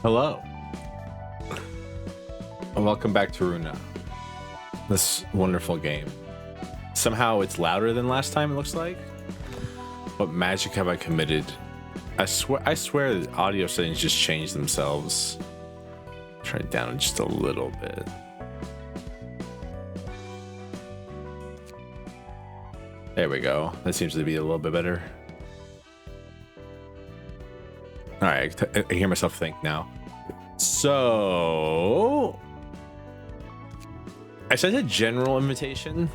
Hello, and welcome back to Ruina. This wonderful game. Somehow it's louder than last time, it looks like. What magic have I committed? I swear the audio settings just changed themselves. Turn it down just a little bit. There we go. That seems to be a little bit better. All right, I hear myself think now. So I sent a general invitation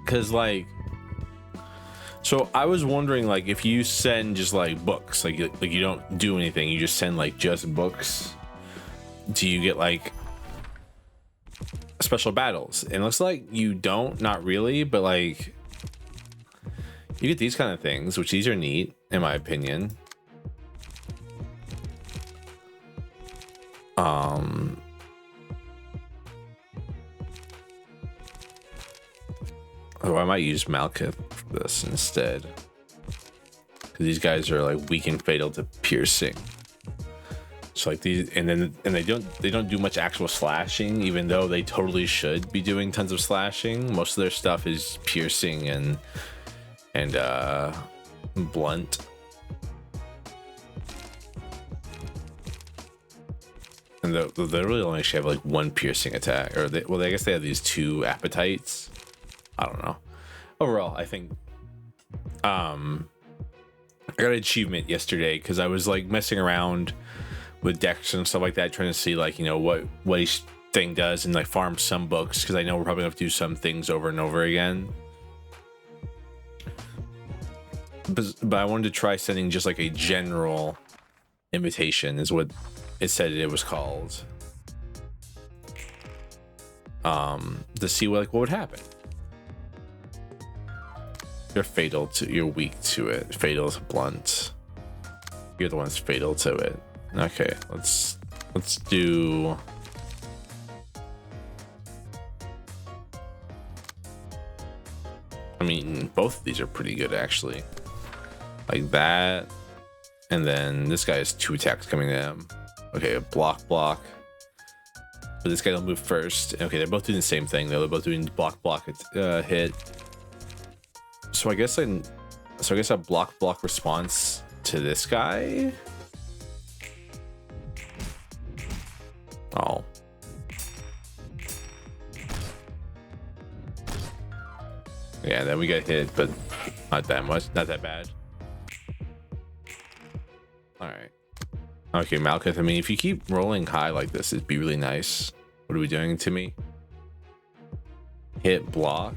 because, like, so I was wondering, like, if you send just like books, like you don't do anything, you just send like just books, do you get like special battles? And it looks like you don't, not really, but like you get these kind of things, which these are neat in my opinion. Oh, I might use Malkuth for this instead, because these guys are like weak and fatal to piercing. So like these, and they don't do much actual slashing, even though they totally should be doing tons of slashing. Most of their stuff is piercing and blunt. And they really only actually have like one piercing attack, or I guess they have these two appetites. I don't know. Overall, I think I got an achievement yesterday because I was like messing around with decks and stuff like that, trying to see like, you know, what each thing does, and like farm some books because I know we're probably gonna have to do some things over and over again. But I wanted to try sending just like a general invitation, is what it said it was called, to see what would happen. You're weak to it. Fatal to blunt. You're the one's fatal to it. Okay, let's do. I mean, both of these are pretty good actually. Like that, and then this guy has 2 attacks coming at him. Okay, a block. But this guy will move first. Okay, they're both doing the same thing. They're both doing block hit. So I guess a block response to this guy. Oh. Yeah, then we got hit, but not that much, not that bad. All right. Okay, Malkuth, I mean, if you keep rolling high like this, it'd be really nice. What are we doing to me? Hit, block.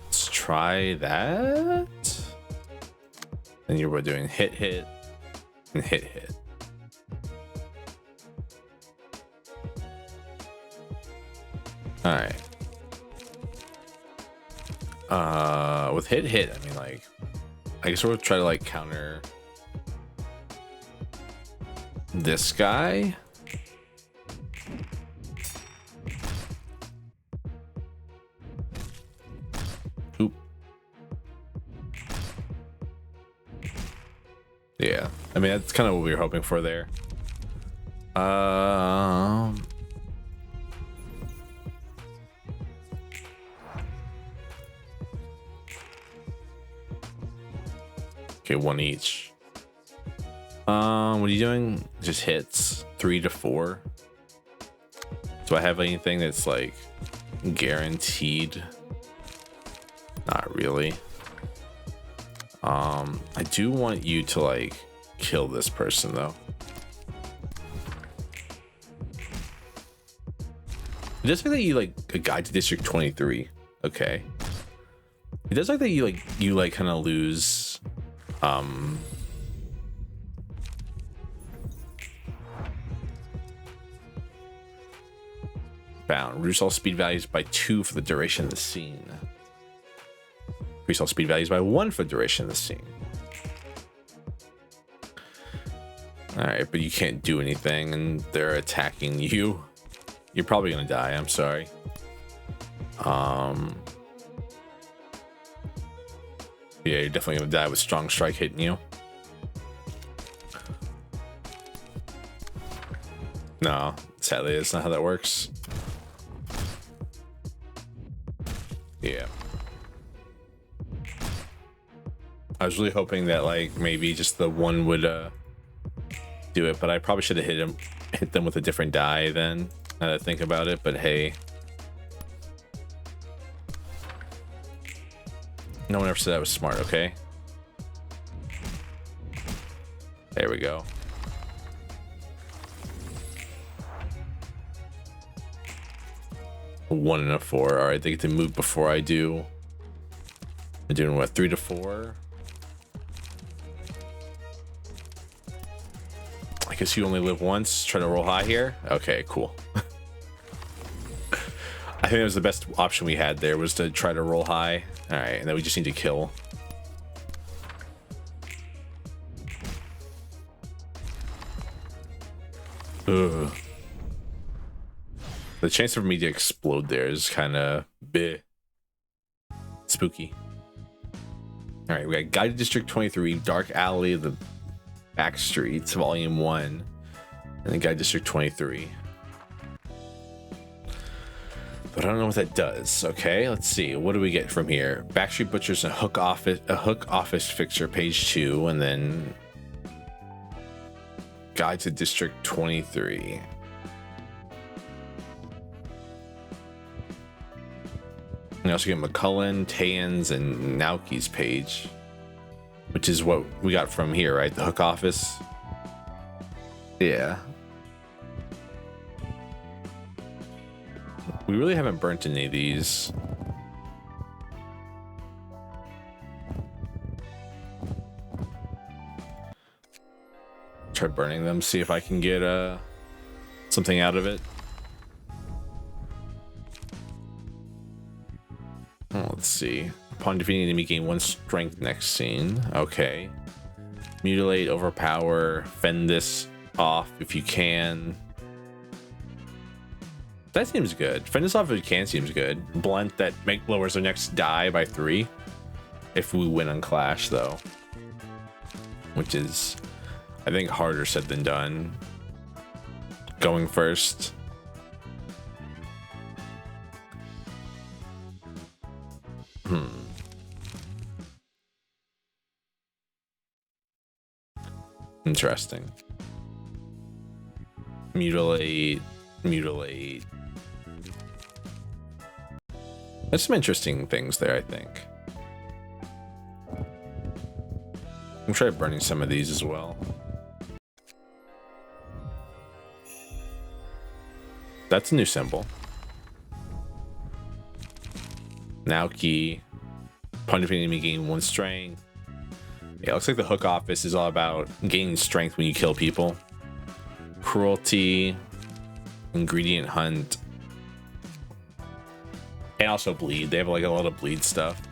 Let's try that. And you're doing hit, and hit. All right. With hit, I mean, like, I guess we'll try to like counter this guy. Oop. Yeah, I mean, that's kind of what we were hoping for there. Okay, 1 each. What are you doing? Just hits 3 to 4. Do I have anything that's like guaranteed? Not really. I do want you to like kill this person though. It does say that you like a guide to District 23. Okay. It does like that you kind of lose bound. Reduce all speed values by 2 for the duration of the scene. Increase all speed values by 1 for the duration of the scene. All right, but you can't do anything and they're attacking you. You're probably gonna die. I'm sorry. Yeah, you're definitely gonna die with strong strike hitting you. No, sadly, that's not how that works. Yeah. I was really hoping that like maybe just the one would do it, but I probably should have hit them with a different die then. Now that I think about it, but hey. No one ever said I was smart, okay? There we go. A 1 and a 4. All right, they get to move before I do. I'm doing what, 3 to 4? I guess you only live once. Try to roll high here. Okay, cool. I think that was the best option we had there, was to try to roll high. All right, and then we just need to kill. Ugh. The chance for me to explode there is kind of spooky. All right, we got Guided District 23, Dark Alley, the Back Streets, Volume 1, and then Guided District 23. But I don't know what that does. Okay, let's see. What do we get from here? Backstreet Butcher's a hook office fixture, page 2, and then Guide to District 23. We also get McCullen, Tans, and Naoki's page, which is what we got from here, right? The hook office. Yeah. We really haven't burnt any of these. Try burning them, see if I can get something out of it. Oh, let's see. Upon defeating enemy, gain 1 strength next scene. Okay. Mutilate, overpower, fend this off if you can. That seems good. Fend this off if you can seems good. Blunt, that lowers our next die by 3 if we win on Clash, though, which is, I think, harder said than done. Going first. Interesting. Mutilate. There's some interesting things there, I think. I'm trying burning some of these as well. That's a new symbol. Naoki. Upon defeating enemy, gain 1 strength. Yeah, it looks like the hook office is all about gaining strength when you kill people. Cruelty. Ingredient hunt. And also bleed. They have like a lot of bleed stuff.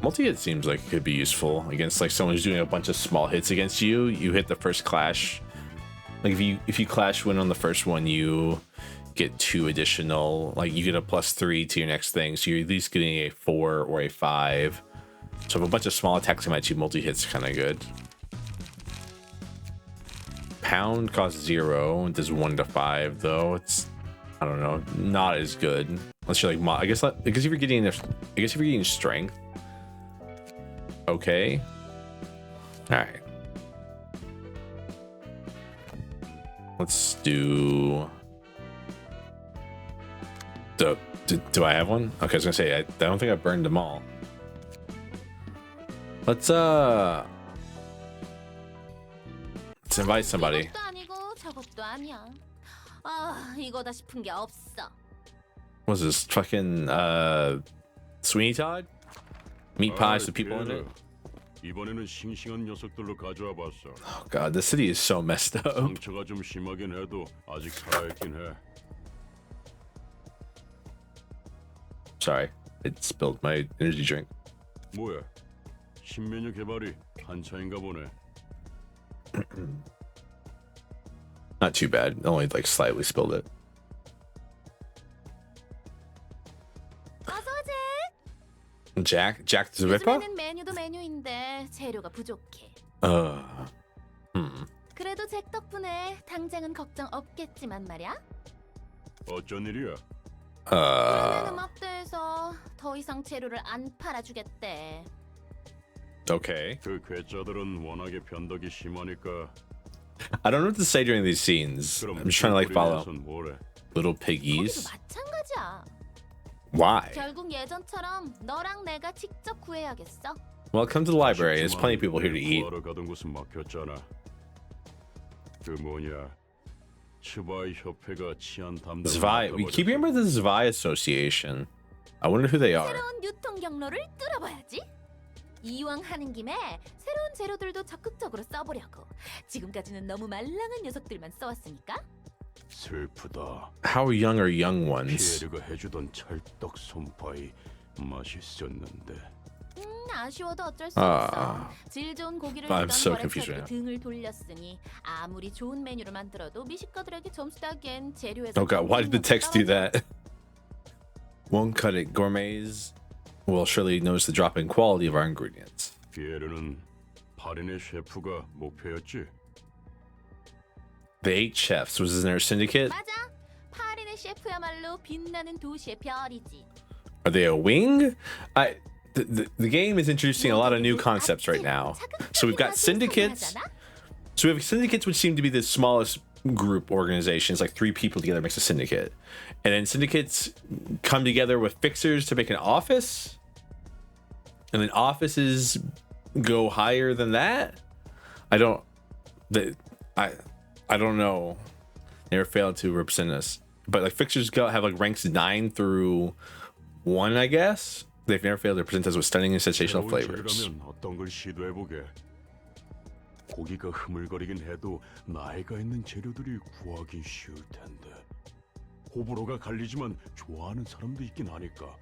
Multi-hit seems like it could be useful against like someone who's doing a bunch of small hits against you. You hit the first clash. Like if you clash win on the first one, you get 2 additional, like you get a +3 to your next thing. So you're at least getting a 4 or a 5. So if a bunch of small attacks come at you, multi-hit's kind of good. Pound costs 0 and does 1 to 5 though. It's, I don't know, not as good unless you're like I guess if you're getting strength. Okay. All right. Let's do. Do I have one? Okay, I was gonna say I don't think I burned them all. Let's invite somebody. What's this fucking Sweeney Todd? Meat pies with people in it? Oh god, the city is so messed up. Sorry, it spilled my energy drink. Not too bad, only like slightly spilled it. Jack the Ripper? 요즘에는 메뉴도 메뉴인데 재료가 부족해. 그래도 잭 덕분에 당장은 걱정 없겠지만 말이야. 어쩐 일이야? 그러면 음악대에서 더 이상 재료를 안 팔아주겠대. Okay. 그 괴짜들은 워낙에 변덕이 심하니까. I don't know what to say during these scenes. I'm just trying to like follow 뭐래? little 거기도 piggies. 마찬가지야. Why? 결국 예전처럼 너랑 내가 직접 구해야겠어. Well, come to the library. There's plenty of people here to eat. 구하러 가던 곳은 막혔잖아. 그 뭐냐? 츠바이 협회가 치안 담당. Zwei. We keep hearing about the Zwei Association. I wonder who they are. 새로운 유통 경로를 뚫어봐야지. 이왕 하는 김에 새로운 재료들도 적극적으로 써보려고. 지금까지는 너무 말랑한 녀석들만 써왔으니까. 슬프다. How young are young ones? 피에르가 해주던 찰떡 손파이 맛있었는데. 아쉬워도 어쩔 수 없어. 질 좋은 고기를 I'm 주던 so confused 거래처에게 right now. 등을 돌렸으니 아무리 좋은 메뉴를 만들어도 미식가들에게 점수 따기엔 재료에서 Oh god, why did the text do that? Won't cut it. Gourmets will surely notice the drop in quality of our ingredients. 피에르는 8인의 셰프가 목표였지. The 8 chefs was in their syndicate. 맞아. 파리네 셰프야말로 빛나는 도시의 별이지. Are they a wing? The game is introducing a lot of new concepts right now. So we've got syndicates. So we have syndicates, which seem to be the smallest group organizations, like 3 people together makes a syndicate. And then syndicates come together with fixers to make an office. And then offices go higher than that. I don't know. Never failed to represent us. But like fixers have like ranks 9 through 1, I guess. They've never failed to present us with stunning and sensational flavors. 재료라면 어떤 걸 시도해보게. 고기가 흐물거리긴 해도 나이가 있는 재료들이 구하기 쉬울 텐데. 호불호가 갈리지만 좋아하는 사람도 있긴 하니까.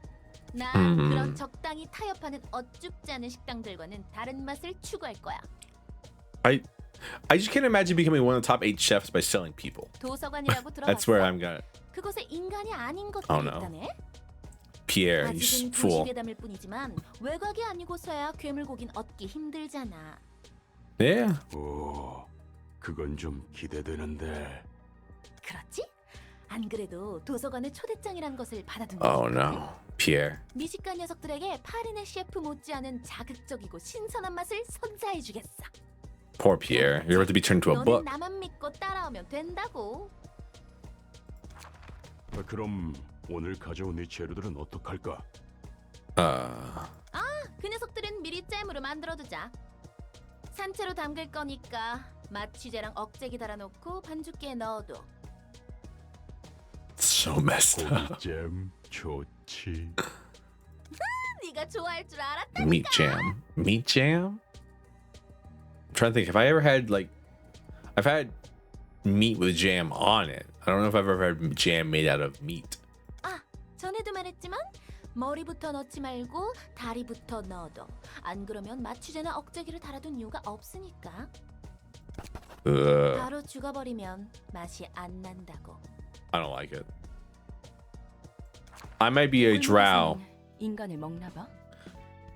난 그런 적당히 타협하는 어줍지 않은 식당들과는 다른 맛을 추구할 거야. I just can't imagine becoming one of the top 8 chefs by selling people. 도서관이라고 들어봤어. That's where I'm gonna. 그곳에 인간이 아닌 것들이 Oh, no. 있다네. Pierre, you 아직은 fool. 도시괴담일 뿐이지만 외곽이 아니고서야 괴물고긴 얻기 힘들잖아. Yeah. 오, 그건 좀 기대되는데. 그렇지? 안 그래도 도서관의 초대장이란 것을 받아둔 Oh 거거든. no, Pierre. 미식가 녀석들에게 파리네 셰프 못지않은 자극적이고 신선한 맛을 선사해주겠어. Poor Pierre. You're about to be turned into a 너는 book. 나만 믿고 따라오면 된다고. 그럼 오늘 가져온 이 재료들은 어떡할까? 그 녀석들은 미리 잼으로 만들어두자. 산채로 담글 거니까 마취제랑 억제기 달아놓고 반죽기에 넣어둬. So messed up. 고기잼 좋지. 네가 좋아할 줄 알았다. Meat jam. Meat jam? I'm trying to think. Have I ever had like, I've had meat with jam on it. I don't know if I've ever had jam made out of meat. 전에도 말했지만 머리부터 넣지 말고 다리부터 넣어둬. 안 그러면 마취제나 억제기를 달아둔 이유가 없으니까. 바로 죽어버리면 맛이 안 난다고. I don't like it. I might be a drow. 인간을 먹나 봐.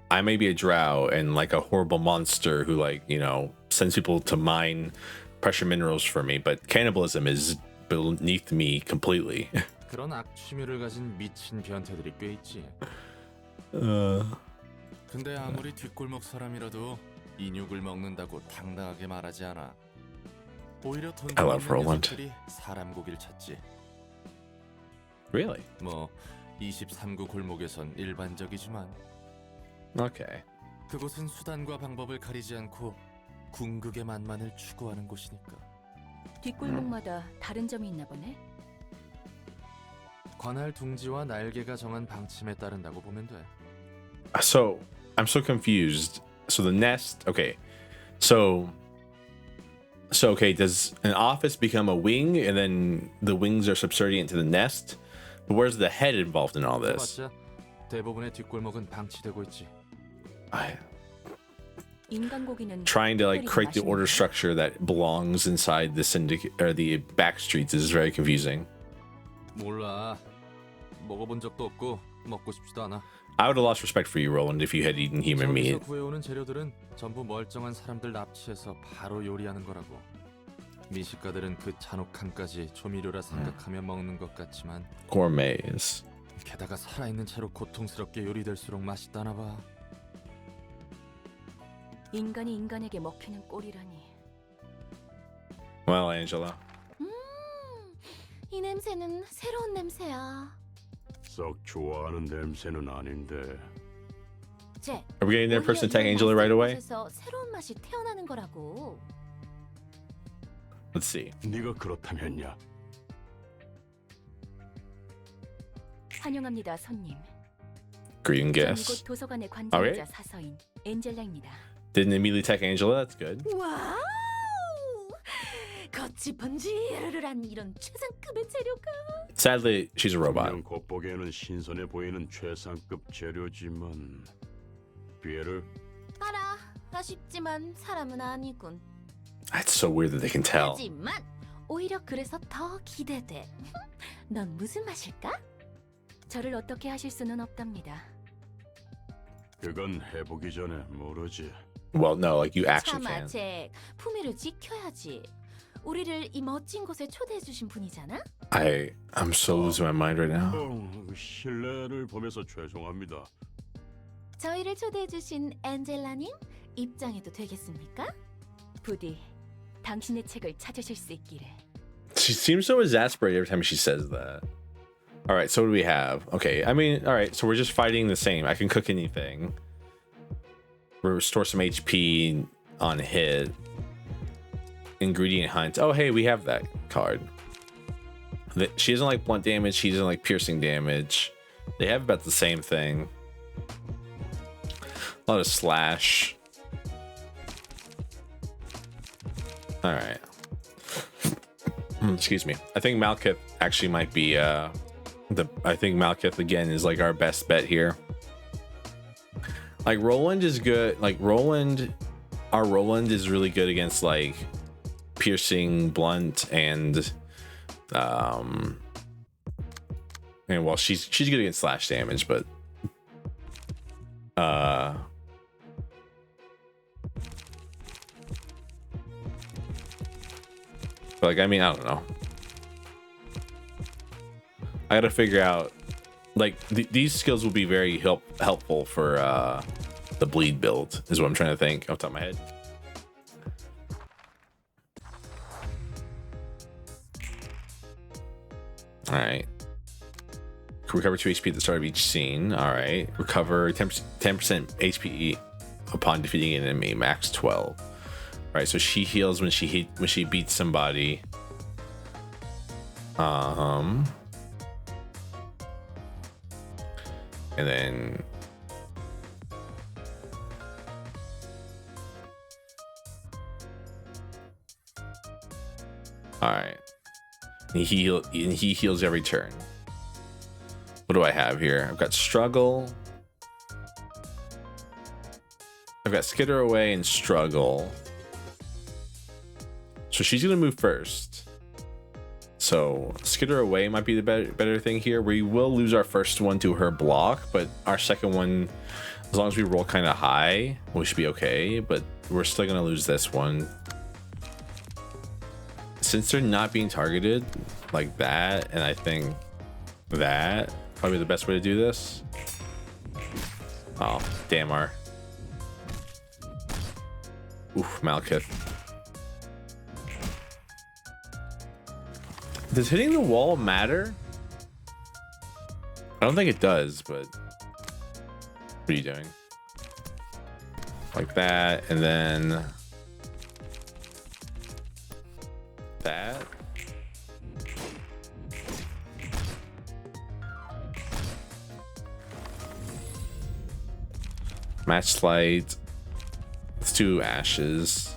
I may be a drow and like a horrible monster who like, you know, sends people to mine precious minerals for me, but cannibalism is beneath me completely. 그런 악취미를 가진 미친 변태들이 꽤 있지. 근데 아무리 뒷골목 사람이라도 인육을 먹는다고 당당하게 말하지 않아. 오히려 돈 I love 많은 Roland. 녀석들이 사람 고기를 찾지. Really? 뭐 23구 골목에선 일반적이지만 Okay. 그곳은 수단과 방법을 가리지 않고 궁극의 만만을 추구하는 곳이니까. 뒷골목마다 다른 점이 있나 보네. 관할 둥지와 날개가 정한 방침에 따른다고 보면 돼. So I'm so confused. So the nest, okay. So okay, does an office become a wing and then the wings are subservient to the nest? But where's the head involved in all this? 맞자. 대부분의 뒷골목은 방치되고 있지. 인간고기는 Trying to like create the order structure that belongs inside the syndicate or the back streets is very confusing. 몰라. 먹어본 적도 없고 먹고 싶지도 않아. I would have lost respect for you, Roland, if you had eaten human 저기서 meat. 구해오는 재료들은 전부 멀쩡한 사람들 납치해서 바로 요리하는 거라고. 미식가들은 그 잔혹함까지 조미료라 생각하며 먹는 것 같지만 Gourmets. 게다가 살아있는 채로 고통스럽게 요리될수록 맛있다나 봐. 인간이 인간에게 먹히는 꼴이라니. Well, Angela. 이 냄새는 새로운 냄새야. 썩 좋아하는 냄새는 아닌데. 제. Are we getting their person to attack Angela right away? 에서 새로운 맛이 태어나는 거라고. Let's see. 네가 그렇다면야. 환영합니다, 손님. Green 전 guess. 이곳 도서관의 Alright. 관장이자 사서인 엔젤라입니다. Didn't immediately attack Angela. That's good. 와우! 겉이 번지르르한 이런 최상급의 재료가. Sadly, she's a robot. 그냥 겉보기에는 신선해 보이는 최상급 재료지만 피에르 알아, 아쉽지만 사람은 아니군. It's so weird that they can tell. 하지만 오히려 그래서 더 기대돼. 넌 무슨 맛일까? 저를 어떻게 하실 수는 없답니다. 그건 해보기 전에 모르지. Well, no, like you actually 참아, can. 잭. 품위를 지켜야지. 우리를 이 멋진 곳에 초대해 주신 분이잖아. I'm so losing my mind right now. 신뢰를 범해서 죄송합니다. 저희를 초대해 주신 엔젤라님 입장해도 되겠습니까? 부디 당신의 책을 찾으실 수 있기를. She seems so exasperated every time she says that. All right, so what do we have? Okay, I mean, all right, so we're just fighting the same. I can cook anything. Restore some HP on hit. Ingredient hunt. Oh, hey, we have that card. She doesn't like blunt damage. She doesn't like piercing damage. They have about the same thing. A lot of slash. All right. Excuse me. I think Malkith actually might be I think Malkith again is like our best bet here. Like Roland is good. Like our Roland is really good against like piercing, blunt, and well, she's good against slash damage, but like I mean, I don't know. I gotta figure out like these skills will be very helpful for the bleed build is what I'm trying to think off the top of my head. All right. Recover 2 HP at the start of each scene. All right. Recover 10% HP upon defeating an enemy. Max 12. All right. So she heals when she beats somebody. And then all right. And he heals every turn. What do I have here? I've got struggle. I've got skitter away and struggle. So she's gonna move first. So skitter away might be the better thing here. We will lose our first one to her block, but our second one, as long as we roll kind of high, we should be okay. But we're still gonna lose this one. Since they're not being targeted like that, and I think that probably the best way to do this. Oh, damn our. Oof, Malkith. Does hitting the wall matter? I don't think it does, but what are you doing? Like that, and then that. Match light. Let's do ashes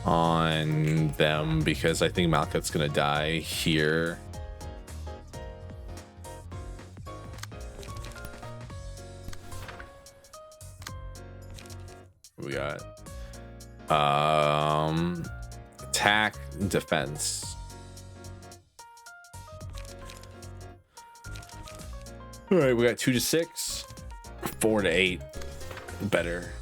on them because I think Malkith's gonna die here. We got attack and defense. All right, we got 2 to 6, 4 to 8. Better.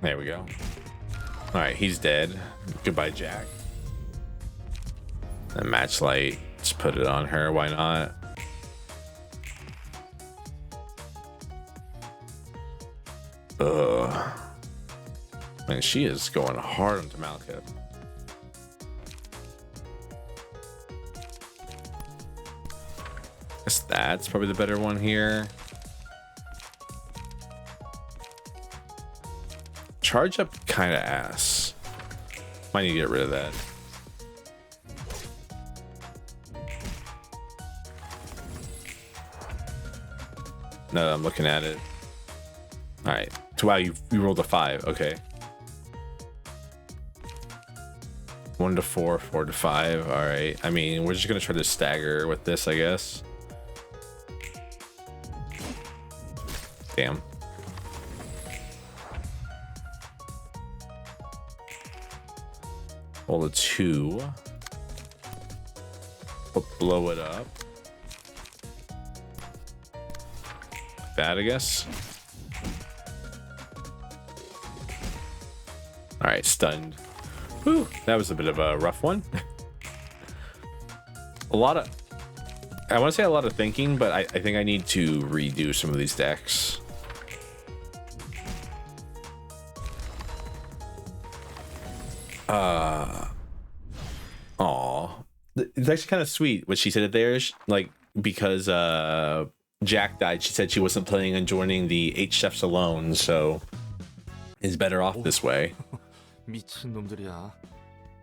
There we go. All right, he's dead. Goodbye, Jack. And match light. Just put it on her. Why not? Ugh. Man, she is going hard onto Malka. Guess that's probably the better one here. Charge up kind of ass. Might need to get rid of that. Now that I'm looking at it. All right. So wow, you rolled a 5. Okay. 1 to 4, 4 to 5. All right. I mean, we're just gonna try to stagger with this, I guess. Damn. Roll a 2. Blow it up. That, I guess. All right, stunned. Whew, that was a bit of a rough one. I want to say a lot of thinking, but I think I need to redo some of these decks. It's actually kind of sweet what she said it there. Like, because Jack died, she said she wasn't planning on joining the 8 chefs alone, so is better off this way. 미친 놈들이야.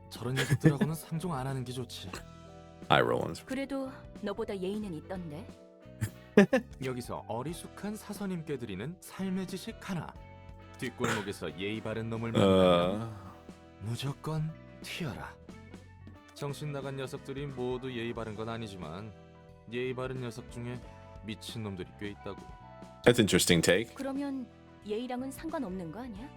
저런 녀석들하고는 상종 안 하는 게 좋지. Hi, Roland. 그래도 너보다 예의는 있던데. 여기서 어리숙한 사서님께 드리는 삶의 지식 하나. 뒷골목에서 예의 바른 놈을 만나면 무조건 튀어라. 정신 나간 녀석들이 모두 예의 바른 건 아니지만 예의 바른 녀석 중에 미친 놈들이 꽤 있다고. That's interesting take. 그러면 예의랑은 상관없는 거 아니야?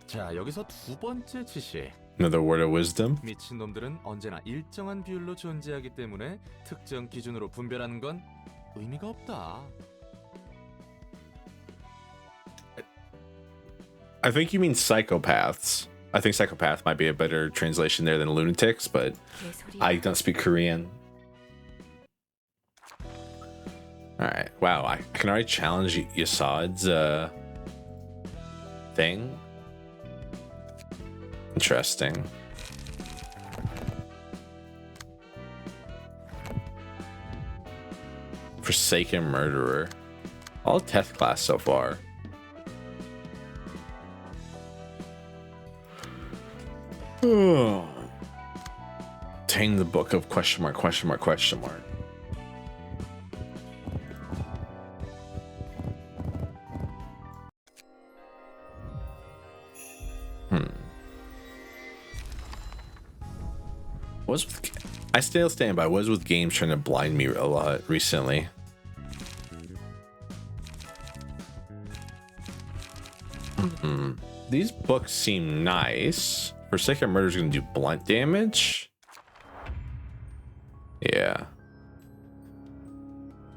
자, 여기서 두 번째 지식. Another word of wisdom. 미친 놈들은 언제나 일정한 비율로 존재하기 때문에 특정 기준으로 분별하는 건 의미가 없다. I think you mean psychopaths. I think psychopath might be a better translation there than lunatics, but I don't speak Korean. All right. Wow, I can already challenge Yasad's thing. Interesting. Forsaken Murderer. All test class so far. Tame the book of question mark, question mark, question mark. I still stand by. Was with games trying to blind me a lot recently. These books seem nice. Forsaken Murder is going to do blunt damage. Yeah.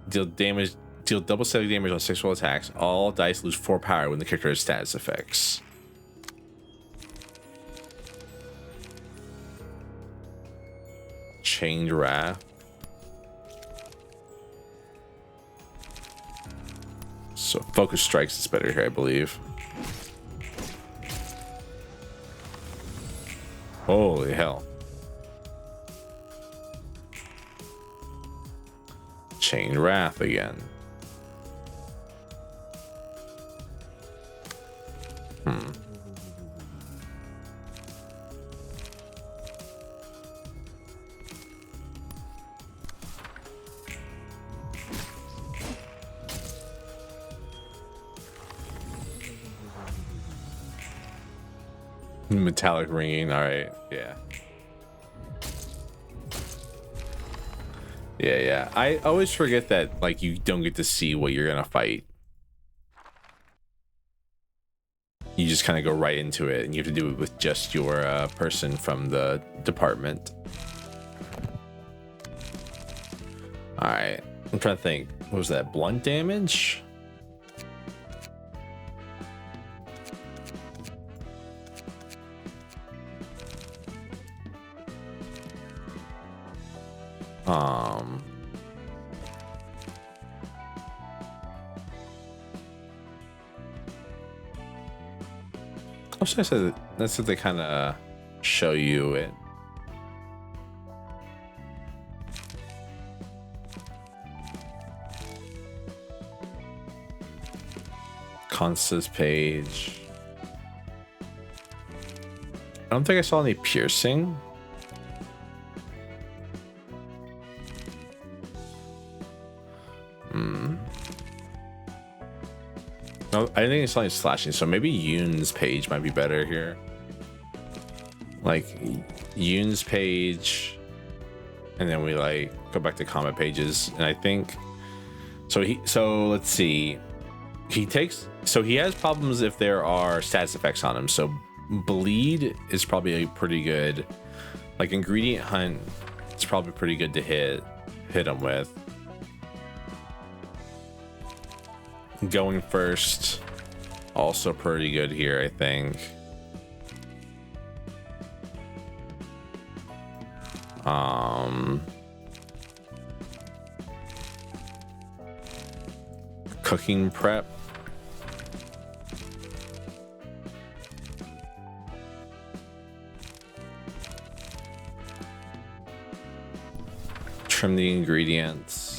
Deal double static damage on 6 roll attacks. All dice lose 4 power when the character has status effects. Chained Wrath. So Focus Strikes is better here, I believe. Holy hell. Chained Wrath again. Metallic ringing. All right. Yeah. Yeah. I always forget that, like, you don't get to see what you're gonna fight. you just kind of go right into it, and you have to do it with just your person from the department. All right, I'm trying to think. What was that? Blunt damage? I was gonna say that's what they kind of show you it. Constance page. I don't think I saw any piercing. No, I think it's only slashing, so maybe Yoon's page might be better here. Like Yoon's page, and then we like go back to combat pages, and I think so let's see. He has problems if there are status effects on him. So bleed is probably a pretty good, like ingredient hunt. It's probably pretty good to hit him with. Going first, also pretty good here, I think. Cooking prep. Trim the ingredients.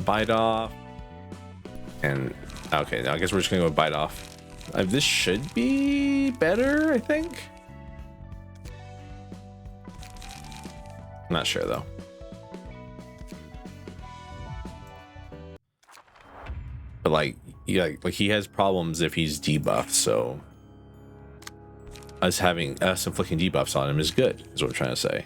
Bite off. And okay, now I guess we're just gonna go bite off. This should be better, I think. Not sure though. But like, yeah, like he has problems if he's debuffed, so us inflicting debuffs on him is good, is what I'm trying to say.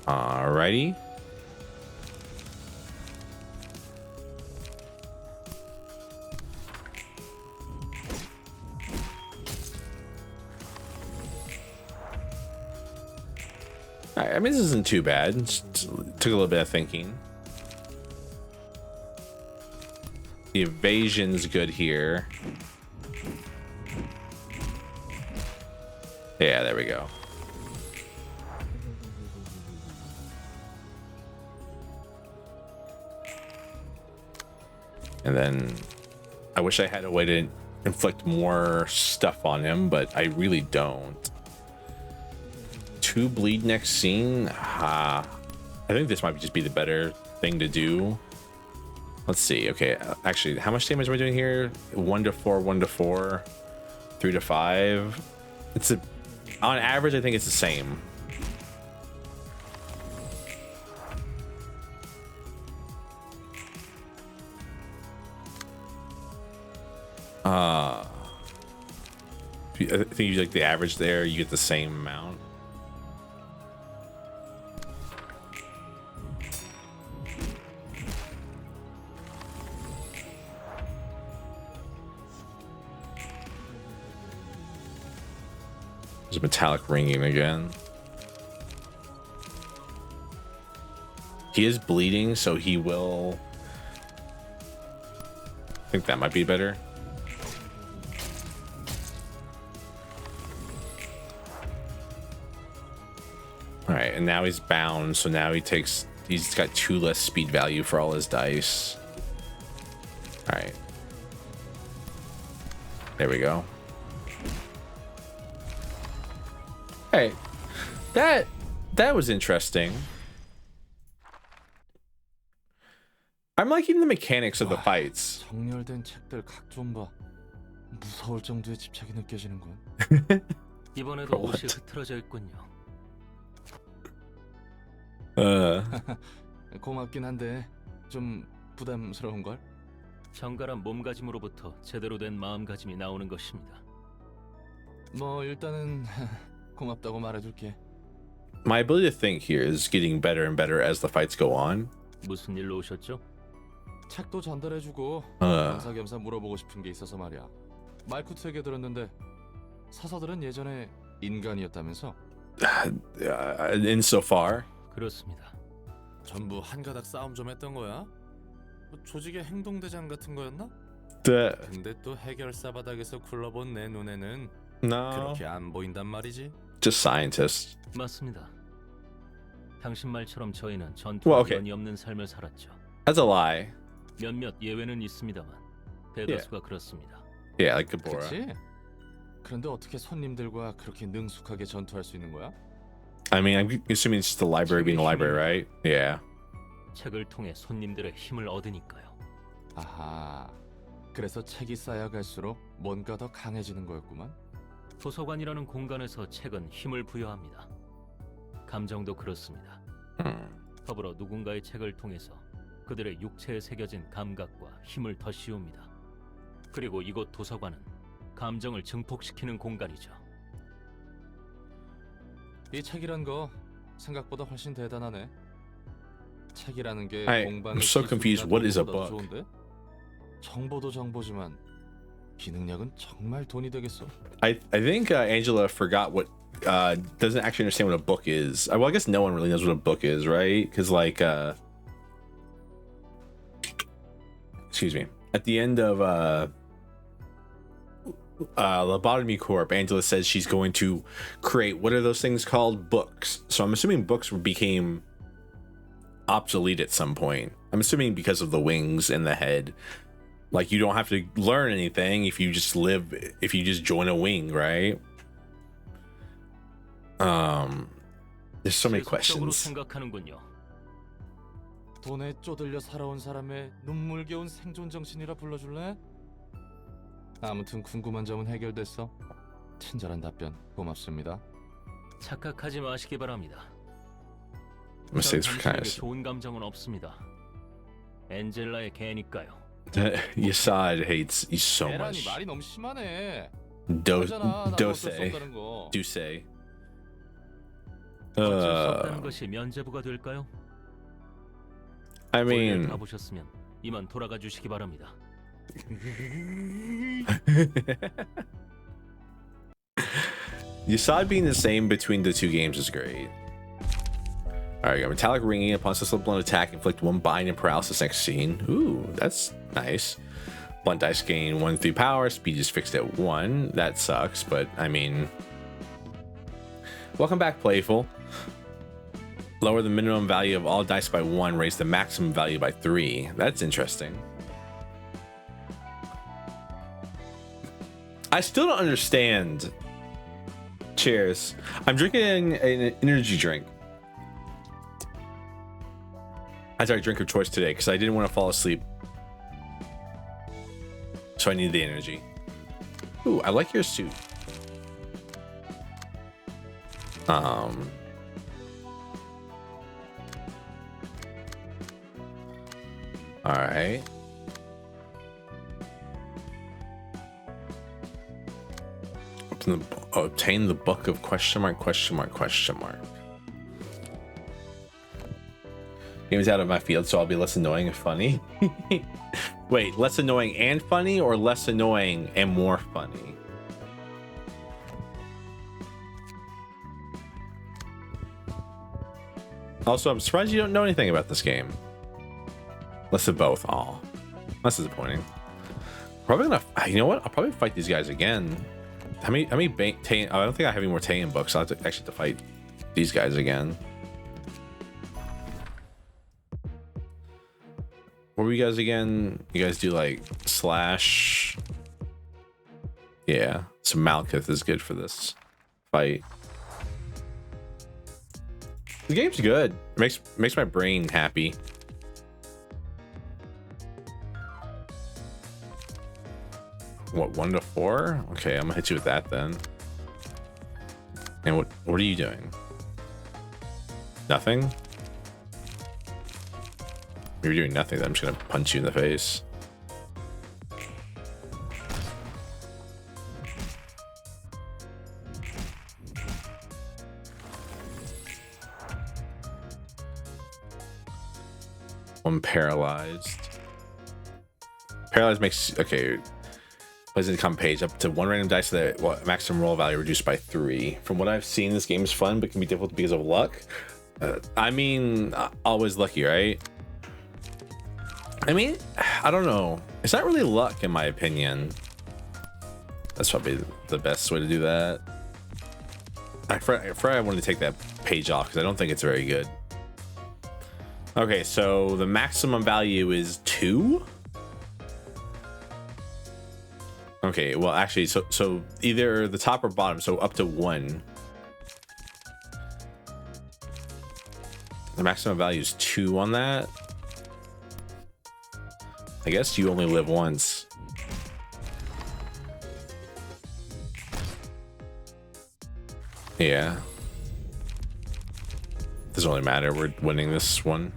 Alrighty. Alright, I mean, this isn't too bad. It took a little bit of thinking. The evasion's good here. Yeah, there we go. And then I wish I had a way to inflict more stuff on him, but I really don't. 2 bleed next scene. I think this might just be the better thing to do. Let's see. Okay, actually, how much damage am I doing here? 1 to 4, 1 to 4, 3 to 5. On average, I think it's the same. I think you like the average there, you get the same amount. There's metallic ringing again. He is bleeding, so he will. I think that might be better. All right, and now he's bound, so now he's got 2 less speed value for all his dice. All right. There we go. Hey, that was interesting. I'm liking the mechanics of the fights. 정렬된 책들 각 좀 봐. 무서울 정도의 집착이 느껴지는군. 이번에도 옷이 흐트러져 있군요. 고맙긴 한데 좀 부담스러운 걸. 정갈한 몸가짐으로부터 제대로 된 마음가짐이 나오는 것입니다. 뭐 일단은 고맙다고 말해줄게. My ability to think here is getting better and better as the fights go on. 무슨 일로 오셨죠? 책도 전달해주고 어. 겸사겸사 물어보고 싶은 게 있어서 말이야. 말쿠트에게 들었는데 사서들은 예전에 인간이었다면서? Insofar. 그렇습니다. 전부 한가닥 싸움 좀 했던 거야? 뭐 조직의 행동대장 같은 거였나? Just 근데 또 해결사 바닥에서 굴러본 내 눈에는 no. 그렇게 안 보인단 말이지. Just scientists. 맞습니다. 당신 말처럼 저희는 Well, 전투와 okay. 연이 없는 삶을 살았죠. That's a lie. 몇몇 예외는 있습니다만 대다수가 그렇습니다. Yeah, like Gabora. 그치? 그런데 어떻게 손님들과 그렇게 능숙하게 전투할 수 있는 거야? I mean, I'm assuming it's just the library being a library, right? Yeah. 책을 통해 손님들의 힘을 얻으니까요. 아하. 그래서 책이 쌓여갈수록 뭔가 더 강해지는 거였구만. 도서관이라는 공간에서 책은 힘을 부여합니다. 감정도 그렇습니다. 더불어 누군가의 책을 통해서 그들의 육체에 새겨진 감각과 힘을 더 씌웁니다. 그리고 이곳 도서관은 감정을 증폭시키는 공간이죠. 이 책이란 거 생각보다 훨씬 대단하네. 책이라는 게 I'm 공방의 so confused. What is a 기술이나 book? 좋은데? 정보도 정보지만 기능력은 정말 돈이 되겠어. I think Angela forgot what doesn't actually understand what a book is. Well, I guess no one really knows what a book is, right? Because like excuse me, at the end of Lobotomy Corp, Angela says she's going to create, what are those things called? Books. So I'm assuming books became obsolete at some point. I'm assuming because of the wings and the head. Like you don't have to learn anything if you just join a wing, right? There's so many 세속적으로 questions. 생각하는군요. 돈에 쪼들려 살아온 사람의 눈물겨운 생존 정신이라 불러줄래? 아무튼 궁금한 점은 해결됐어. 친절한 답변 고맙습니다. 착각하지 마시기 바랍니다. Mistakes for 전 당신에게 kindness. 좋은 감정은 없습니다. 엔젤라의 개니까요. Yasad hates you so 에란이 much. 말이 너무 심하네. Do 그러잖아, 나도 어쩔 수 say. 없다는 거. Do say. 어쩔 수 없다는 것이 면제부가 될까요? I 볼일 mean, 다 보셨으면 이만 돌아가 주시기 바랍니다. Yasad being the same between the two games is great. Alright, got metallic ringing upon successful blunt attack, inflict 1 bind and paralysis next scene. Ooh, that's nice. Blunt dice gain 1/3 power, speed is fixed at 1. That sucks, but I mean. Welcome back, Playful. Lower the minimum value of all dice by 1, raise the maximum value by 3. That's interesting. I still don't understand. Cheers. I'm drinking an energy drink. That's our drink of choice today because I didn't want to fall asleep. So I need the energy. Ooh, I like your suit. All right. Obtain the book of question mark. Game's out of my field, so I'll be less annoying and funny. Wait, less annoying and funny, or less annoying and more funny? Also, I'm surprised you don't know anything about this game. Less of both. Aw, that's disappointing. Probably gonna, you know what? I'll probably fight these guys again. How many Tane? I don't think I have any more Tane books. I'll have to actually have to fight these guys again. What were you guys again? You guys do like slash. Yeah, so Malkuth is good for this fight. The game's good. It makes my brain happy. What, 1 to 4? Okay, I'm gonna hit you with that then. And what are you doing? Nothing? You're doing nothing, then I'm just gonna punch you in the face. One paralyzed. Paralyzed makes, okay, plays in the common page up to 1 random dice so that maximum roll value reduced by 3. From what I've seen, this game is fun but can be difficult because of luck. I mean, always lucky, right? I mean, I don't know. It's not really luck in my opinion. That's probably the best way to do that. I wanted to take that page off because I don't think it's very good. Okay, so the maximum value is 2. Okay, well actually, so either the top or bottom, so up to 1. The maximum value is 2 on that. I guess you only live once. Yeah. Doesn't really matter, we're winning this one.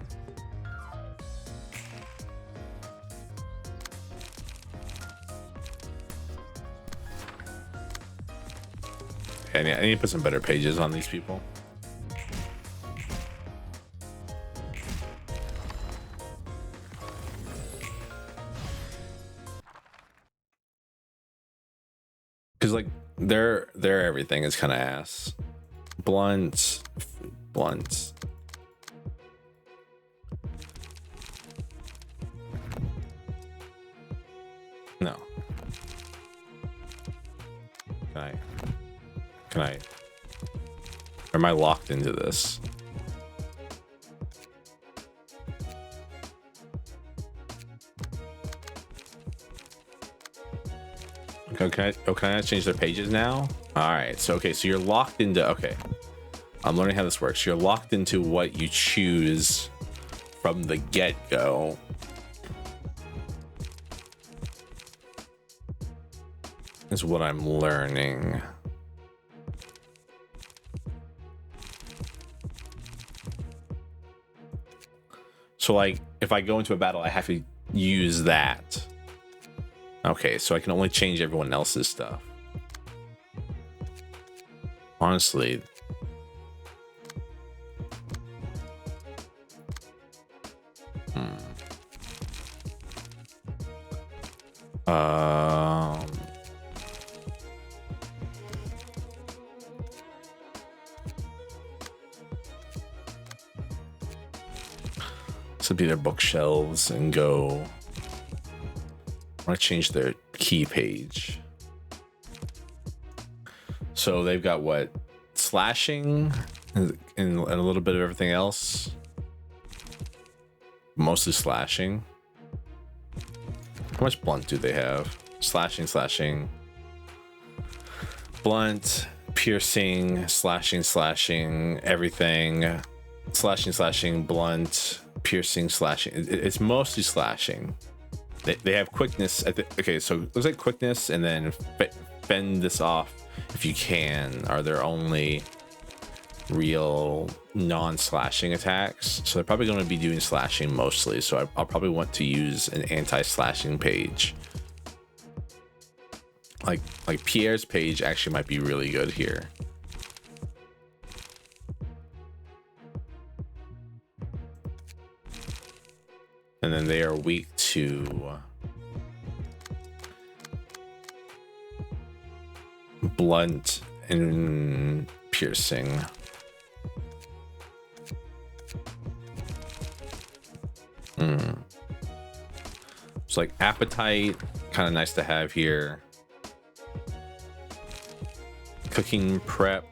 I need to put some better pages on these people. Because like their everything is kind of ass. Blunt. No. Can I? Or am I locked into this? Okay, can I change their pages now? All right, so okay, so you're locked into, okay. I'm learning how this works. You're locked into what you choose from the get-go. Is what I'm learning. So like, if I go into a battle, I have to use that. Okay, so I can only change everyone else's stuff. Honestly. This would be their bookshelves and go. I want to change their key page. So they've got what? Slashing and a little bit of everything else. Mostly slashing. How much blunt do they have? Slashing. Blunt, piercing, slashing, everything. Slashing, blunt, piercing, slashing. It's mostly slashing. They have quickness. Okay, so it looks like quickness and then fend this off if you can are their only real non-slashing attacks. So they're probably going to be doing slashing mostly. So I'll probably want to use an anti-slashing page. Like Pierre's page actually might be really good here. And then they are weak to blunt and piercing. It's like appetite, kind of nice to have here. Cooking prep.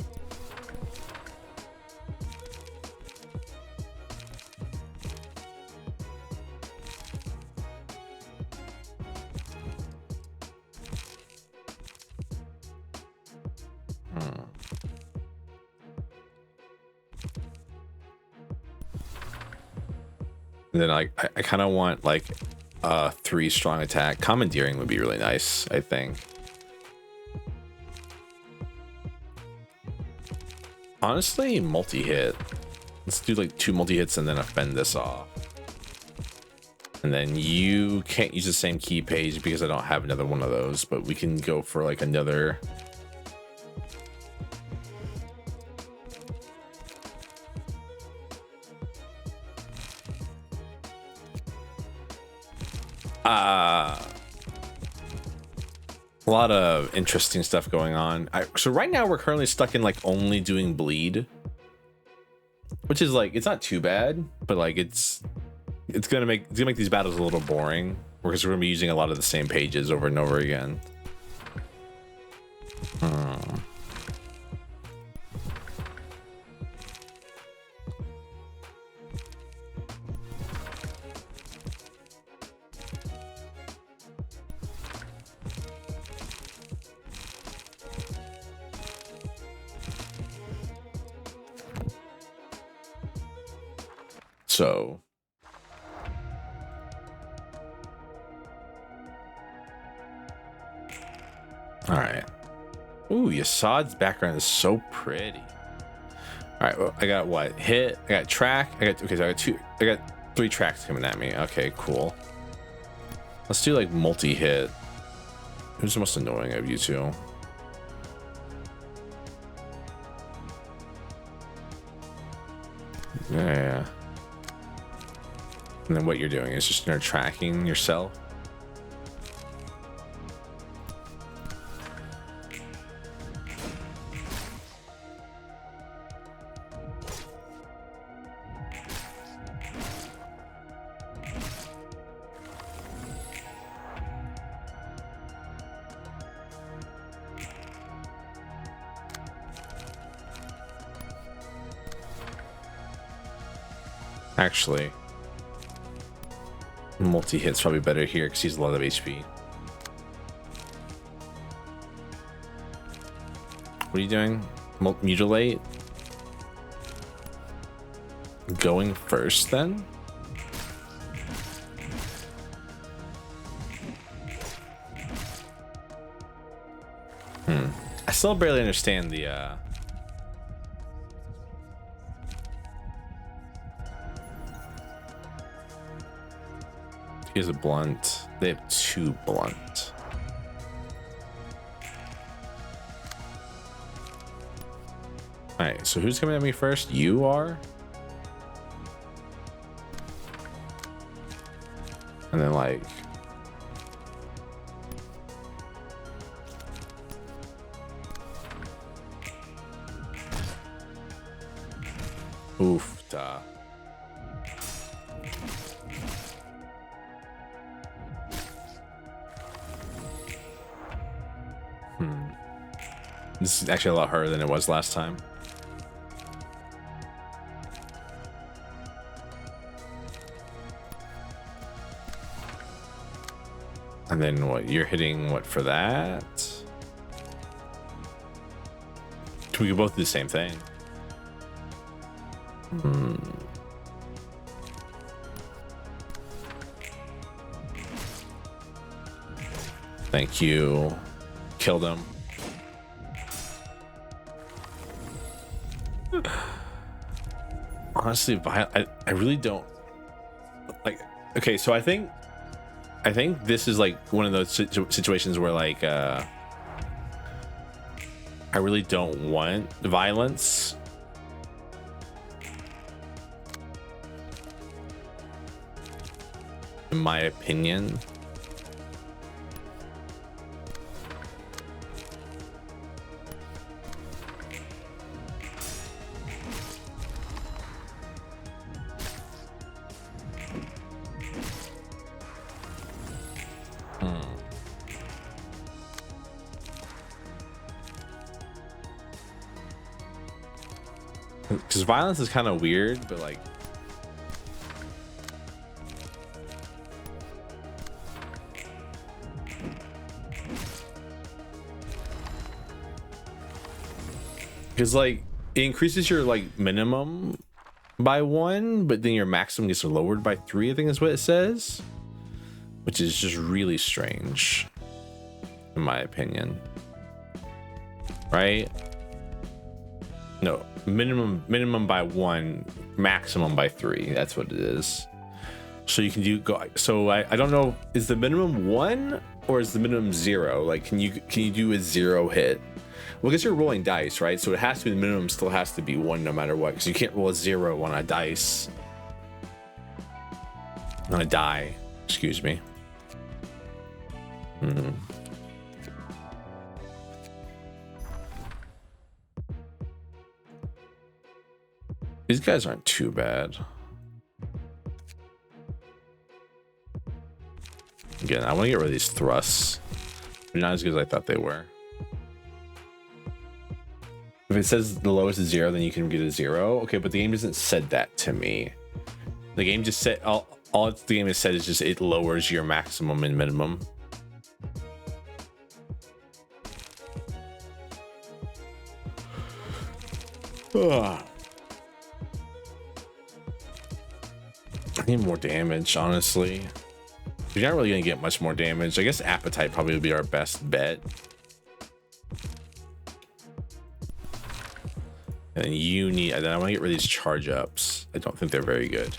And then I kind of want like a 3 strong attack. Commandeering would be really nice, I think. Honestly, multi-hit. Let's do like 2 multi-hits and then fend this off. And then you can't use the same key page because I don't have another one of those, but we can go for like another. A lot of interesting stuff going on. So right now we're currently stuck in like only doing bleed, which is like, it's not too bad, but like it's gonna make these battles a little boring because we're gonna be using a lot of the same pages over and over again. So all right. Ooh, Yasad's background is so pretty. All right, well, I got what? Hit, I got track, okay, so I got 3 tracks coming at me. Okay, cool. Let's do like multi-hit. Who's the most annoying of you two? Yeah. And then what you're doing is just start tracking yourself. Actually, multi-hit's probably better here because he's a lot of HP. What are you doing? Mutilate? Going first then? I still barely understand the Here's a blunt. They have 2 blunt. All right, so who's coming at me first? You are? And then like oof, duh. This is actually a lot harder than it was last time. And then what? You're hitting what for that? We could both do the same thing. Thank you. Killed him. Honestly, I really don't like. Okay, so I think this is like one of those situations where like I really don't want violence. In my opinion. Because violence is kind of weird, but like because like it increases your like minimum by 1, but then your maximum gets lowered by 3, I think is what it says, which is just really strange in my opinion. Right? No, minimum by 1, maximum by 3. That's what it is. So you can go. So I don't know. Is the minimum 1 or is the minimum 0? Like, can you do a 0 hit? Well, I guess you're rolling dice, right? So it has to be the minimum. Still has to be 1 no matter what. Because you can't roll a 0 on a dice. On a die. Excuse me. These guys aren't too bad. Again, I want to get rid of these thrusts. They're not as good as I thought they were. If it says the lowest is 0, then you can get a 0. Okay, but the game hasn't said that to me. The game just said all the game has said is just it lowers your maximum and minimum. Ugh. I need more damage, honestly. You're not really gonna get much more damage. I guess appetite probably would be our best bet. And then you need. And then I want to get rid of these charge ups. I don't think they're very good.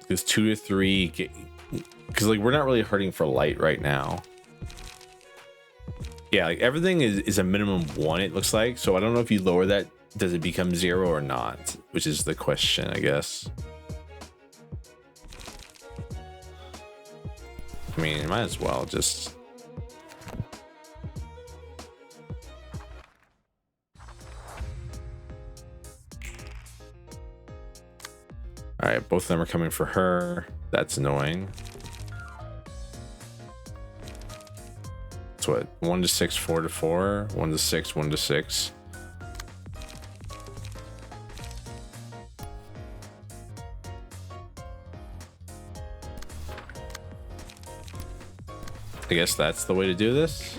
It's 2 to 3. Because like we're not really hurting for light right now. Yeah, like everything is a minimum 1. It looks like. So I don't know if you lower that. Does it become 0 or not? Which is the question, I guess. I mean, might as well just... Alright, both of them are coming for her. That's annoying. It's what? 1 to 6, 4 to 4, 1 to 6, 1 to 6. I guess that's the way to do this.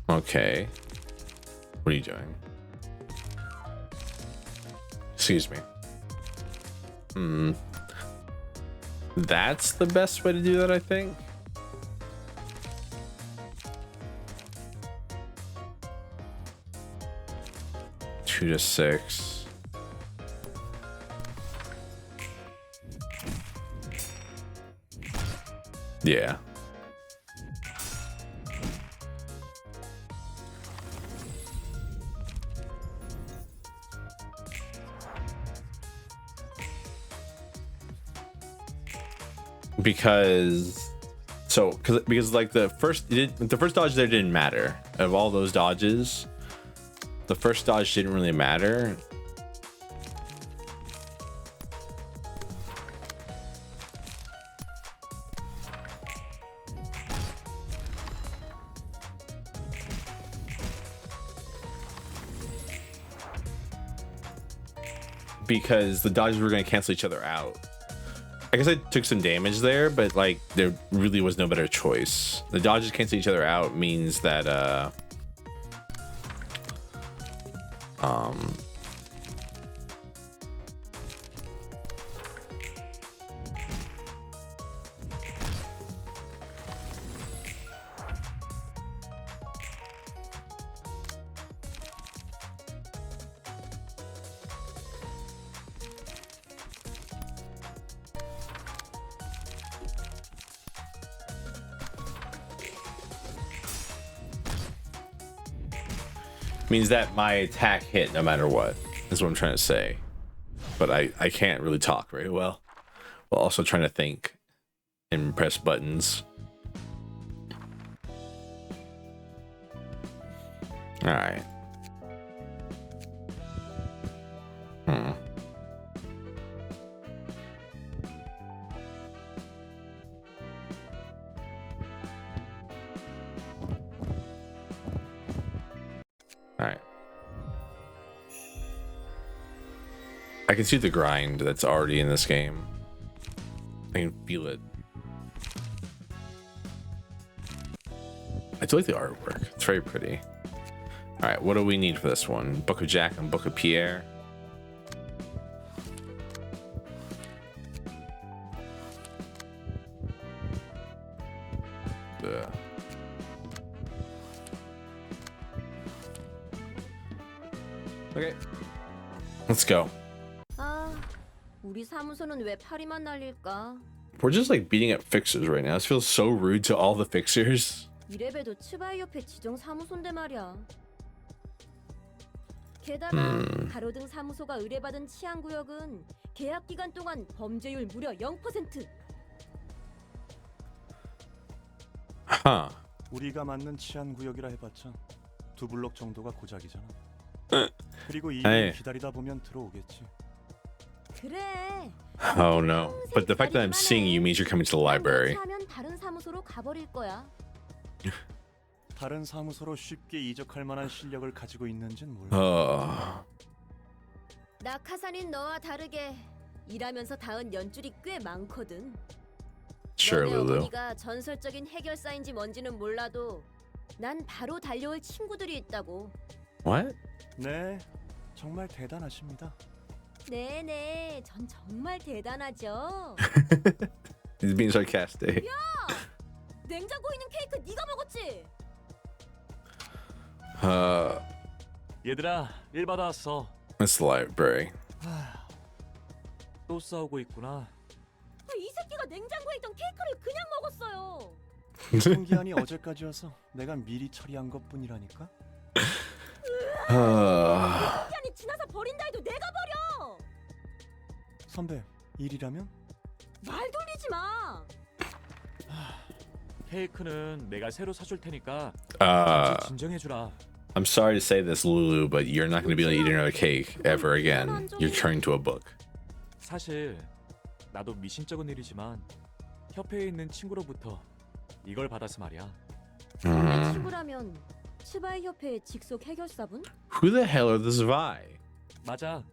Okay. What are you doing? Excuse me. That's the best way to do that, I think. Two to 6. Yeah. Because like the first dodge there didn't matter. Of all those dodges, the first dodge didn't really matter. Because the dodges were going to cancel each other out. I guess I took some damage there, but like there really was no better choice. The dodges cancel each other out means that means that my attack hit no matter what, is what I'm trying to say. But I can't really talk very well while also trying to think and press buttons. All right. Alright. I can see the grind that's already in this game. I can feel it. I do like the artwork. It's very pretty. All right, what do we need for this one? Book of Jack and Book of Pierre. Okay, let's go. 아, 우리 사무소는 왜 파리만 날릴까? We're just like beating up fixers right now. This feels so rude to all the fixers. 이래봬도 츠바이 옆에 지정 사무소인데 말이야. 게다가 가로등 사무소가 의뢰받은 치안 구역은 계약 기간 동안 범죄율 무려 0%. Huh. 우리가 맞는 치안 구역이라 해봤자 두 블록 정도가 고작이잖아. 그리고 이 에이. 기다리다 보면 들어오겠지. 그래. Oh no. But the fact that I'm seeing you means you're coming to the library. 하면 다른 사무소로 가버릴 거야. 다른 사무소로 쉽게 이적할 만한 실력을 가지고 있는진 몰라. 낙하산인 너와 다르게 일하면서 닿은 연줄이 꽤 많거든. Sure, 너네 Lulu. 어머니가 전설적인 해결사인지 뭔지는 몰라도 난 바로 달려올 친구들이 있다고. What? 네, 정말 대단하십니다. 네네, 전 정말 대단하죠. He's being sarcastic. 냉장고에 있는 케이크 네가 먹었지? 얘들아, 일 받아왔어. It's the library. 또 싸우고 있구나. 이 새끼가 냉장고에 있던 케이크를 그냥 먹었어요. 유통기한이 어제까지여서 내가 미리 처리한 것뿐이라니까. 기한이 지나서 버린다 해도 내가 버려. 선배, 일이라면? 말 돌리지 마. 케이크는 내가 새로 사줄 테니까 진정해주라. I'm sorry to say this, Lulu, but you're not going to be able to eat another cake ever again. You're turning to a book. 사실 나도 미심쩍은 일이지만 협회에 있는 친구로부터 이걸 받아서 말이야. 친구라면 츠바이 협회의 직속 해결사분? Who the hell are the Zvai? 맞아.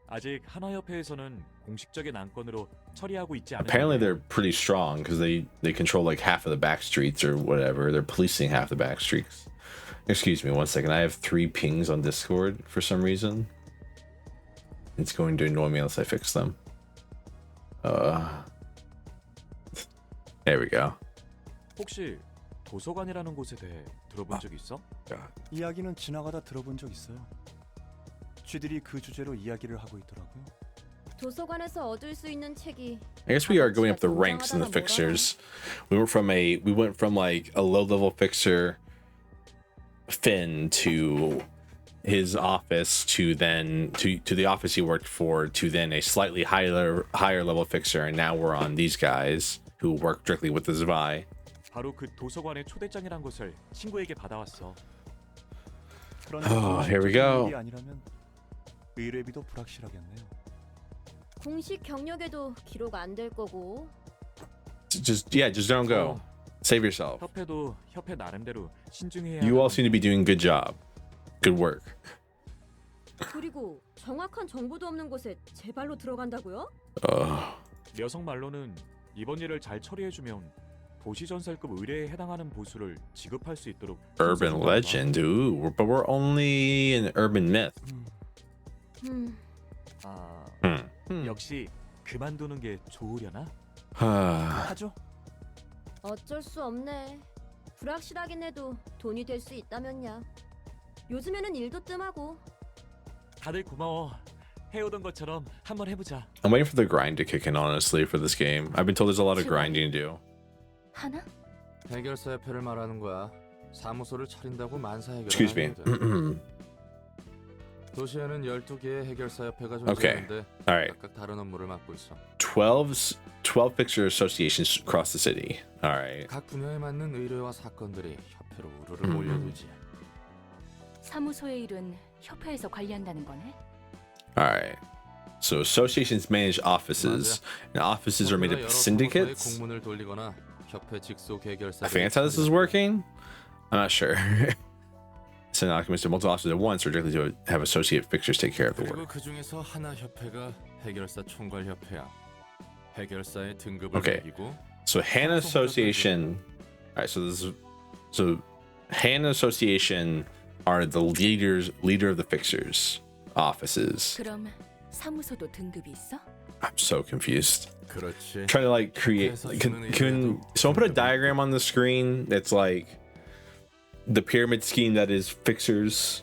아직 한화협회에서는 공식적인 안건으로 처리하고 있지 않은. Apparently they're pretty strong because they control like half of the back streets or whatever. They're policing half the back streets. Excuse me one second. I have 3 pings on Discord for some reason. It's going to annoy me unless I fix them. There we go. 혹시 도서관이라는 곳에 대해 들어본 적 있어? 이야기는 지나가다 들어본 적 있어요. 쥐들이 그 주제로 이야기를 하고 있더라고요. 도서관에서 얻을 수 있는 책이 I guess we are going up the ranks in the fixers. We went from like a low level fixer Finn to his office to then to the office he worked for to then a slightly higher level fixer, and now we're on these guys who work directly with the Zvai. 바로 그 도서관의 초대장이란 것을 친구에게 받아왔어. Oh, here we go. 일이 아니라면 의뢰비도 불확실하겠네요. 공식 경력에도 기록 안 될 거고. Just don't go. Save yourself. 협회도 협회 나름대로 신중해야. You all seem to be doing good job. Good work. 그리고 정확한 정보도 없는 곳에 제 발로 들어간다고요? 녀석 말로는 이번 일을 잘 처리해주면 도시 전설급 의뢰에 해당하는 보수를 지급할 수 있도록. Urban legend. Ooh, but we're only an urban myth. 역시 그만두는 게 좋으려나? 하죠. 어쩔 수 없네. 불확실하긴 해도 돈이 될 수 있다면야. 요즘에는 일도 뜸하고. 다들 고마워. 해오던 것처럼 한번 해보자. I'm waiting for the grind to kick in, honestly, for this game. I've been told there's a lot of grinding to do. 하나? 해결사 협회를 말하는 거야. 사무소를 차린다고 만사 해결을 Excuse me. 도시에는 12개의 해결사 협회가 Okay. 존재하는데 All right. 각각 다른 업무를 맡고 있어. 12 fixer associations across the city. All right. 각 분야에 맞는 의뢰와 사건들이 협회로 우르르 몰려들지. 사무소의 일은 협회에서 관리한다는 거네? All right. So associations manage offices, and offices are made up of syndicates. 공문을 돌리거나 협회 직속 해결사. I think that's how this is working. I'm not sure. Send documents to multiple offices at once, or directly to have associate fixers take care of the 그리고 work. 그 중에서 하나 협회가 해결사 총괄 협회야. 해결사의 등급을 Okay. 매기고. So Hannah Association. All right. So Hannah Association are the leader of the fixers offices. 그럼 사무소도 등급이 있어? I'm so confused. 그렇지. Trying to like create. Can someone put a diagram on the screen that's like the pyramid scheme that is fixers?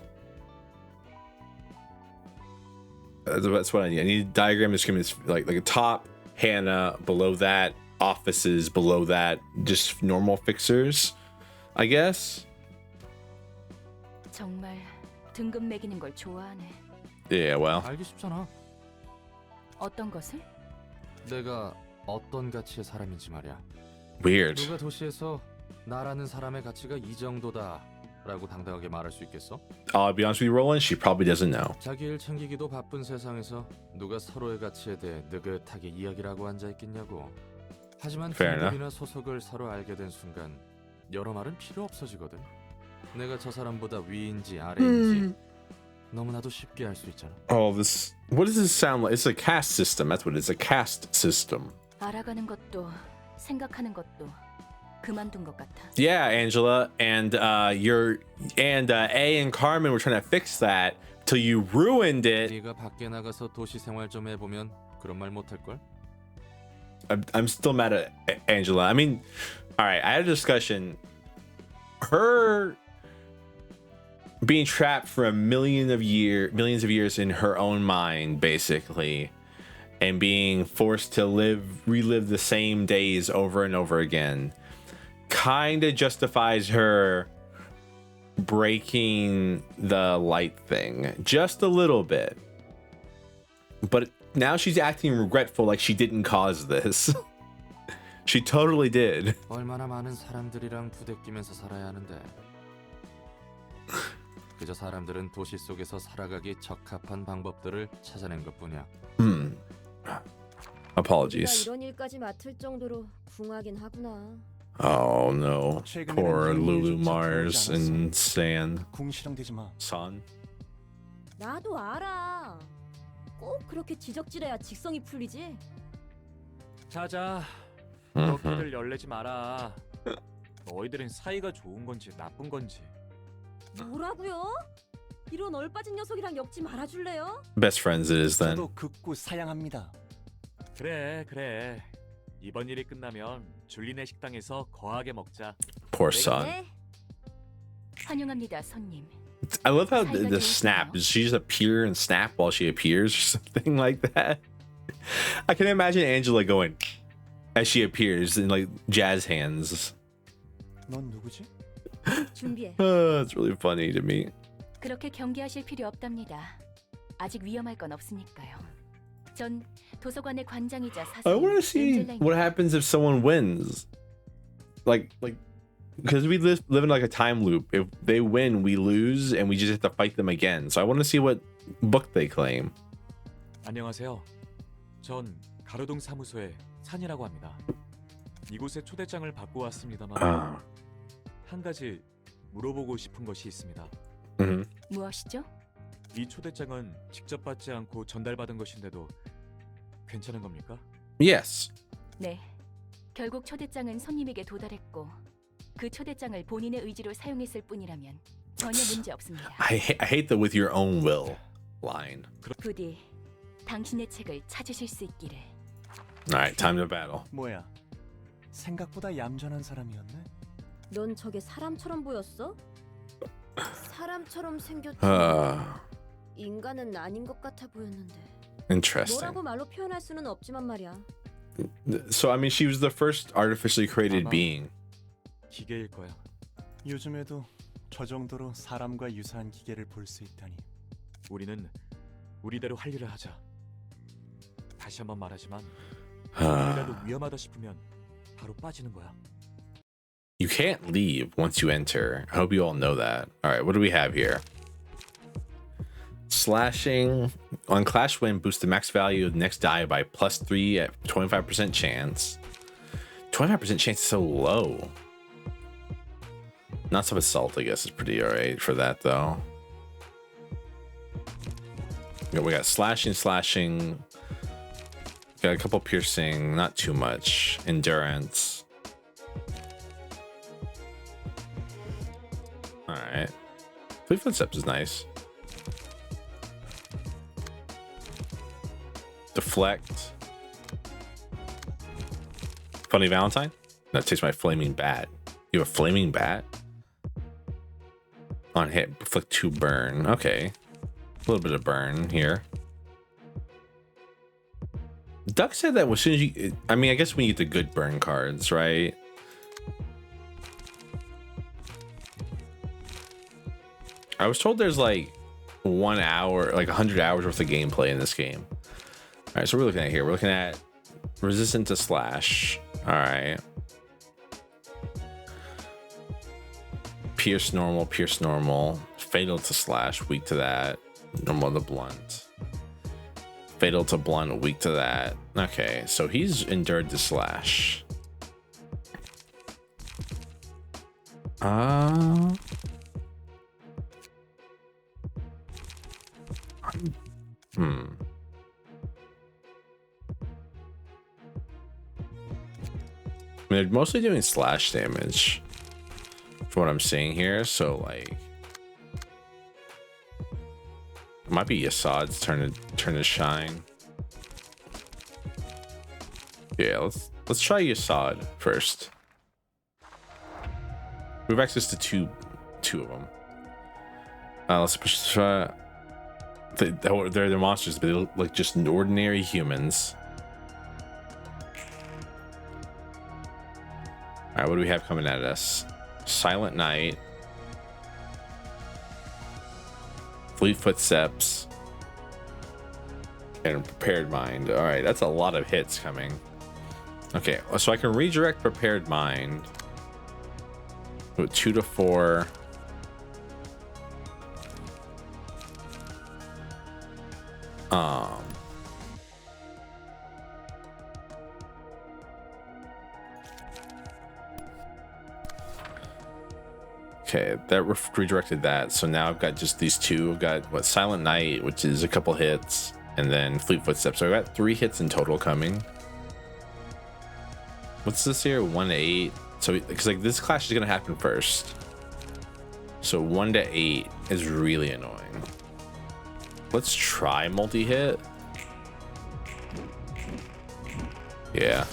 That's what I need. I need a diagram of scheme. It's like a top Hannah, below that offices, below that just normal fixers, I guess. 정말 등급 매기는 걸 좋아하네. Yeah, well, 알기 쉽잖아. 어떤 것을? 내가 어떤 가치의 사람인지 말이야. weird. 누가 도시에서 나라는 사람의 가치가 이 정도다라고 당당하게 말할 수 있겠어? I'll be honest with you, Roland. She probably doesn't know. 자기 일 챙기기도 바쁜 세상에서 누가 서로의 가치에 대해 느긋하게 이야기라고 앉아 있겠냐고. 하지만 Fair enough. 등급이나 소속을 서로 알게 된 순간 여러 말은 필요 없어지거든. 내가 저 사람보다 위인지 아래인지 너무나도 쉽게 알 수 있잖아. Oh, this. What does this sound like? It's a caste system. That's what it is. A caste system. 알아가는 것도 생각하는 것도 그만둔 것 같아. Yeah, Angela, and A and Carmen were trying to fix that till you ruined it. 네가 밖에 나가서 도시 생활 좀 해보면 그런 말 못할 걸? I'm still mad at Angela. I mean, all right, I had a discussion. Her being trapped for millions of years in her own mind, basically, and being forced to relive the same days over and over again, kind of justifies her breaking the light thing just a little bit. But now she's acting regretful, like she didn't cause this. She totally did. 얼마나 많은 사람들이랑 부대끼면서 살아야 하는데. 그저 사람들은 도시 속에서 살아가기 적합한 방법들을 찾아낸 것뿐이야. Apologies. 이런 일까지 맡을 정도로 궁하긴 하구나. Oh no. Poor Lulu Mars and San. 궁시렁대지 마. Son. 나도 알아. 꼭 그렇게 지적질해야 직성이 풀리지. 자자, 그렇게들 열내지 마라. 너희들은 사이가 좋은 건지 나쁜 건지. 뭐라고요? 이런 얼빠진 녀석이랑 엮지 말아줄래요? Best friends it is then. 저도 극구 사양합니다. 그래. 이번 일이 끝나면 줄리네 식당에서 거하게 먹자. Poor son. 네. 환영합니다, 손님. I love how the snap. Does she just appear and snap while she appears or something like that? I can imagine Angela going as she appears in like jazz hands. 넌 누구지? 준비해. It's really funny to me. 그렇게 경계하실 필요 없답니다. 아직 위험할 건 없으니까요. 전 도서관의 관장이자 I 사장. want to see what happens if someone wins. Like, because we live in like a time loop. If they win, we lose, and we just have to fight them again. So I want to see what book they claim. 안녕하세요. 전 가로동 사무소의 산이라고 합니다. 이곳에 초대장을 받고 왔습니다만 한 가지 물어보고 싶은 것이 있습니다. 무엇이죠? 이 초대장은 직접 받지 않고 전달받은 것인데도 괜찮은 겁니까? Yes. 네. 결국 초대장은 손님에게 도달했고 그 초대장을 본인의 의지로 사용했을 뿐이라면 전혀 문제 없습니다. I hate the with your own will line. 부디 당신의 책을 찾으실 수 있기를. All right, time to battle. 뭐야? 생각보다 얌전한 사람이었네. 넌 저게 사람처럼 보였어? 사람처럼 생겼지. 인간은 아닌 것 같아 보였는데. Interesting. 뭐라고 말로 표현할 수는 없지만 말이야. So I mean, she was the first artificially created being. 기계일 거야. 요즘에도 저 정도로 사람과 유사한 기계를 볼 수 있다니. 우리는 우리대로 할 일을 하자. 다시 한번 말하지만 이라도 위험하다 싶으면 바로 빠지는 거야. You can't leave once you enter. I hope you all know that. All right, what do we have here? Slashing on Clash Win boosts the max value of the next die by +3 at 25% chance. 25% chance is so low. Not some assault, I guess, is pretty alright for that though. We got slashing. Got a couple piercing, not too much. Endurance. All right. Fleet footsteps is nice. Deflect. Funny Valentine? No, takes my flaming bat. You have a flaming bat? On hit, inflict 2 burn. Okay. A little bit of burn here. Duck said that as soon as you... I mean, I guess when you get the good burn cards, right? I was told there's like 1 hour, like 100 hours worth of gameplay in this game. All right, so we're looking at here. We're looking at resistant to slash. All right. Pierce normal. Fatal to slash, weak to that. Normal to blunt. Fatal to blunt, weak to that. Okay, so he's endured to slash. I mean, they're mostly doing slash damage from what I'm seeing here, so like it might be Assad's turn to shine. Yeah, let's try Assad first. We have access to two of them. Let's push. They're the monsters, but they look like just ordinary humans. All right, what do we have coming at us? Silent Night, Fleet Footsteps, and Prepared Mind. All right, that's a lot of hits coming. Okay, so I can redirect Prepared Mind with 2 to 4. Okay, that redirected that. So now I've got just these two. I've got what, Silent Night, which is a couple hits, and then Fleet Footsteps. So I've got 3 hits in total coming. What's this here? 1 to 8. So because like this clash is gonna happen first. So 1 to 8 is really annoying. Let's try multi-hit. Yeah.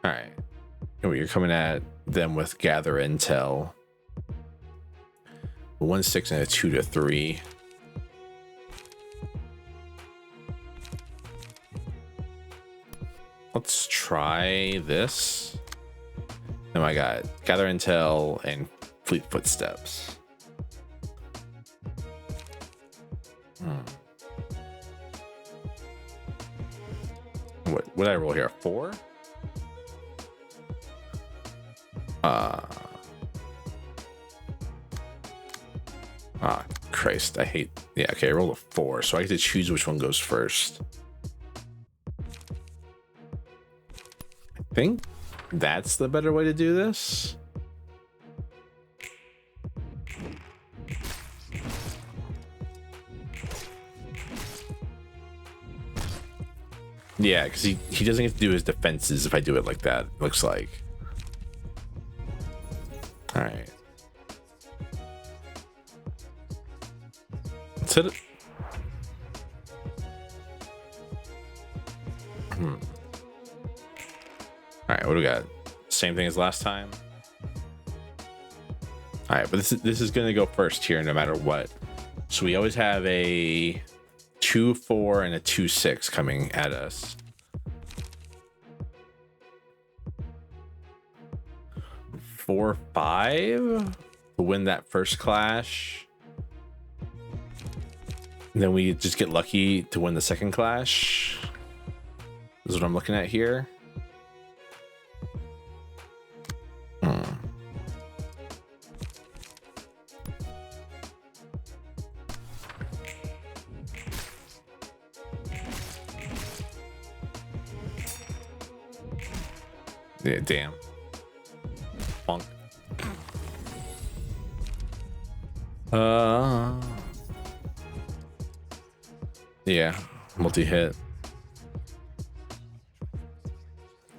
All right. You're coming at them with Gather Intel. 1 6 and a 2 to 3. Let's try this. Then I got Gather Intel and Fleet Footsteps. What did I roll here? 4? Christ, I hate. Yeah, okay, I rolled a 4, so I get to choose which one goes first. I think that's the better way to do this. Yeah, because he doesn't get to do his defenses if I do it like that, it looks like. All right. Let's hit it. All right, what do we got? Same thing as last time. All right, but this is going to go first here no matter what. So we always have a 2-4 and a 2-6 coming at us. 4-5 to win that first clash. And then we just get lucky to win the second clash. This is what I'm looking at here. Yeah, damn. Bonk. Yeah, multi-hit.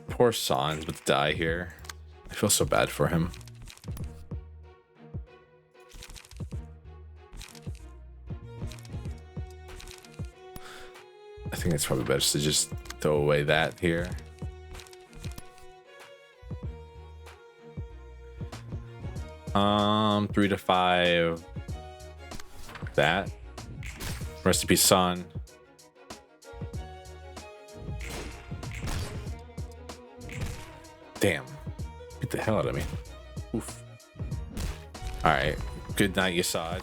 Poor San's about to die here. I feel so bad for him. I think it's probably best to just throw away that here. Three to five. That. Rest in peace, San. Damn. Beat the hell out of me. Oof. Alright. Good night, Yasad.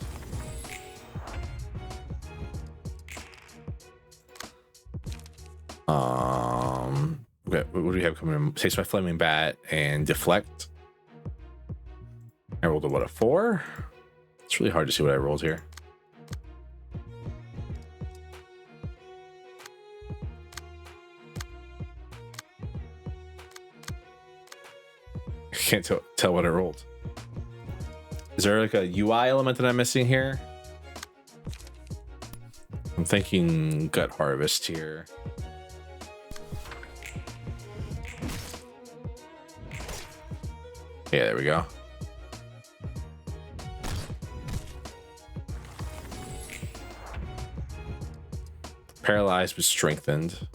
Okay, what do we have coming in? Takes my flaming bat and deflect. I rolled a 4? It's really hard to see what I rolled here. I can't tell what I rolled. Is there like a UI element that I'm missing here? I'm thinking Gut Harvest here. Yeah, there we go. Paralyzed but strengthened.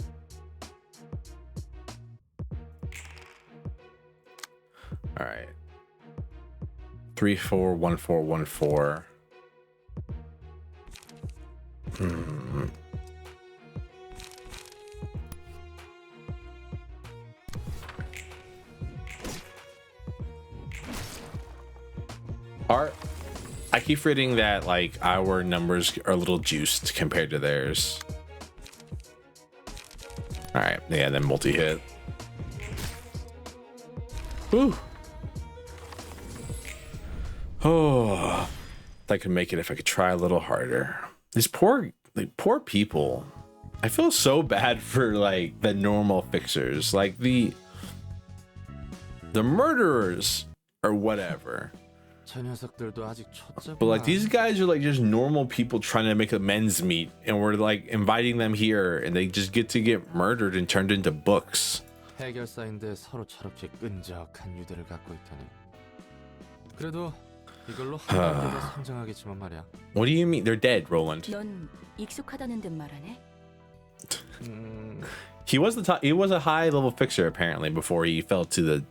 All right. 3 4 1 4 1 4. I keep forgetting that like our numbers are a little juiced compared to theirs. All right, yeah, then multi-hit. Whew. Oh, I could make it if I could try a little harder. These poor people. I feel so bad for like the normal fixers, like the murderers or whatever. But like these guys are like just normal people trying to make amends meet, and we're like inviting them here, and they just get to get murdered and turned into books. 해결사인데 서로 저렇게 끈적한 유대를 갖고 있다니. 그래도 이걸로 한 단계가 성장하겠지만 말이야. What do you mean? They're dead, Roland. 넌 익숙하다는 듯 말하네. He was a high level fixer apparently before he fell to the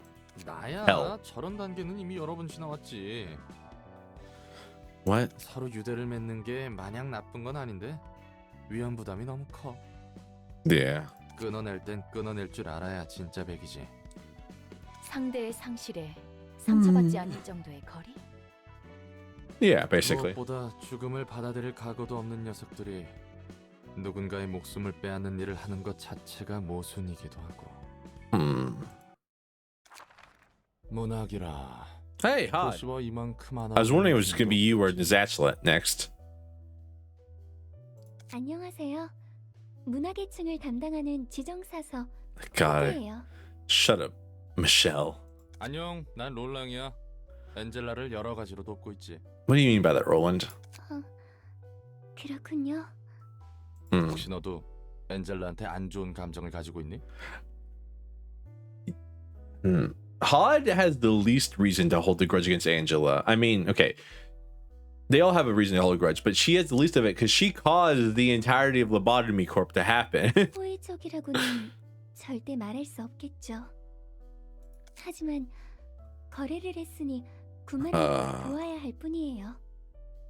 나야 hell. 저런 단계는 이미 여러 번 지나왔지. What? 서로 유대를 맺는 게 마냥 나쁜 건 아닌데 위험 부담이 너무 커. Yeah. 끊어낼 땐 끊어낼 줄 알아야 진짜 백이지. 상대의 상실에 상처받지 않을 정도의 거리? Yeah, basically. 무엇보다 죽음을 받아들일 각오도 없는 녀석들이 누군가의 목숨을 빼앗는 일을 하는 것 자체가 모순이기도 하고. 문학이라. Hey, Hod. 도시와 이만큼 I was wondering if it was going to be you or Zatchlet next. 안녕하세요. 문학의 층을 담당하는 지정사서 God. 예요. Shut up, Michelle. 안녕, 난 롤랑이야. 엔젤라를 여러 가지로 돕고 있지. What do you mean by that, Roland? 그렇군요. 혹시 너도 엔젤라한테 안 좋은 감정을 가지고 있니? Hod has the least reason to hold a grudge against Angela. I mean, okay, they all have a reason to hold a grudge, but she has the least of it because she caused the entirety of Lobotomy Corp to happen. 호의적이라고는 절대 말할 수 없겠죠. 하지만 거래를 했으니 구만을 도와야 할 뿐이에요.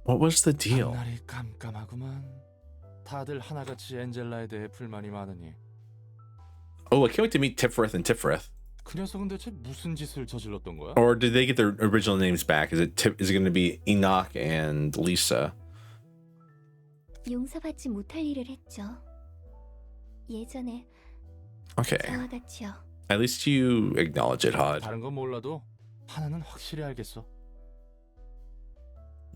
What was the deal? 날이 깜깜하구만. 다들 하나같이 엔젤라에 대해 불만이 많으니. Oh, I can't wait to meet Tifrith and Tifrith. 그 녀석은 대체 무슨 짓을 저질렀던 거야? Or did they get their original names back? Is it going to be Enoch and Lisa? 용서받지 못할 일을 했죠. 예전에 Okay. 저와 같이요. At least you acknowledge it, Hod. 다른 건 몰라도 하나는 확실히 알겠어.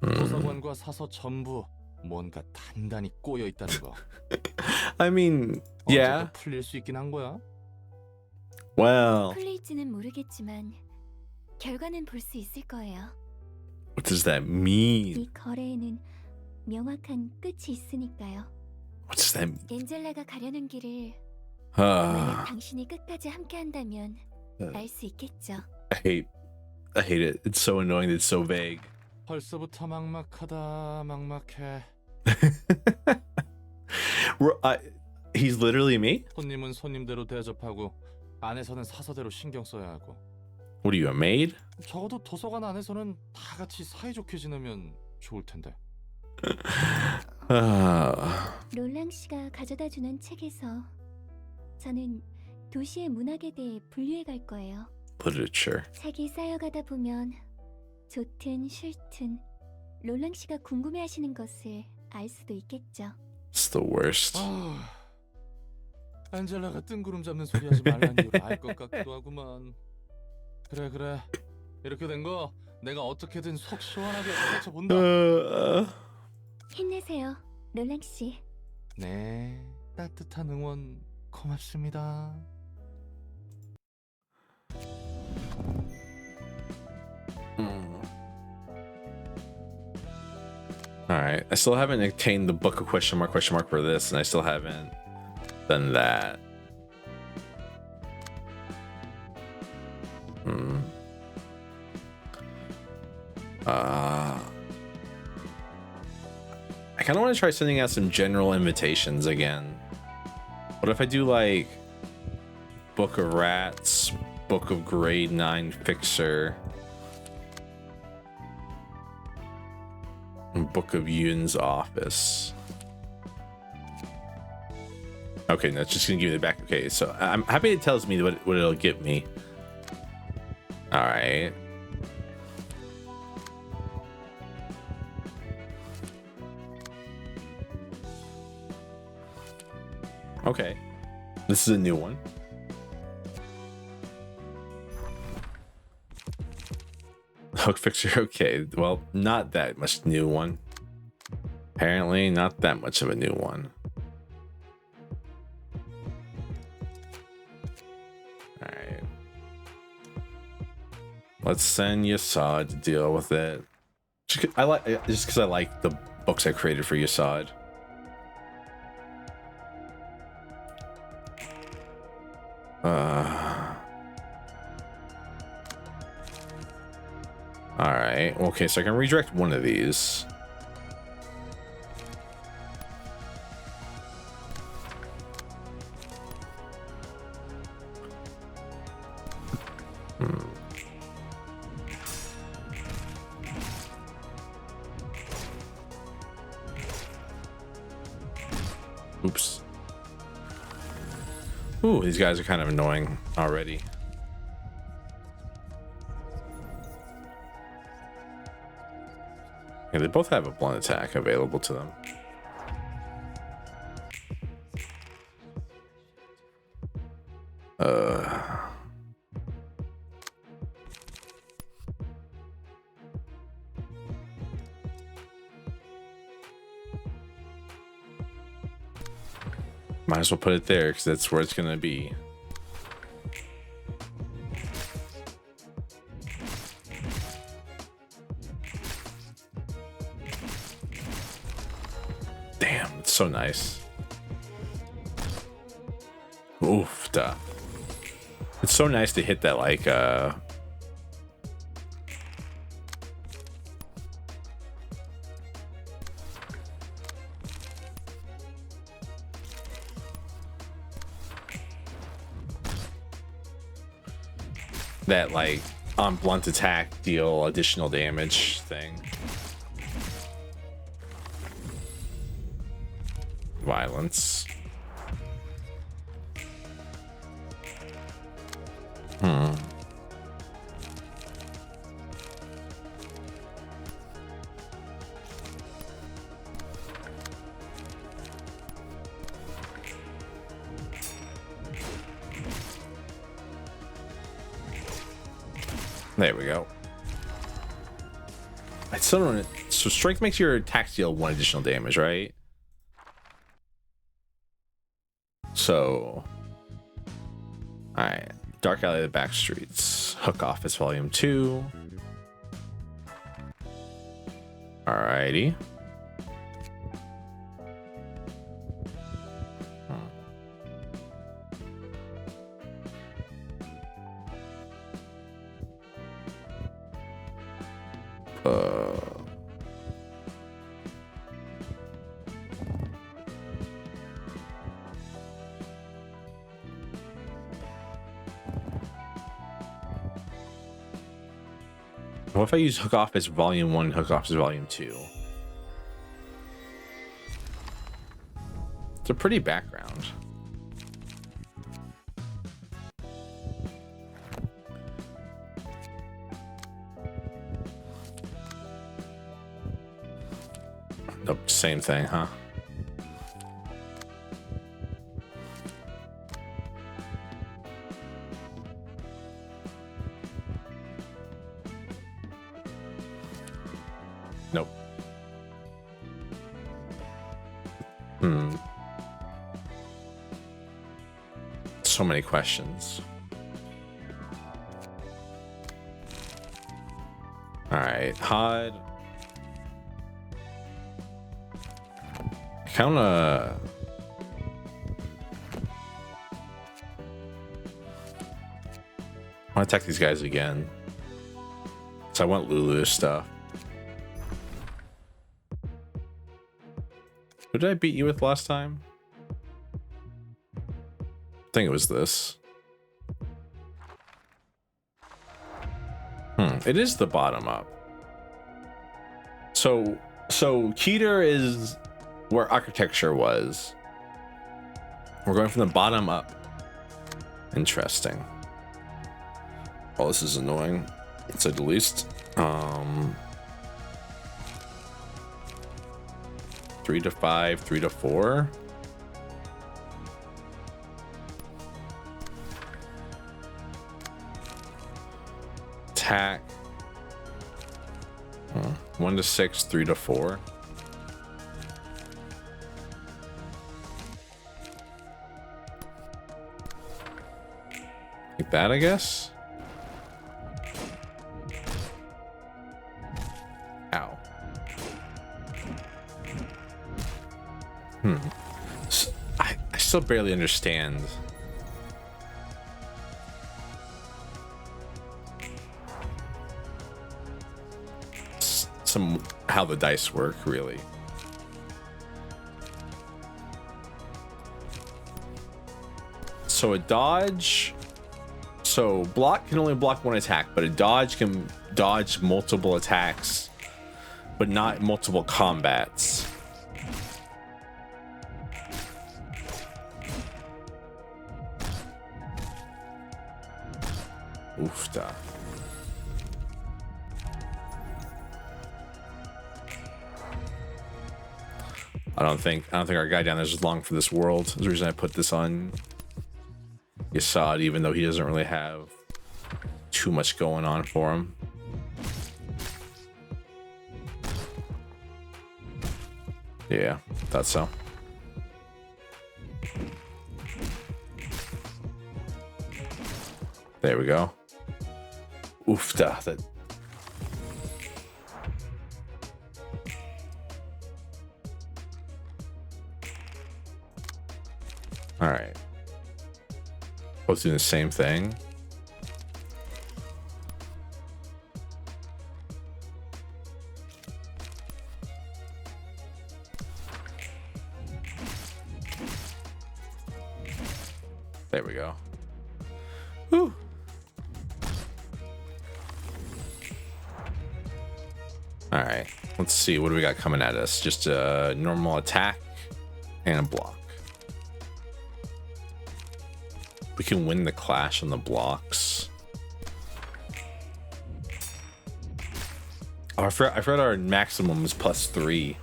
도서관과 사서 전부 뭔가 단단히 꼬여 있다는 거. I mean, yeah. 언제가 풀릴 수 있긴 한 거야. Well, 풀릴지는 모르겠지만 결과는 볼 수 있을 거예요. what does that mean? 이 거래에는 명확한 끝이 있으니까요. What's that? 엔젤라가 가려는 길을 만약 I 당신이 끝까지 함께한다면 알 수 있겠죠. hate it. It's so annoying. It's so vague. 벌써부터 막막하다. 막막해. He's literally me. 손님은 손님대로 대접하고 안에서는 사서대로 신경 써야 하고. What are you, a maid? 적어도 도서관 안에서는 다 같이 사이좋게 지내면 좋을 텐데. 롤랑 씨가 가져다 주는 책에서 저는 도시의 문학에 대해 분류해 갈 거예요. Literature. 책이 쌓여가다 보면 좋든 싫든 롤랑 씨가 궁금해하시는 것을 알 수도 있겠죠. It's the worst. 안젤라가 뜬구름 잡는 소리 하지 말란 이유를 알 것 같기도 하구만. 그래. 이렇게 된 거 내가 어떻게든 속 시원하게 해쳐본다. 힘내세요, 롤랑 씨. 네, 따뜻한 응원 고맙습니다. Alright, I still haven't obtained the book of question mark for this, and I still haven't done that. I kind of want to try sending out some general invitations again. What if I do like Book of Rats, Book of Grade 9 Fixer, and Book of Yun's Office? Okay, that's just gonna give me the back. Okay, so I'm happy it tells me what it'll give me. All right. Okay, this is a new one. Hook fixture. Okay, well, not that much new one. Apparently, not that much of a new one. All right. Let's send Yasad to deal with it. Just because I like the books I created for Yasad. All right. Okay, so I can redirect one of these. Oops. Ooh, these guys are kind of annoying already. Yeah, they both have a blunt attack available to them. Might as well put it there because that's where it's gonna be. Damn, it's so nice. Oof, duh. It's so nice to hit that like that like on blunt attack deal additional damage thing. Violence. There we go. I still don't. So strength makes your attack deal 1 additional damage, right? So, all right. Dark Alley of the Back Streets. Hook Office Volume 2. Alrighty. What if I use hook off as volume 1 and hook off as volume 2? It's a pretty background. Nope, same thing, huh? Nope. So many questions. All right, hide. Kinda. I want to attack these guys again. So I want Lulu's stuff. What did I beat you with last time? I think it was this. It is the bottom up. So Keter is where architecture was. We're going from the bottom up. Interesting. Oh, this is annoying, to say the least. 3 to 5, 3 to 4. Attack. 1 to 6, 3 to 4. Like that, I guess. Ow. So, I still barely understand. How the dice work, really. So a dodge. So block can only block one attack, but a dodge can dodge multiple attacks, but not multiple combats. Oofta. I don't think our guy down there is long for this world. That's the reason I put this on Yasad, even though he doesn't really have too much going on for him. Yeah, thought so. There we go. Oofta. That. All right. Both doing the same thing. There we go. Whew. All right. Let's see. What do we got coming at us? Just a normal attack and a block. We can win the clash on the blocks. Oh, I forgot our maximum is +3.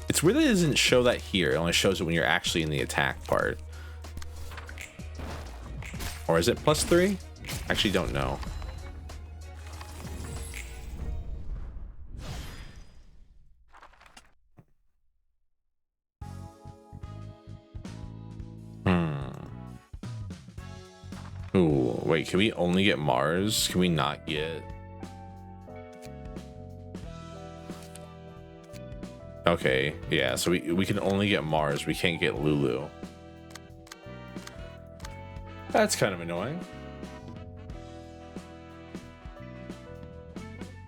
It's weird that it doesn't show that here. It only shows it when you're actually in the attack part. Or is it +3? I actually don't know. Ooh, wait, can we only get Mars? Can we not get... Okay, yeah, so we can only get Mars. We can't get Lulu. That's kind of annoying.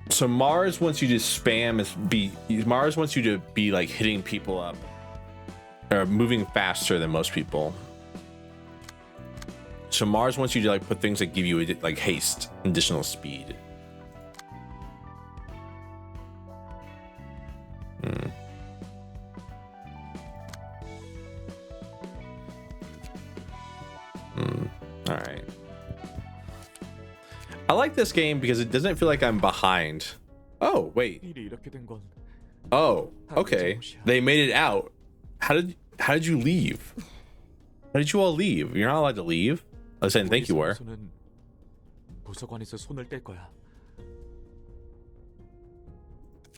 So Mars wants you to spam Mars wants you to be like hitting people up or moving faster than most people. So Mars wants you to like put things that give you like haste, additional speed. All right. I like this game because it doesn't feel like I'm behind. Oh wait. 일이 이렇게 된 건 Oh, okay. They made it out. How did you leave? How did you all leave? You're not allowed to leave. I was saying thank you were. 사무소는 도서관에서 손을 뗄 거야.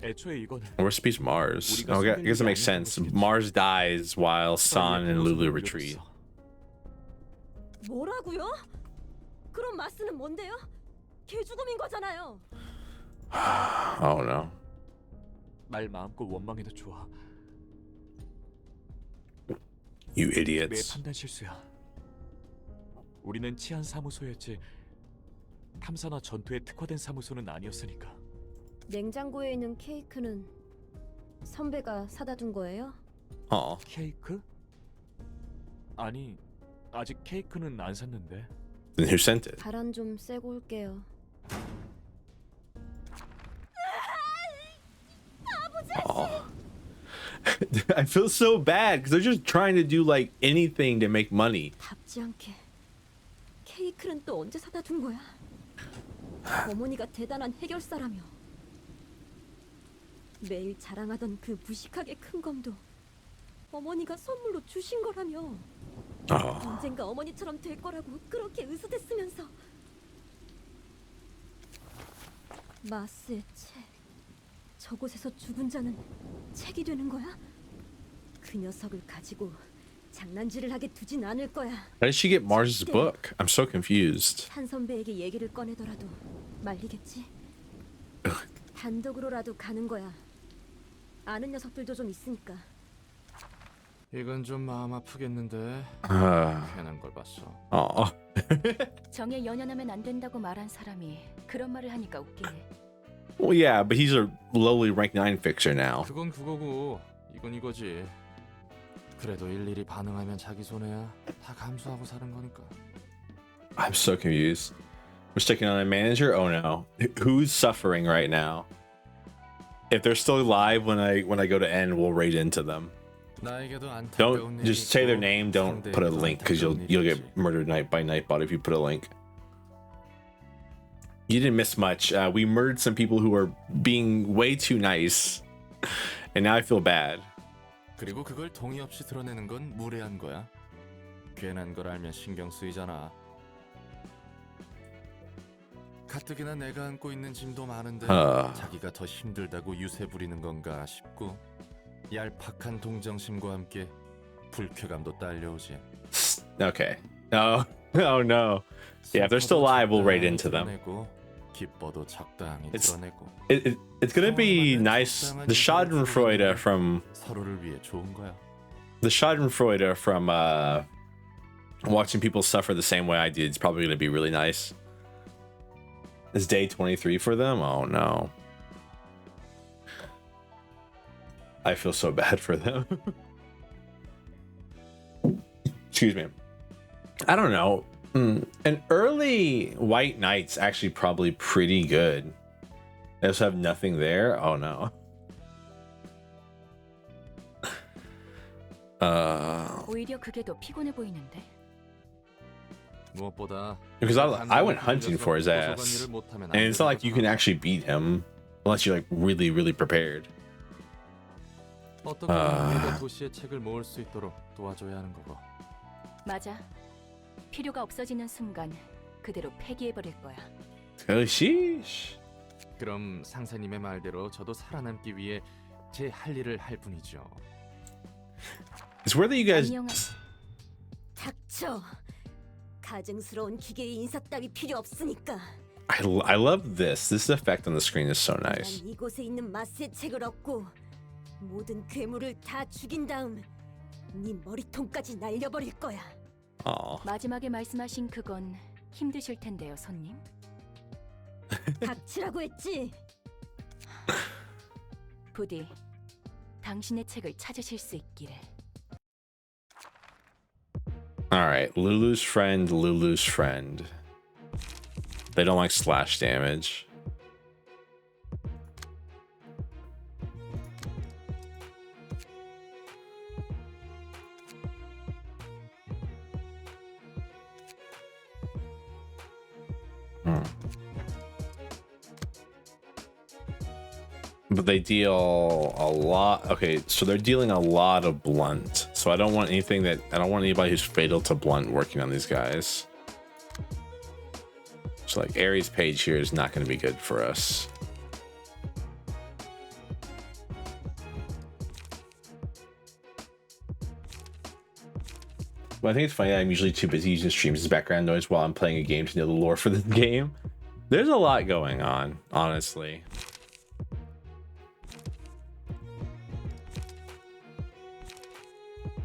애초에 이건 Recipe's Mars. Oh, I guess it makes sense. Mars dies while San and Lulu retreat. 뭐라고요? 그럼 마스는 뭔데요? 개죽음인 거잖아요. Oh no. 말 마음껏 원망해도 좋아. You 내 idiots. 판단 실수야. 우리는 치안 사무소였지 탐사나 전투에 특화된 사무소는 아니었으니까. 냉장고에 있는 케이크는 선배가 사다 둔 거예요? Oh. 케이크? 아니 아직 케이크는 안 샀는데. Then who sent it? 바람 좀 쐬고 올게요. Oh. I feel so bad because they're just trying to do like anything to make money. 답지 않게 케이크는 또 언제 사다 둔 거야? 어머니가 대단한 해결사라며 매일 자랑하던 그 무식하게 큰 검도 어머니가 선물로 주신 거라며. Oh. 언젠가 어머니처럼 될 거라고 그렇게 으스댔으면서. 마스의 책. 저곳에서 죽은 자는 책이 되는 거야? 그 녀석을 가지고 장난질을 하게 두진 않을 거야. How did she get Mars's book? I'm so confused. 한 선배에게 얘기를 꺼내더라도 말리겠지? 단독으로라도 가는 거야. 아는 녀석들도 좀 있으니까. 이건 좀 마음 아프겠는데. 괜한 걸 봤어. Oh. 정에 연연하면 안 된다고 말한 사람이 그런 말을 하니까 웃기네. Well, yeah, but he's a lowly rank 9 fixer now. 그건 그거고 이건 이거지. 그래도 일일이 반응하면 자기 손해야. 다 감수하고 사는 거니까. I'm so confused. We're sticking on a manager? Oh no. Who's suffering right now? If they're still alive when I go to end, we'll raid into them. 나에게도 안타까운 Don't 일이 just say their 있고 name, don't put a 상대에게도 link because 안타까운 you'll 일이 get 있지. murdered night by Nightbot if you put a link. You didn't miss much. We murdered some people who were being way too nice. And now I feel bad. 그리고 그걸 동의 없이 드러내는 건 무례한 거야. 괜한 걸 알면 신경 쓰이잖아. 가뜩이나 내가 안고 있는 짐도 많은데 자기가 더 힘들다고 유세 부리는 건가 싶고 얄팍한 동정심과 함께 불쾌감도 딸려오지. Okay. No. Oh no. Yeah, if they're still alive, we'll raid into them. 기뻐도 적당히 It's- 드러내고 It's gonna be nice. The Schadenfreude from 서로를 위해 좋은 거야. watching people suffer the same way I did is probably gonna be really nice. Is day 23 for them? Oh no. I feel so bad for them. Excuse me. I don't know. An early White Knight's actually probably pretty good. They also have nothing there. Oh no. 오히려 그게 더 피곤해 보이는데. 무엇보다 Because I went hunting for his ass, and it's not like you can actually beat him unless you're like really, really prepared. 어떻게 우리가 도시의 책을 모을 수 있도록 도와줘야 하는 거고. 맞아. 필요가 없어지는 순간 그대로 폐기해버릴 거야. Oh, sheesh. 그럼 상사님의 말대로 저도 살아남기 위해 제 할 일을 할 뿐이죠. It's weird that you guys. 닥쳐. 가증스러운 기계의 인사 따위 필요 없으니까. I love this. This effect on the screen is so 난 nice. 이곳에 있는 마스의 책을 얻고 모든 괴물을 다 죽인 다음 네 머리통까지 날려버릴 거야. Aw. 마지막에 말씀하신 그건 힘드실 텐데요, 손님. 닥치라고 했지. 부디 당신의 책을 찾으실 수 있기를. All right, Lulu's friend, Lulu's friend. They don't like slash damage. But they deal a lot. Okay, so they're dealing a lot of blunt. So I don't want anything I don't want anybody who's fatal to blunt working on these guys. So like Ares Page here is not going to be good for us. Well, I think it's funny that I'm usually too busy using streams as background noise while I'm playing a game to know the lore for this game. There's a lot going on, honestly.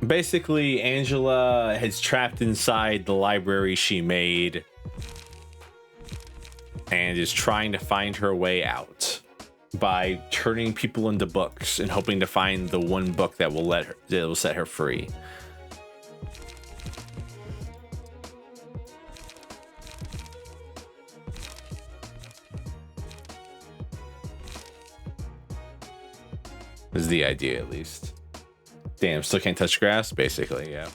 Basically, Angela is trapped inside the library she made and is trying to find her way out by turning people into books and hoping to find the one book that will set her free. Is the idea, at least. Damn, still can't touch grass? Basically, yeah.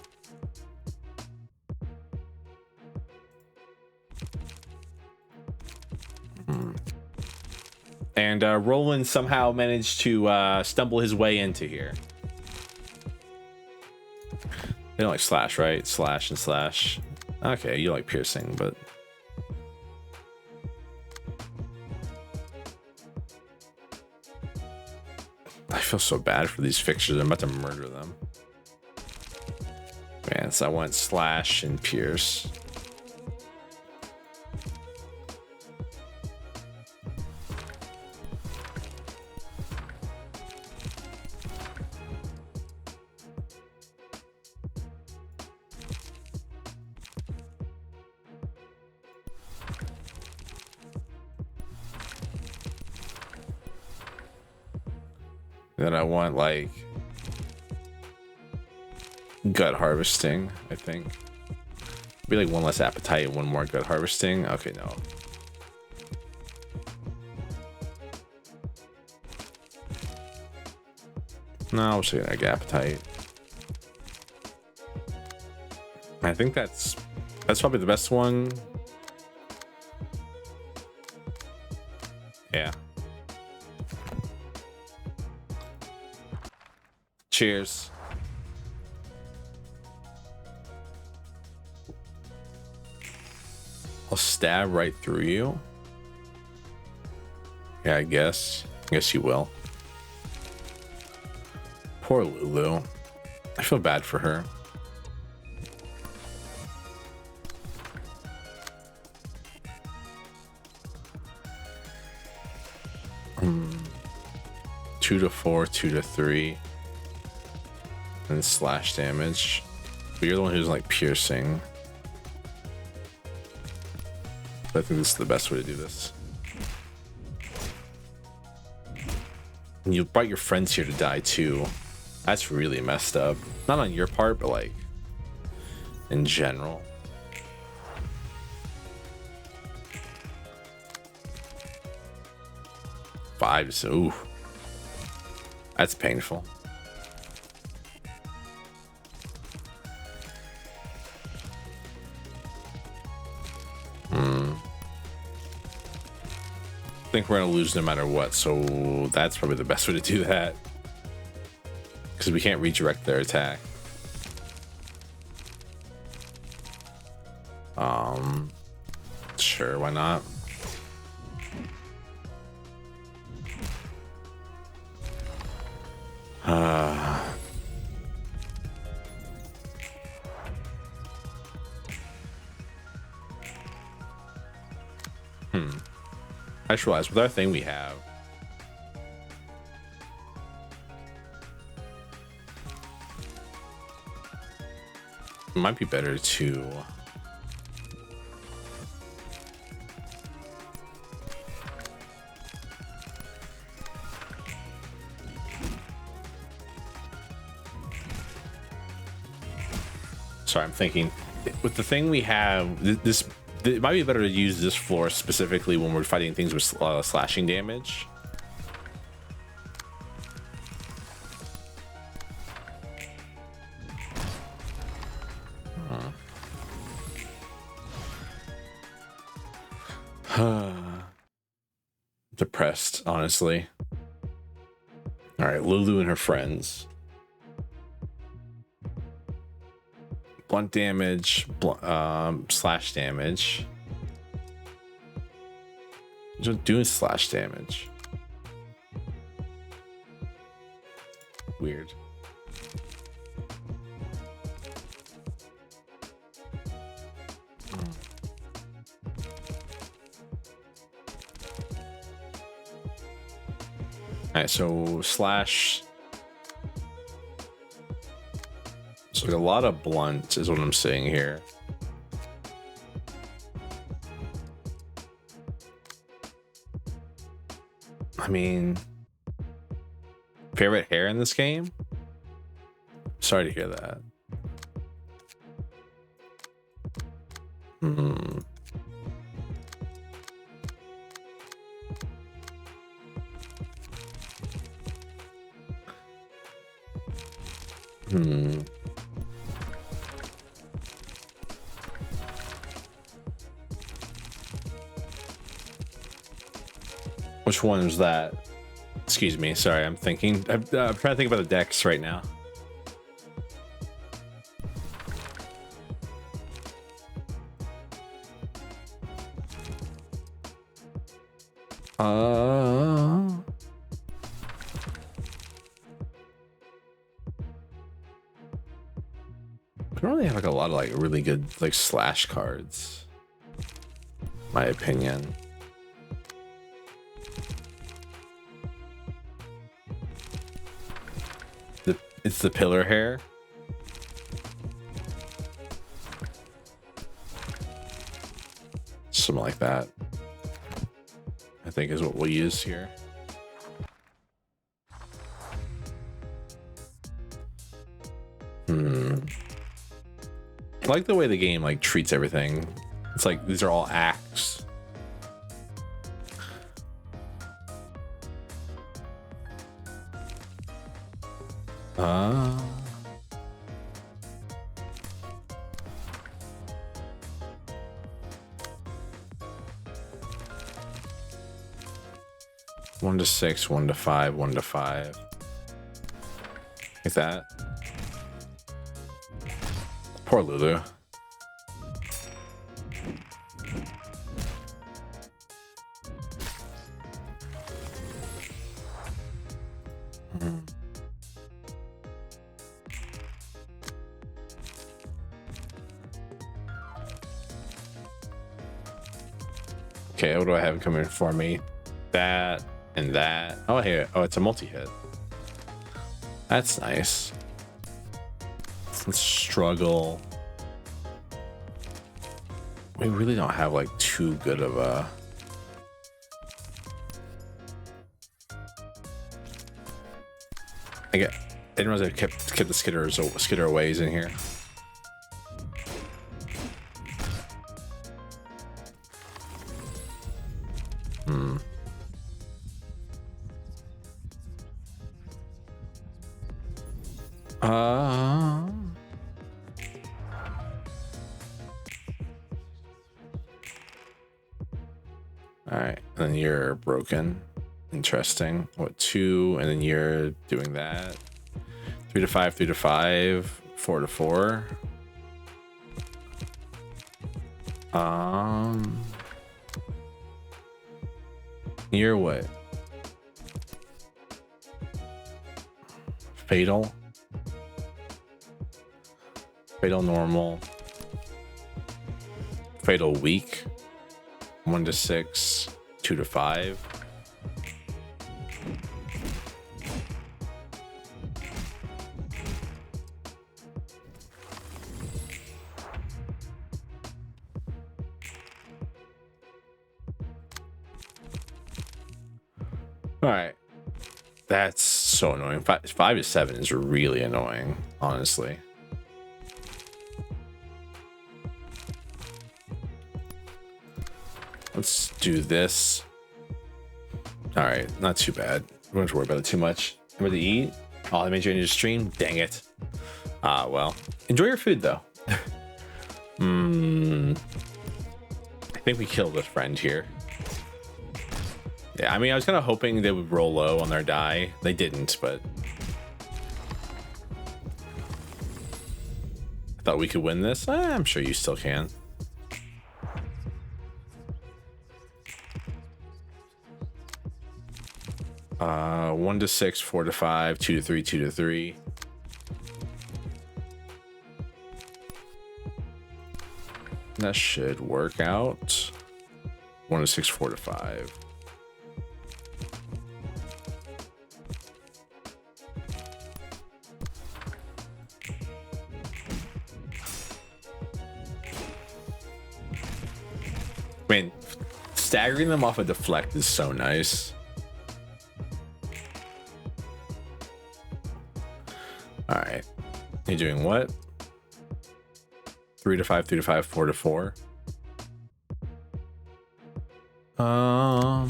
And Roland somehow managed to stumble his way into here. They don't like slash, right? Slash and slash. Okay, you like piercing, but... I feel so bad for these fixtures. I'm about to murder them. Man, so I want slash and pierce. Then I want like gut harvesting, I think. Be like one less appetite and one more gut harvesting. Okay, no. No, we're still gonna get appetite. I think that's probably the best one. Yeah. Cheers. I'll stab right through you. Yeah, I guess you will. Poor Lulu. I feel bad for her. Hmm. 2 to 4, 2 to 3. And slash damage. But you're the one who's like piercing. I think this is the best way to do this. And you brought your friends here to die too. That's really messed up. Not on your part, but like in general. Fives. Ooh. That's painful. I think we're gonna lose no matter what, so that's probably the best way to do that, because we can't redirect their attack. Sure, why not? I just realized with our thing we have, it might be better to sorry, I'm thinking with the thing we have, this it might be better to use this floor specifically when we're fighting things with slashing damage. Depressed, honestly. All right, Lulu and her friends. Blunt damage, slash damage. Just doing slash damage. Weird. All right, so slash. So a lot of blunt is what I'm seeing here. I mean, favorite hair in this game? Sorry to hear that. Which one is that? Excuse me. Sorry, I'm thinking. I'm trying to think about the decks right now. I don't really have like a lot of like really good like slash cards. My opinion. It's the pillar hair. Something like that, I think, is what we'll use here. I like the way the game like treats everything. It's like these are all acts. One to 6, 1 to 5, 1 to 5. Like that. Poor Lulu. Okay, what do I have coming for me? That and that. Oh, here. Oh, it's a multi-hit. That's nice. Let's struggle. We really don't have like too good of a... I didn't realize I kept the skitter aways in here. All right, and then you're broken. Interesting. What, 2, and then you're doing that. 3 to 5, 3 to 5, 4 to 4. You're what? Fatal. Fatal normal. Fatal weak. 1 to 6, 2 to 5. All right, that's so annoying. 5 to 7 is really annoying, honestly. Let's do this. All right, not too bad. We don't have to worry about it too much. I'm going to eat. Oh, I made you into your stream. Dang it. Ah, well. Enjoy your food though. I think we killed a friend here. Yeah, I mean, I was kind of hoping they would roll low on their die. They didn't, but I thought we could win this. I'm sure you still can. Uh, 1 to 6, 4 to 5, 2 to 3, 2 to 3. That should work out. 1 to 6, 4 to 5. I mean, staggering them off a deflect is so nice. All right, you're doing what? 3 to 5, 3 to 5, 4 to 4. I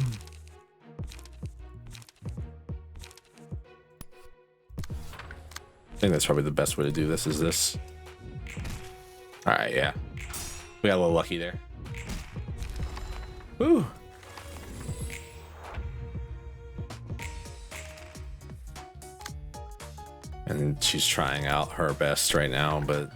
think that's probably the best way to do this. Is this? All right, yeah, we got a little lucky there. Woo. And she's trying out her best right now, but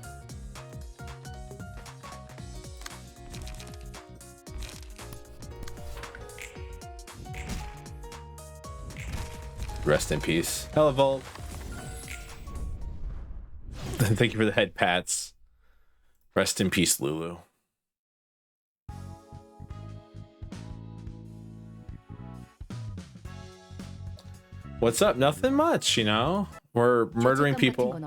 rest in peace. Hello, Volt. Thank you for the head pats. Rest in peace, Lulu. What's up? Nothing much, you know. We're murdering people.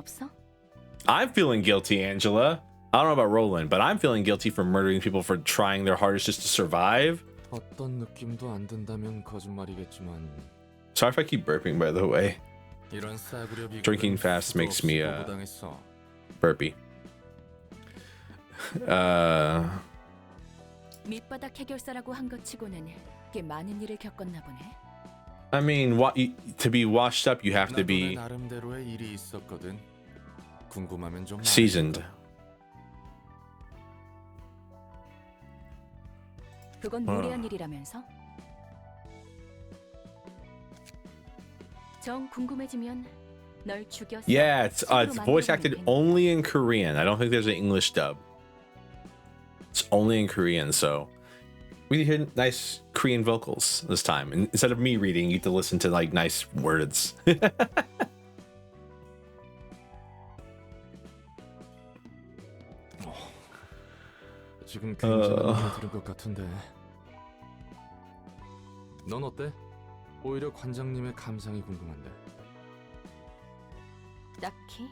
I'm feeling guilty, Angela. I don't know about Roland, but I'm feeling guilty for murdering people for trying their hardest just to survive. Sorry if I keep burping, by the way. Drinking fast makes me burpy. 밑바닥 해결사라고 한 것 치고는 꽤 많은 일을 겪었나 보네. I mean, to be washed up, you have to be seasoned. 그건 무례한 일이라면서? 정 궁금해지면 널 죽였어. Yeah, it's voice acted only in Korean. I don't think there's an English dub. It's only in Korean, so we hear nice Korean vocals this time. And instead of me reading, you get to listen to like nice words. 지금 굉장히 마음에 드는 것 같은데. 넌 어때? 오히려 관장님의 감상이 궁금한데. 딱히?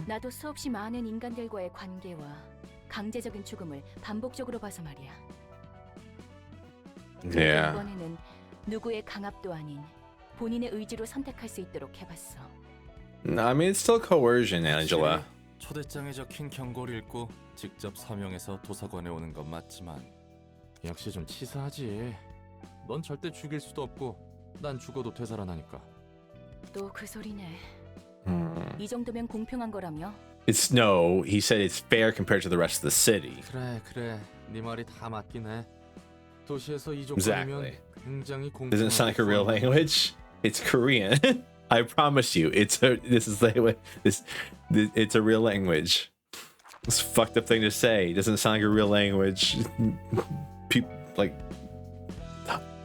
나도 수없이 많은 인간들과의 관계와 강제적인 죽음을 반복적으로 봐서 말이야. Yeah. 이번에는 누구의 강압도 아닌 본인의 의지로 선택할 수 있도록 해봤어. I mean, it's still coercion, Angela. 초대장에 적힌 경고를 읽고 직접 서명해서 도서관에 오는 건 맞지만 역시 좀 치사하지. 넌 절대 죽일 수도 없고 난 죽어도 되살아나니까. 또 그 소리네. 이 정도면 공평한 거라며? It's no. He said it's fair compared to the rest of the city. 그래. 네 말이 다 맞긴 해. 도시에서 이족하면 Exactly. 굉장히 공평한. Doesn't it sound like a real language? It's Korean. I promise you, it's a real language. It's a fucked up thing to say. It doesn't sound like a real language. People, like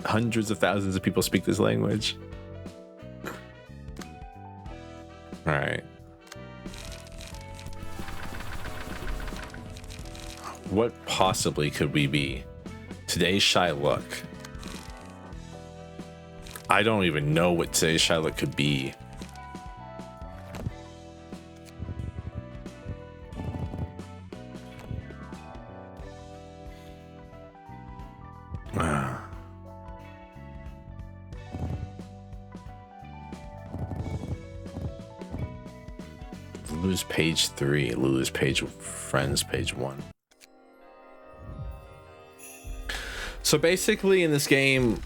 hundreds of thousands of people speak this language. All right. What possibly could we be? Today's shy look. I don't even know what today's shy look could be. Lulu's page 3. Lulu's page friends page 1. So basically in this game,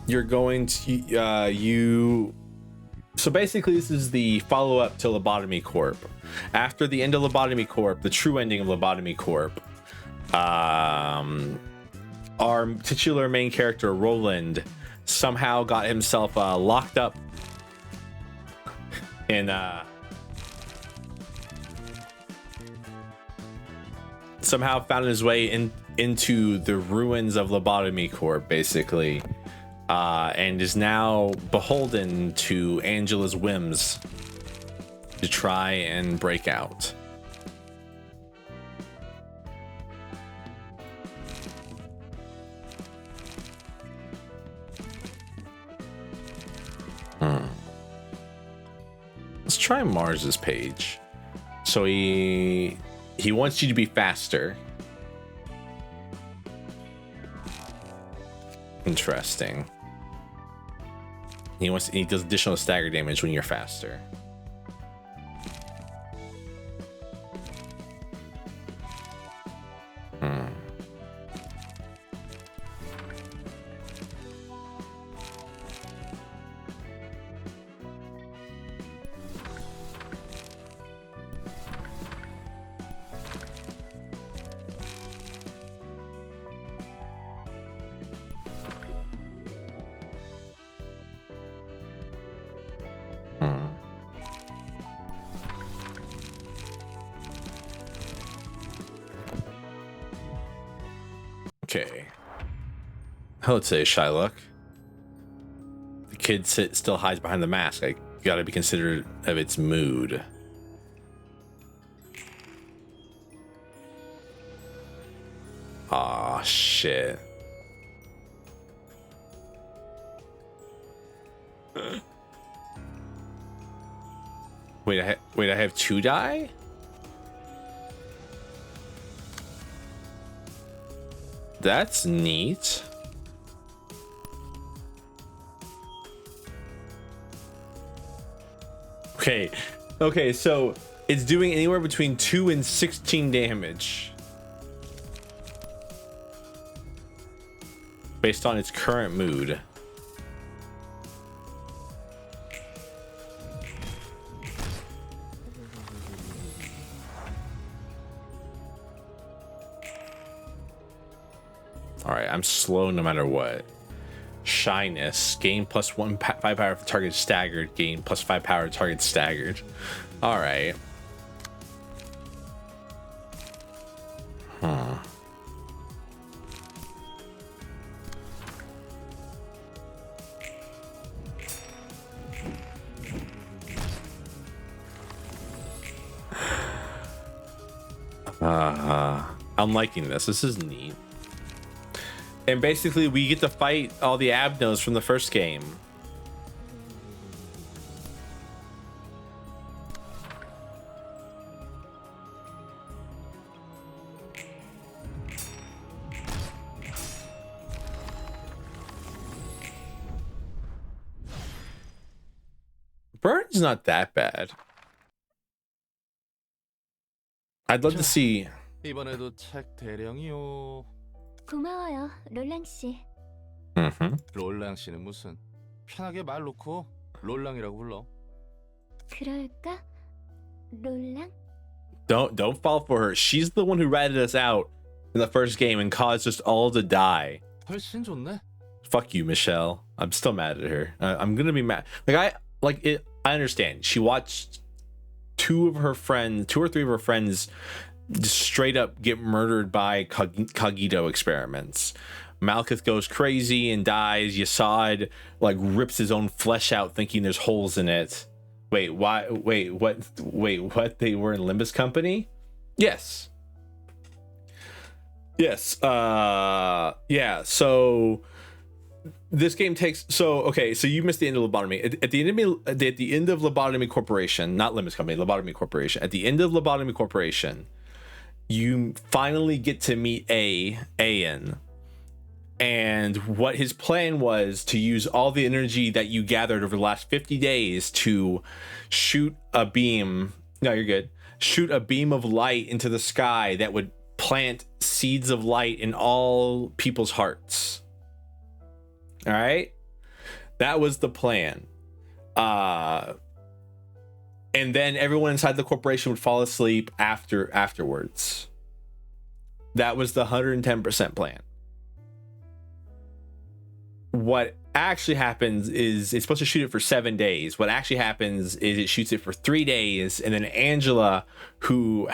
you're going to so basically this is the follow-up to Lobotomy Corp. After the end of Lobotomy Corp, the true ending of Lobotomy Corp, our titular main character Roland somehow got himself locked up in somehow found his way into the ruins of Lobotomy Corp, basically, and is now beholden to Angela's whims to try and break out. Let's try Mars's page. So he wants you to be faster. Interesting. He does additional stagger damage when you're faster. Okay. Let's say Shylock. The kid still hides behind the mask. I gotta be considerate of its mood. Aw, shit. Wait, I have 2 die? That's neat. Okay, so it's doing anywhere between 2 and 16 damage based on its current mood. Alright, I'm slow no matter what. Shyness. Gain +1 5 power if the target is staggered. Gain +5 power if the target is staggered. Alright. Huh. I'm liking this. This is neat. And basically, we get to fight all the Abnos from the first game. Burn's not that bad. I'd love to see. 이번에도 책 대령이요. 고마워요, 롤랑 씨. 롤랑 씨는 무슨? 편하게 말 놓고 롤랑이라고 불러. 그럴까? 롤랑? Don't fall for her. She's the one who ratted us out in the first game and caused us all to die. 훨씬 좋네. Fuck you, Michelle. I'm still mad at her. I'm gonna be mad. I understand. She watched 2 or 3 of her friends just straight up get murdered by Cogito experiments. Malkuth goes crazy and dies. Yasad rips his own flesh out thinking there's holes in it. Wait, why? Wait, what? They were in Limbus Company? Yes. Yeah, so this game takes so you missed the end of Lobotomy. At the end of Lobotomy Corporation, not Limbus Company, Lobotomy Corporation. At the end of Lobotomy Corporation, you finally get to meet Ayan. And what his plan was to use all the energy that you gathered over the last 50 days to shoot a beam. No, you're good. Shoot a beam of light into the sky that would plant seeds of light in all people's hearts. All right, that was the plan. And then everyone inside the corporation would fall asleep afterwards. That was the 110% plan. What actually happens is it's supposed to shoot it for 7 days. What actually happens is it shoots it for 3 days, and then Angela, for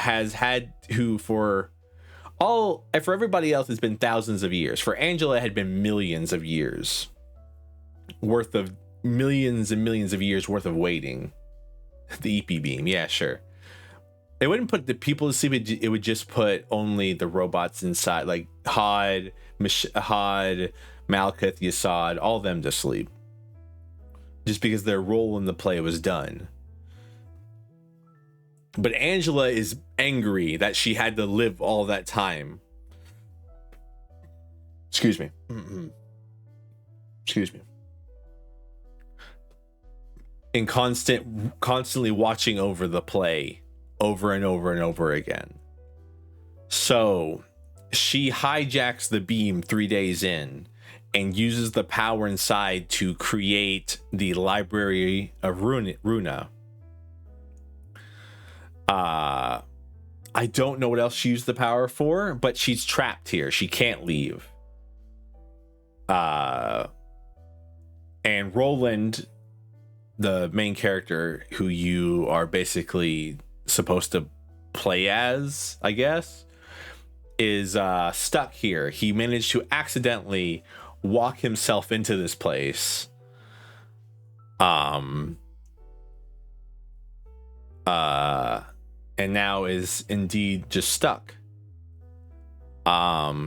everybody else it's been thousands of years. For Angela, it had been millions of years worth of millions and millions of years worth of waiting. The EP beam, yeah, sure. It wouldn't put the people to sleep. It would just put only the robots inside, like Hod, Malkuth, Yasad, all of them to sleep. Just because their role in the play was done. But Angela is angry that she had to live all that time. Excuse me. Excuse me. And constantly watching over the play over and over and over again. So she hijacks the beam 3 days in and uses the power inside to create the library of Ruina. I don't know what else she used the power for, but she's trapped here. She can't leave. And Roland, the main character who you are basically supposed to play as, I guess, is stuck here. He managed to accidentally walk himself into this place. And now is indeed just stuck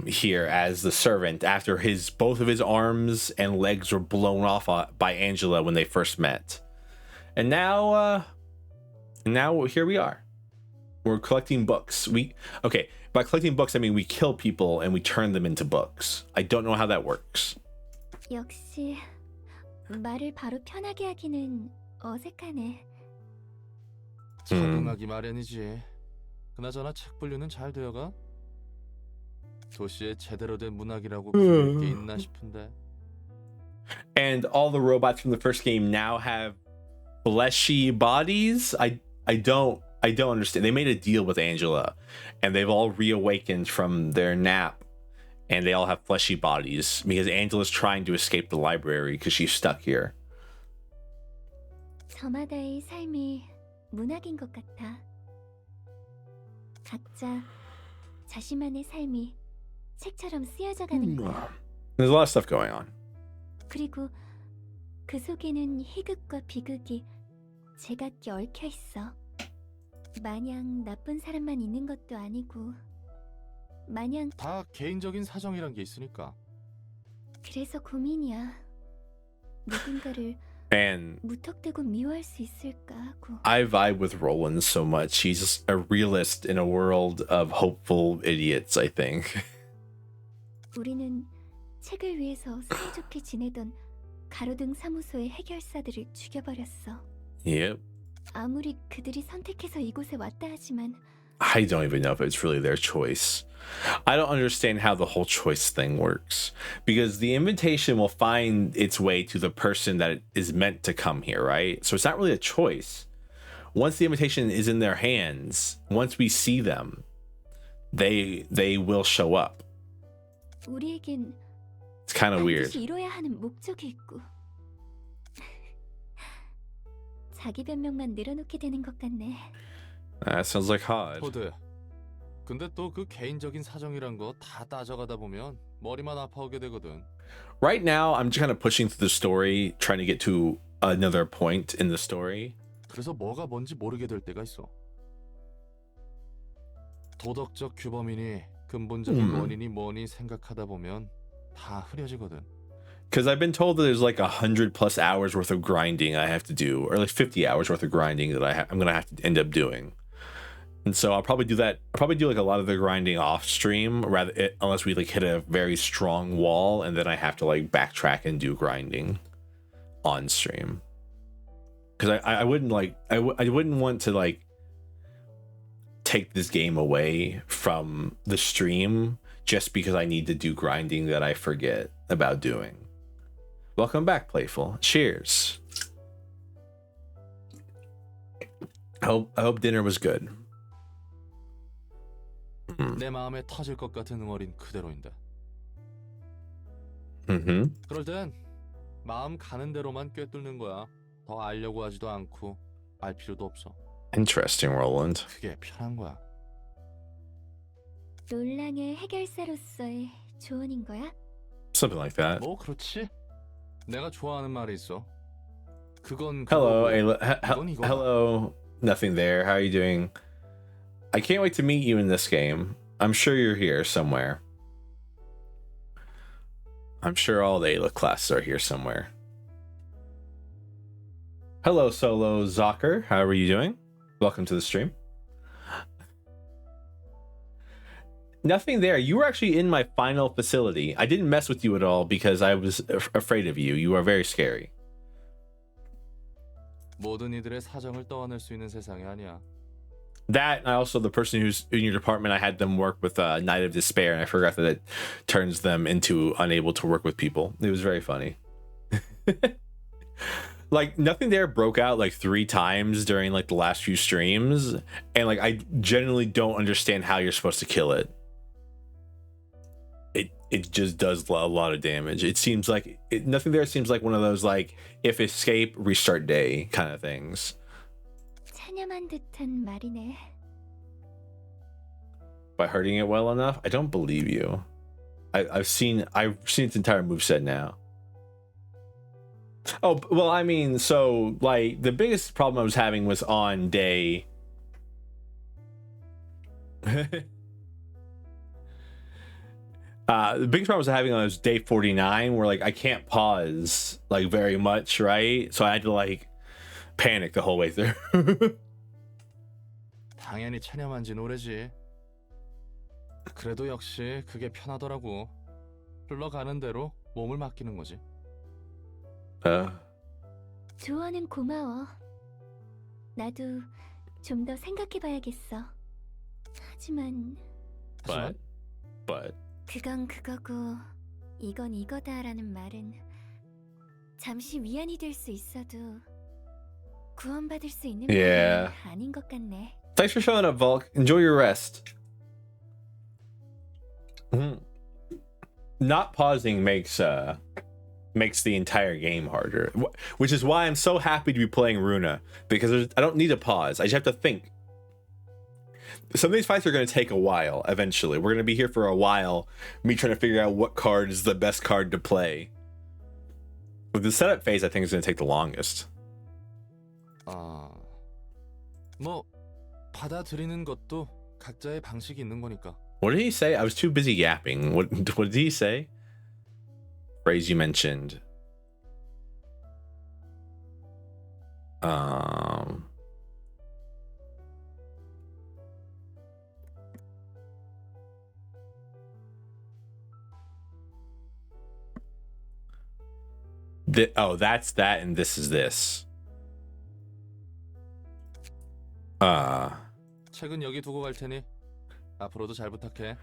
here as the servant after both of his arms and legs were blown off by Angela when they first met. And now here we are. We're collecting books. By collecting books, I mean we kill people and we turn them into books. I don't know how that works. 역시 말을 바로 편하게 하기는 어색하네. 적응하기 마련이지. 그나저나 책 분류는 잘 되어가? 도시에 제대로 된 문학이라고 부를 게 있나 싶은데. And all the robots from the first game now have fleshy bodies. I don't understand. They made a deal with Angela and they've all reawakened from their nap and they all have fleshy bodies because Angela's trying to escape the library because she's stuck here. 저마다의 삶이 문학인 것 같아. 각자 자신만의 삶이 책처럼 쓰여져 가는 거야. There's a lot of stuff going on. 그리고 그 속에는 희극과 비극이 제각기 얽혀 있어. 마냥 나쁜 사람만 있는 것도 아니고 마냥 다 개인적인 사정이란 게 있으니까. 그래서 고민이야. 누군가를 And 무턱대고 미워할 수 있을까 하고. I vibe with Roland so much. He's a realist in a world of hopeful idiots, I think. 우리는 책을 위해서 사이좋게 지내던 가로등 사무소의 해결사들을 죽여버렸어. Yep. 아무리 그들이 선택해서 이곳에 왔다 하지만 I don't even know if it's really their choice. I don't understand how the whole choice thing works because the invitation will find its way to the person that is meant to come here, right? So it's not really a choice. Once the invitation is in their hands, once we see them, they will show up. 우리에겐 It's kind of weird. 반드시 이뤄야 하는 목적이 있고 자기 변명만 늘어놓게 되는 것 같네. That sounds like Hod. 호드. 근데 또 그 개인적인 사정이란 거 다 따져가다 보면 머리만 아파오게 되거든. Right now, I'm just kind of pushing through the story, trying to get to another point in the story. 그래서 뭐가 뭔지 모르게 될 때가 있어. 도덕적 규범이니 근본적인 원인이 뭐니 생각하다 보면 다 흐려지거든. Because I've been told that there's like 100+ hours worth of grinding I have to do, or like 50 hours worth of grinding that I'm gonna have to end up doing. And so I'll probably do that. I'll probably do like a lot of the grinding off stream, unless we like hit a very strong wall, and then I have to like backtrack and do grinding on stream. Because I wouldn't like I wouldn't want to like take this game away from the stream just because I need to do grinding that I forget about doing. Welcome back, Playful. Cheers. I hope dinner was good. 내 마음에 터질 것 같은 응어린 그대로인데. 그럴 땐 마음 가는 대로만 꿰뚫는 거야. 더 알려고 하지도 않고 알 필요도 없어. Interesting, Roland. 그게 편한 거야. 롤랑의 해결사로서의 조언인 거야? Something like that. 뭐 그렇지? 내가 좋아하는 말이 있어. 그건 Hello, 그거고, hello. Nothing there. How are you doing? I can't wait to meet you in this game. I'm sure you're here somewhere. I'm sure all the Ayla classes are here somewhere. Hello, Solo Zocker. How are you doing? Welcome to the stream. Nothing there. You were actually in my final facility. I didn't mess with you at all because I was afraid of you. You are very scary. 모든 이들의 사정을 떠안을 수 있는 세상이 아니야. That, and also the person who's in your department, I had them work with Night of Despair, and I forgot that it turns them into unable to work with people. It was very funny. Like, nothing there broke out like 3 times during like the last few streams, and like I genuinely don't understand how you're supposed to kill it. It just does a lot of damage. It seems like nothing there seems like one of those like if escape restart day kind of things. 찬ям한 듯한 말이네. By hurting it well enough? I don't believe you. I've seen its entire moveset now. Oh, well, I mean, so like the biggest problem I was having was on day the biggest problem I was having on was day 49, where like I can't pause like very much, right? So I had to like panic the whole way through. 당연히 체념한 지 오래지. 그래도 역시 그게 편하더라고. 흘러가는 대로 몸을 맡기는 거지. 조언은 고마워. 나도 좀 더 생각해봐야겠어. 하지만 But 그건 그거고 이건 이거다라는 말은 잠시 위안이 될 수 있어도 구원받을 수 있는 Yeah. 말은 아닌 것 같네. Thanks for showing up, Volk. Enjoy your rest. Not pausing makes the entire game harder, which is why I'm so happy to be playing Ruina, because I don't need to pause. I just have to think. Some of these fights are going to take a while. Eventually, we're going to be here for a while, me trying to figure out what card is the best card to play. With the setup phase, I think is going to take the longest. 뭐 받아들이는 것도 각자의 방식이 있는 거니까. What did he say? I was too busy yapping. What did he say? Phrase you mentioned. That's that, and this is this. 책은 여기 두고 갈 테니 앞으로도 잘 부탁해.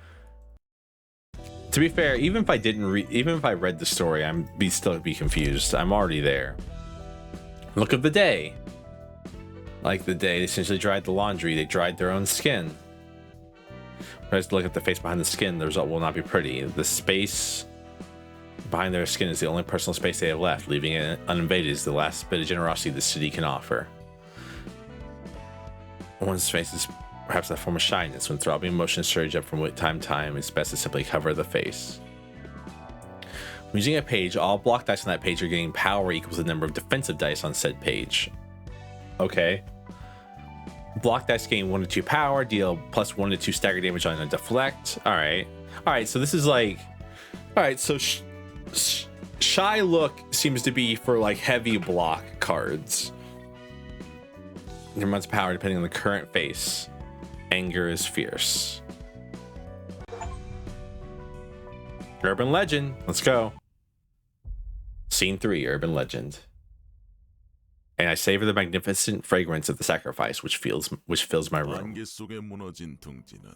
To be fair, even if I read the story, still be confused. I'm already there. Look of the day. Like the day they essentially dried the laundry, they dried their own skin. Whereas to look at the face behind the skin, the result will not be pretty. The space behind their skin is the only personal space they have left. Leaving it uninvaded is the last bit of generosity the city can offer. One's face is perhaps a form of shyness. When throbbing emotions surge up from time to time, it's best to simply cover the face. When using a page, all block dice on that page are getting power equals the number of defensive dice on said page. Okay. Block dice gain 1 to 2 power, deal plus 1 to 2 stagger damage on a deflect. Alright. Alright, so this is like... Alright, so Shy Look seems to be for like heavy block cards. Your month's power depending on the current face. Anger is fierce. Urban Legend. Let's go. Scene 3, Urban Legend. And I savor the magnificent fragrance of the sacrifice which fills my room. 안개 속에 무너진 둥지는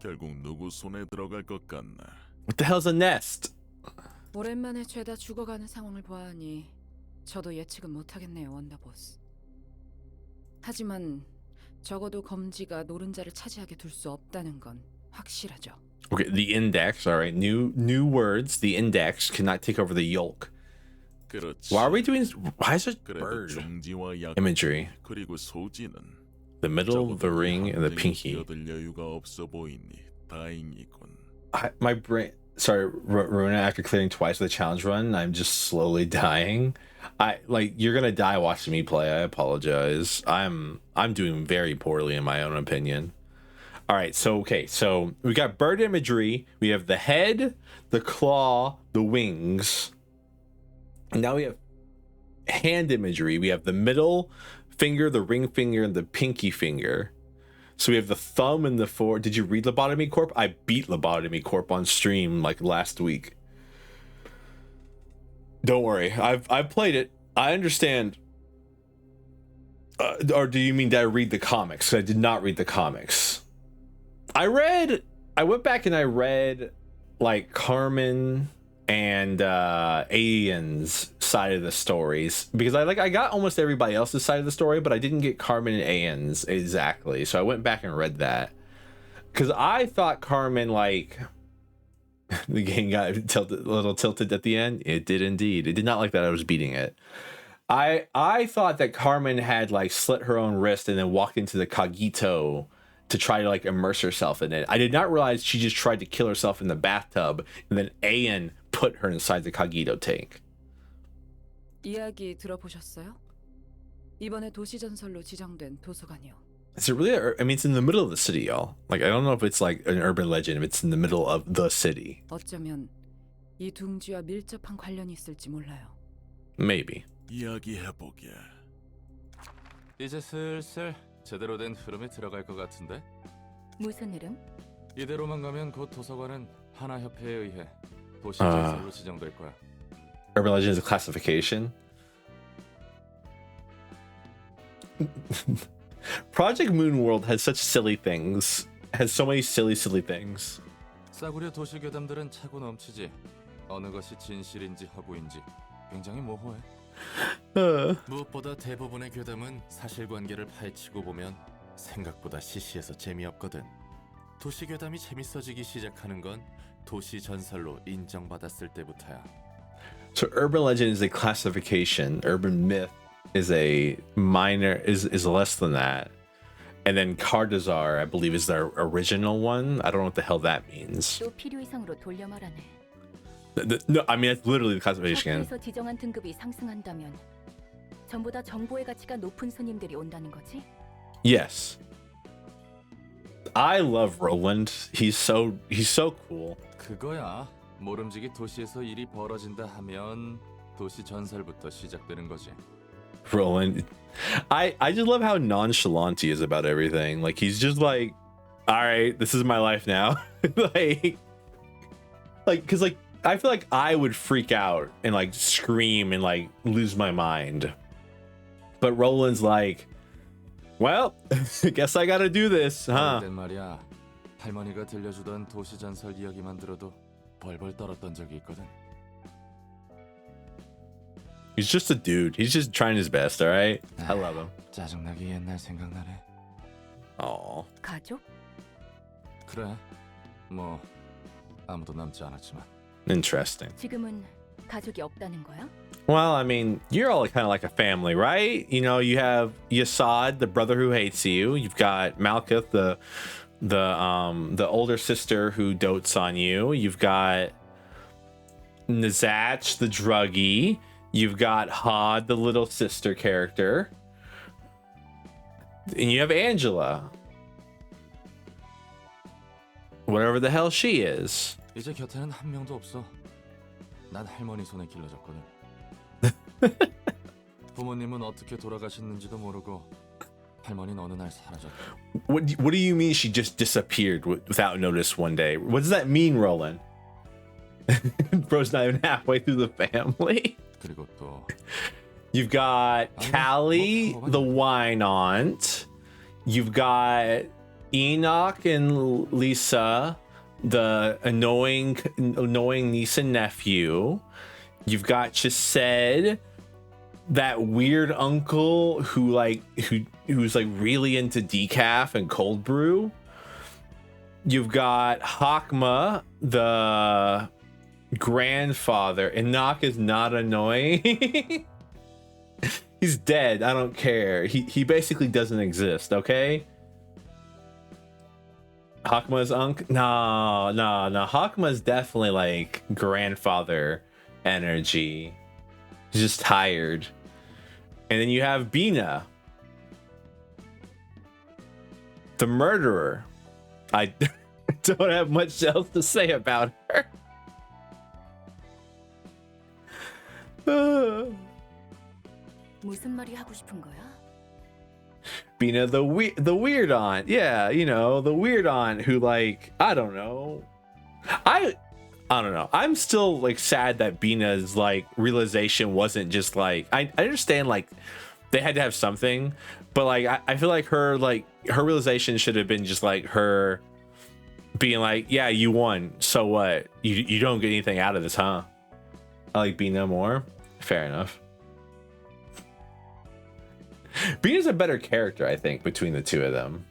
결국 누구 손에 들어갈 것 같나? What the hell's a nest? 오랜만에 죄다 죽어가는 상황을 보아하니 저도 예측은 못하겠네요, 원더보스. 하지만 적어도 검지가 노른자를 차지하게 둘 수 없다는 건 확실하죠. Okay, the index. All right, new words. The index cannot take over the yolk. 그렇지. Why are we doing? Why is it 그래도 bird 중지와 약 imagery? 그리고 소지는 The middle, the ring, and the pinky. 끼어들 여유가 없어 보이니 다행이군. My brain. Sorry, Ruina. After clearing twice with the challenge run, I'm just slowly dying. You're gonna die watching me play. I apologize. I'm doing very poorly in my own opinion. All right, so we got bird imagery. We have the head, the claw, the wings. Now we have hand imagery. We have the middle finger, the ring finger, and the pinky finger. So we have the thumb and the four. Did you read Lobotomy Corp? I beat Lobotomy Corp on stream like last week. Don't worry, I've played it. I understand. Or do you mean did I read the comics? I did not read the comics. I went back and I read like Carmen and Ian's side of the stories because I got almost everybody else's side of the story, but I didn't get Carmen and Ian's exactly. So I went back and read that because I thought Carmen the game got a little tilted at the end. It did indeed. It did not like that I was beating it. I thought that Carmen had slit her own wrist and then walked into the Cogito to try to immerse herself in it. I did not realize she just tried to kill herself in the bathtub and then Ian put her inside the Cogito tank. 이야기 들어보셨어요? 이번에 도시 전설로 지정된 도서관이요. Is it really? I mean, it's in the middle of the city, y'all. I don't know if it's an urban legend, if it's in the middle of the city. 어쩌면 이 둥지와 밀접한 관련이 있을지 몰라요. Maybe. 이야기해보게. 이제 슬슬 제대로 된 흐름에 들어갈 것 같은데? 무슨 흐름? 이대로만 가면 곧 도서관은 하나협회에 의해 도시 전설로 지정될 거야. Urban legend is a classification. Project Moon World has such silly things. Has so many silly things. 싸구려 도시 괴담들은 차고 넘치지. 어느 것이 진실인지 허구인지 굉장히 모호해. 무엇보다 대부분의 괴담은 사실관계를 파헤치고 보면 생각보다 시시해서 재미없거든. 도시 괴담이 재밌어지기 시작하는 건 도시 전설로 인정받았을 때부터야. So urban legend is a classification. Urban myth is a minor is less than that. And then Cardazar, I believe, is the original one. I don't know what the hell that means. 또 필요 이상으로 돌려 말하네. No, I mean that's literally the classification. 협회에서 지정한 등급이 상승한다면 전부 다 정보의 가치가 높은 손님들이 온다는 거지? Yes. I love Roland. He's so cool. 그거야. 모름지기 도시에서 일이 벌어진다 하면 도시 전설부터 시작되는 거지. Roland, I just love how nonchalant he is about everything. He's just all right, this is my life now. Because I feel like I would freak out and scream and lose my mind. But Roland's well, I guess I gotta do this, huh? 그땐 말이야. 할머니가 들려주던 도시 전설 이야기만 들어도 벌벌 떨었던 적이 있거든. He's just a dude. He's just trying his best, all right? I love him. 짜증나게 옛날 생각나네. Oh. 가족? 그래. 뭐 아무도 남지 않았지만. Interesting. 지금은 가족이 없다는 거야? Well, I mean, you're all kind of like a family, right? You know, you have Yasad, the brother who hates you. You've got Malkuth, the older sister who dotes on you. You've got Nazach, the druggie. You've got Hod, the little sister character. And you have Angela. Whatever the hell she is. 이제 곁에는 한 명도 없어. 난 할머니 손에 길러졌거든. 부모님은 어떻게 돌아가셨는지도 모르고 할머니는 어느 날 사라졌다. What do you mean she just disappeared without notice one day? What does that mean, Roland? Bro's not even halfway through the family. 그리고 또 you've got Callie, the wine aunt. You've got Enoch and Lisa, the annoying niece and nephew. You've got Chesed, that weird uncle who's like really into decaf and cold brew. You've got Hakma, the grandfather. Enoch is not annoying. He's dead. I don't care. He basically doesn't exist, okay? Hakma's no. Hakma's definitely like grandfather energy. He's just tired. And then you have Bina, the murderer. I don't have much else to say about her. 무슨 말이 하고 싶은 거야? Bina, the weird aunt. Yeah, you know, the weird aunt who, like, I don't know. I don't know. I'm still like sad that Bina's like realization wasn't just like, I understand like they had to have something, but like I feel like her realization should have been just like her being like, yeah, you won, so what? You don't get anything out of this, huh? I like Bina more. Fair enough. Bina's a better character, I think, between the two of them.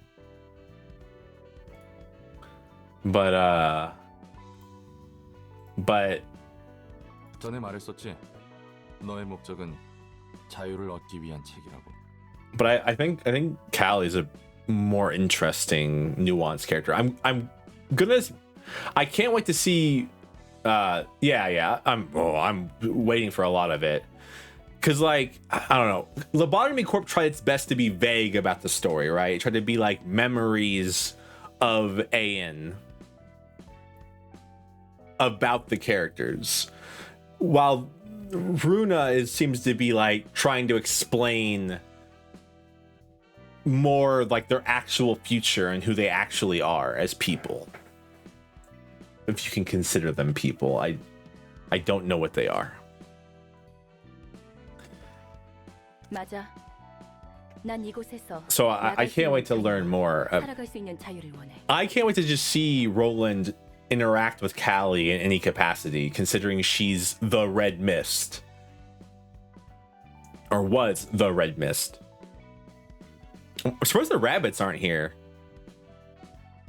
But 전에 말했었지. 너의 목적은 자유를 얻기 위한 책이라고. But I think Callie's a more interesting, nuanced character. I can't wait to see. I'm waiting for a lot of it. Cause like, I don't know, Lobotomy Corp tried its best to be vague about the story, right? It tried to be like memories of Ayan about the characters, while Ruina seems to be like trying to explain more like their actual future and who they actually are as people. If you can consider them people, I don't know what they are. 맞아. 난 이곳에서 So I can't wait to learn more. 살아갈 수 있는 자유를 원해. I can't wait to just see Roland interact with Callie in any capacity, considering she's the Red Mist. Or was the Red Mist. I suppose the rabbits aren't here.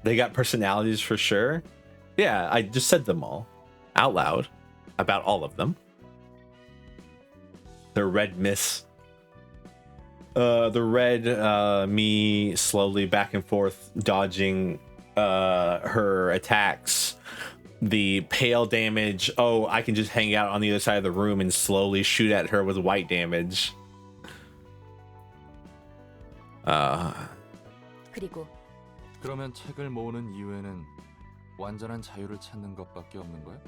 They got personalities for sure. Yeah, I just said them all out loud about all of them. The Red Mist. The red me slowly back and forth dodging her attacks. The pale damage. Oh, I can just hang out on the other side of the room and slowly shoot at her with white damage. 그리고 그러면 책을 모으는 이유에는 완전한 자유를 찾는 것밖에 없는 거야?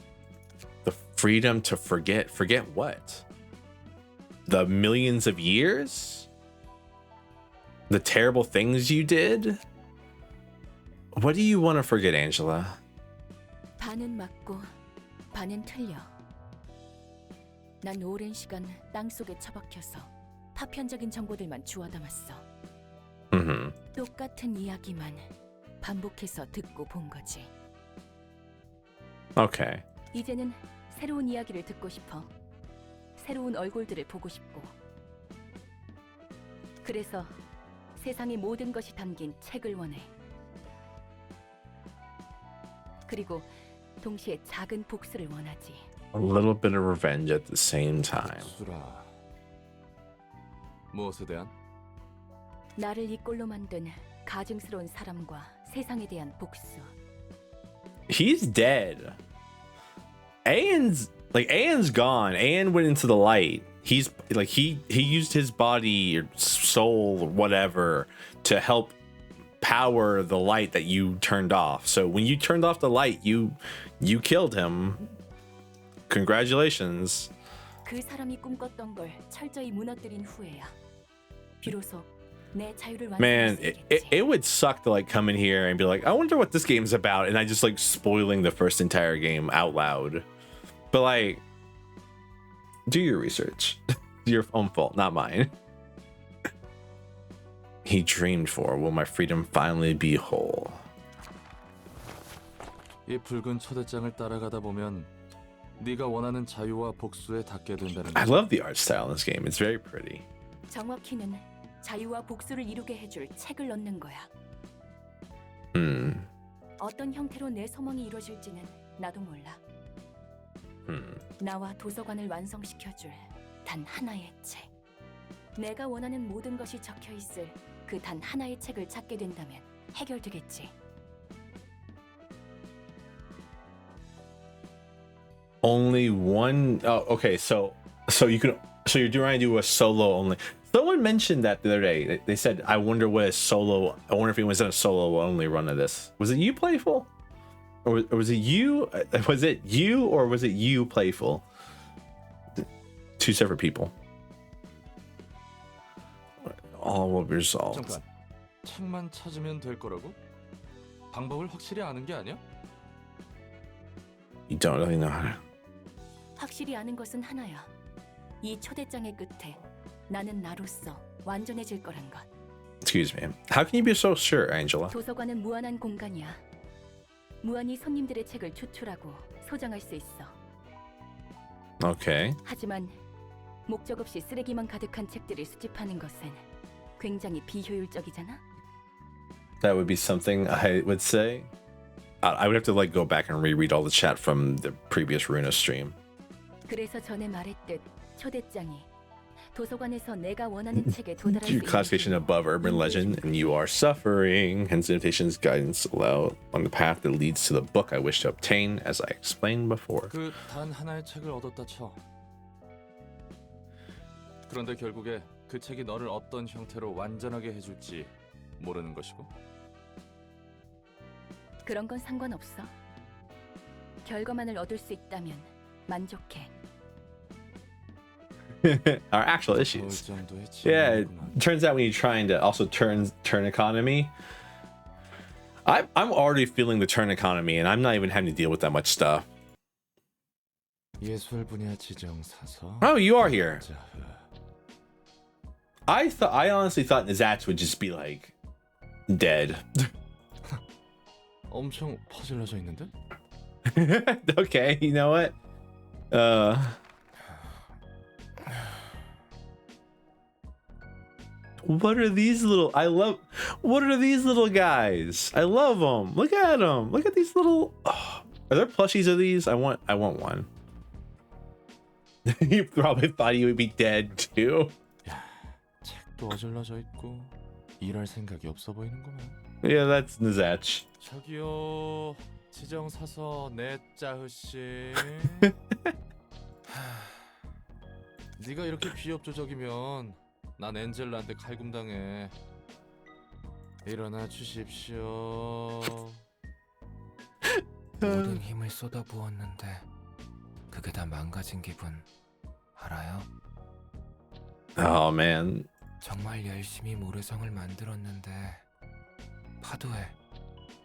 The freedom to forget. Forget what? The millions of years? The terrible things you did? What do you want to forget, Angela? 반은 맞고 반은 틀려. 난 오랜 시간 땅속에 처박혀서 파편적인 정보들만 주워 담았어. 똑같은 이야기만 반복해서 듣고 본 거지. Okay. 이제는 새로운 이야기를 듣고 싶어. 새로운 얼굴들을 보고 싶고. 그래서 세상의 모든 것이 담긴 책을 원해. 그리고 동시에 작은 복수를 원하지. A little bit of revenge at the same time. 복수라. 무엇에 대한? 나를 이 꼴로 만든 가증스러운 사람과 세상에 대한 복수. He's dead. Ayan's gone. Ayan went into the light. He's like he used his body or soul or whatever to help power the light that you turned off. So when you turned off the light, you killed him. Congratulations. 그 사람이 꿈꿨던 걸 철저히 무너뜨린 후에야. 비로소 내 자유를 Man, 완성할 수 있겠지. it would suck to like come in here and be like, I wonder what this game's about, and I just like spoiling the first entire game out loud. But like, do your research. Your own fault, not mine. he dreamed for. Will my freedom finally be whole? 이 붉은 초대장을 따라가다 보면 네가 원하는 자유와 복수에 닿게 된다는 I 거지. love the art style in this game. It's very pretty. 정확히는 자유와 복수를 이루게 해줄 책을 넣는 거야. 어떤 형태로 내 소망이 이루어질지는 나도 몰라. 나와 도서관을 완성시켜줄 단 하나의 책. 내가 원하는 모든 것이 적혀 있을 그 단 하나의 책을 찾게 된다면 해결되겠지. Only one. Oh, okay. So you can. So you're trying to do a solo only. Someone mentioned that the other day. They said, "I wonder what a solo. I wonder if anyone's done a solo only run of this. Was it you, Playful, or was it you? Was it you, or was it you, Playful? Two separate people. All will be resolved." 잠깐. 책만 찾으면 될 거라고? 방법을 확실히 아는 게 아니야? You don't really know how to. 확실히 아는 것은 하나야. 이 초대장의 끝에 나는 나로서 완전해질 거란 것. Excuse me. How can you be so sure, Angela? 도서관은 무한한 공간이야. 무한히 손님들의 책을 추출하고 소장할 수 있어. Okay. 하지만 목적 없이 쓰레기만 가득한 책들을 수집하는 것은 굉장히 비효율적이잖아. That would be something I would say. I would have to like go back and reread all the chat from the previous Ruina stream. 그래서 전에 말했듯 초대장이 도서관에서 내가 원하는 책에 도달할 수 Your 있는 classification above urban legend, and you are suffering. Hence, invitation's guidance allow on the path that leads to the book I wish to obtain, as I explained before. 그 단 하나의 책을 얻었다 쳐. 그런데 결국에 그 책이 너를 어떤 형태로 완전하게 해줄지 모르는 것이고. 그런 건 상관없어. 결과만을 얻을 수 있다면 만족해. Our actual issues. Yeah, it turns out when you're trying to also turn economy, I'm already feeling the turn economy, and I'm not even having to deal with that much stuff. 예술 분야 지정 사서. Oh, you are here. I honestly thought Nazats would just be like dead. 엄청 퍼질러져 있는데? Okay, you know what? What are these little? What are these little guys? I love them. Look at them. Look at these little. Oh, are there plushies of these? I want one. You probably thought he would be dead too. 야, 책도 어질러져 있고 일할 생각이 없어 보이는구만. Yeah, that's Nazach. 저기요, 지정 사서 넷짜흐 씨. 네가 이렇게 비협조적이면 난 엔젤라한테 칼군당해. 일어나 주십시오. 모든 힘을 쏟아부었는데 그게 다 망가진 기분 알아요? Oh man. 정말 열심히 모래성을 만들었는데 파도에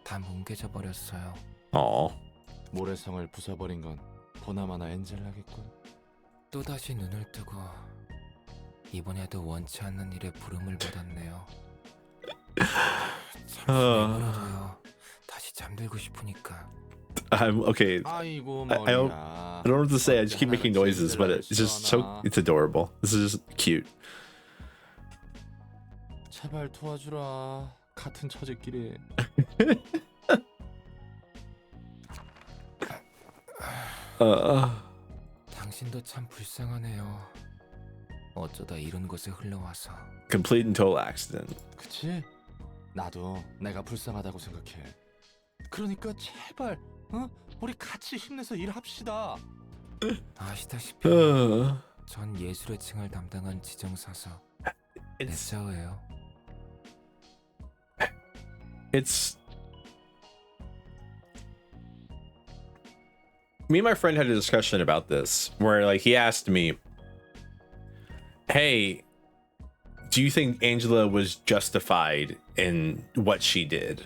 다 뭉개져 버렸어요. 모래성을 부숴버린 건 보나마나 엔젤라겠군. 또다시 눈을 뜨고 이번에도 원치 않는 일에 부름을 받았네요. 잠시만요. 다시 잠들고 싶으니까. I'm okay. 아이고 I don't know what to say. I just keep making noises, but it's just it's adorable. This is just cute. 제발 도와주라. 같은 처제끼리. 당신도 참 불쌍하네요. 어쩌다 이런 곳에 흘러와서. Complete and total accident. 그치? 나도 내가 불쌍하다고 생각해. 그러니까 제발, 우리 같이 힘내서 일합시다. 아시다시피 전 예술의 층을 담당한 지정사서 넷짜오예요. It's me and my friend had a discussion about this where like he asked me, hey, do you think Angela was justified in what she did?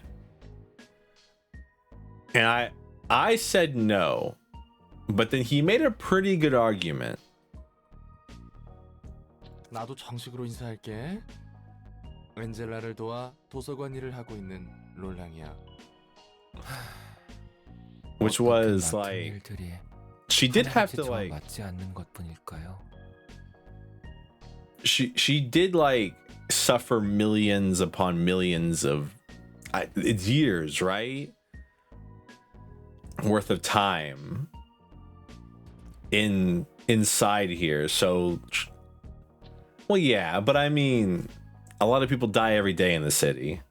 And I said no, but then he made a pretty good argument. 나도 정식으로 인사할게. 엔젤라를 도와 도서관 일을 하고 있는 롤랑이야. Which was like she did have to like 맞지 않는 것뿐일까요? she did like suffer millions upon millions of years, right? Worth of time inside here. So well, yeah, but I mean a lot of people die every day in the city.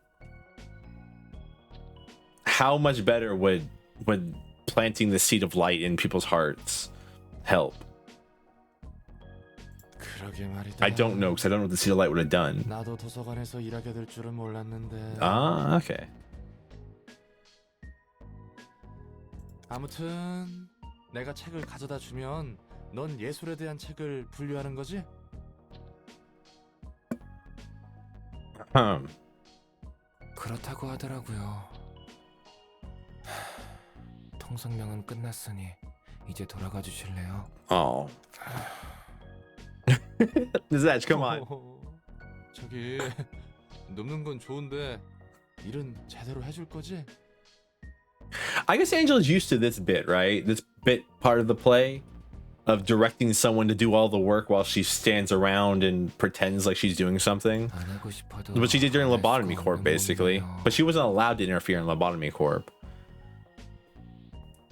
How much better would planting the seed of light in people's hearts help? I don't know, because I don't know what the seed of light would have done. 나도 도서관에서 일하게 될 줄은 몰랐는데. Ah, okay. 아무튼 내가 책을 가져다 주면 넌 예술에 대한 책을 분류하는 거지? 그렇다고 하더라고요. 통성명은 끝났으니 이제 돌아가 주실래요? Oh. Zach, come on. 저기 눕는 건 좋은데 일은 제대로 해줄 거지? I guess Angel's used to this bit, right? This bit part of the play of directing someone to do all the work while she stands around and pretends like she's doing something. What she did during Lobotomy Corp, basically. But she wasn't allowed to interfere in Lobotomy Corp.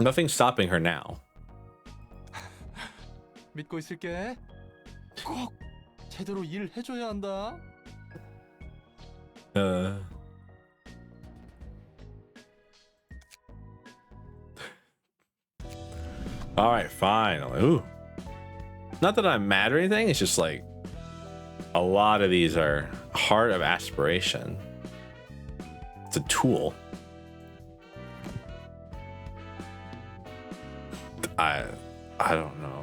Nothing's stopping her now. 믿고 있을게. 꼭 제대로 일 해줘야 한다. All right, fine. Ooh. Not that I'm mad or anything. It's just like a lot of these are Heart of Aspiration. It's a tool. I don't know.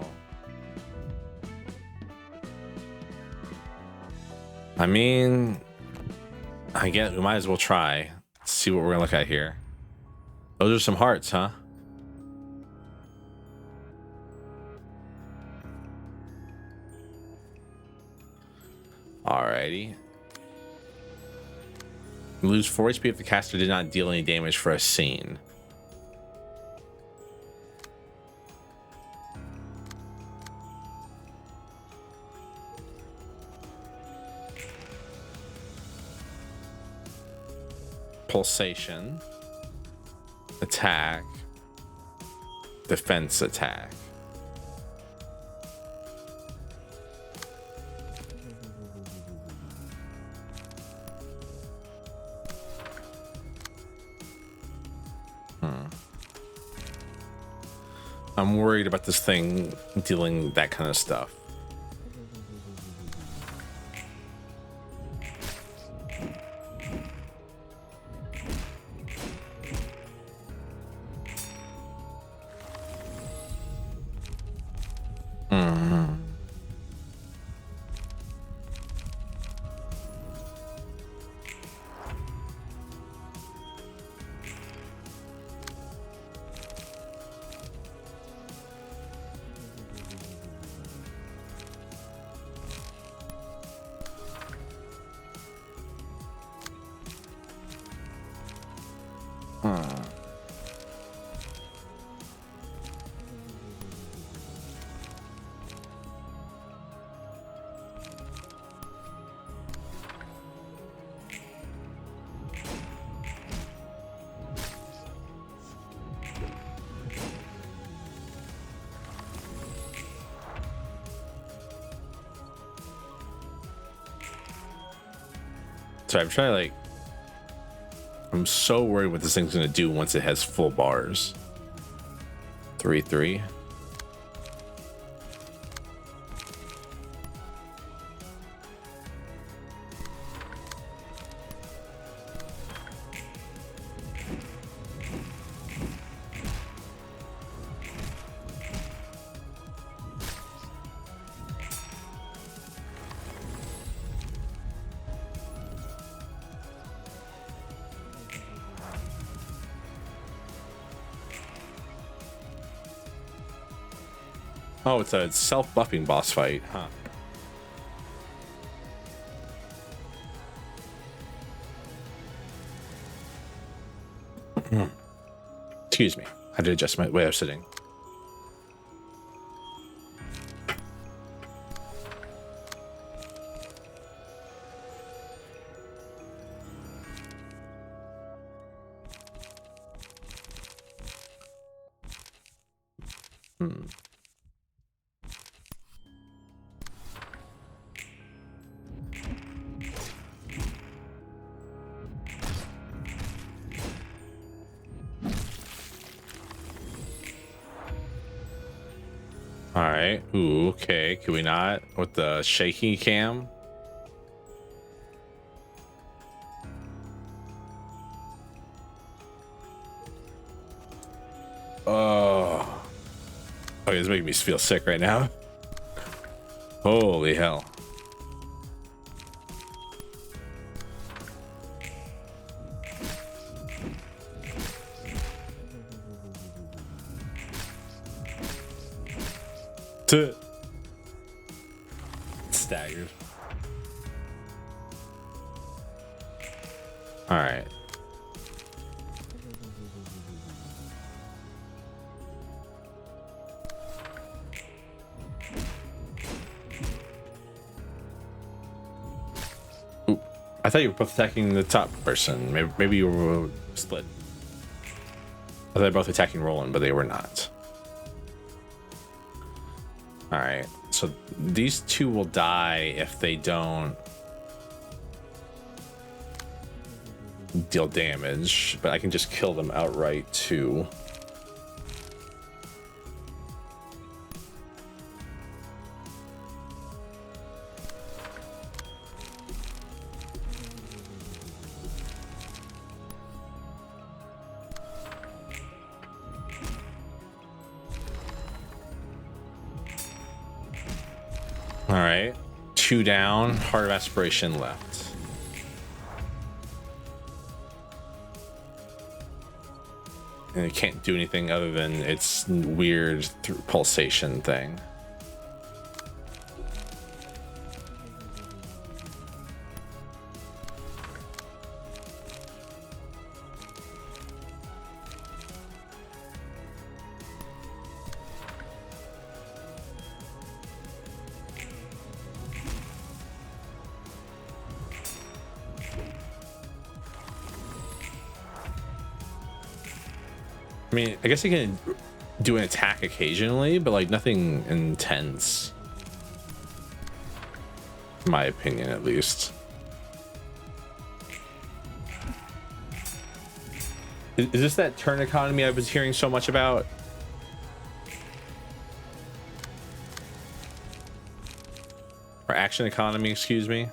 I mean, I guess we might as well try. See what we're gonna look at here. Those are some hearts, huh? Alrighty. You lose 4 HP if the caster did not deal any damage for a scene. Pulsation. Attack. Defense attack. I'm worried about this thing dealing that kind of stuff. So I'm trying to like, I'm so worried what this thing's gonna do once it has full bars. 3-3. Oh, it's a self-buffing boss fight, huh? Excuse me. I had to adjust my way of sitting. All right. Ooh, okay. Can we not with the shaky cam? Oh. Okay, it's making me feel sick right now. Holy hell. Staggered. All right. Ooh, I thought you were both attacking the top person. Maybe you were split. I thought they were both attacking Roland, but they were not. All right, so these two will die if they don't deal damage, but I can just kill them outright too. All right, 2 down, Heart of Aspiration left. And it can't do anything other than its weird pulsation thing. I mean, I guess I can do an attack occasionally, but like nothing intense. In my opinion, at least. Is this that turn economy I was hearing so much about? Or action economy, excuse me.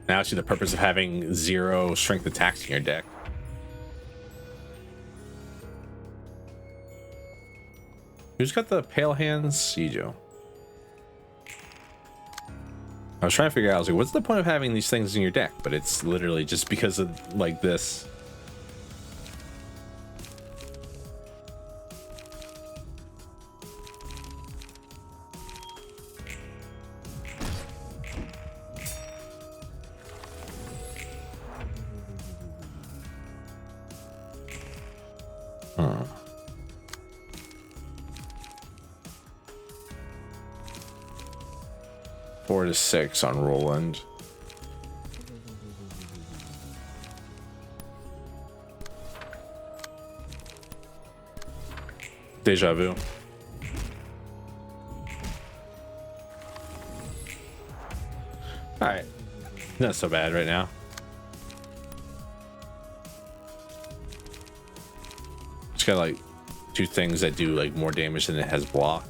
Now I see the purpose of having 0 strength attacks in your deck. Who's got the pale hands? You do. I was trying to figure out, I was like, what's the point of having these things in your deck? But it's literally just because of like this. Huh. Four to 6 on Roland. Deja vu. All right, not so bad right now. Just gotta like do things that do like more damage than it has block.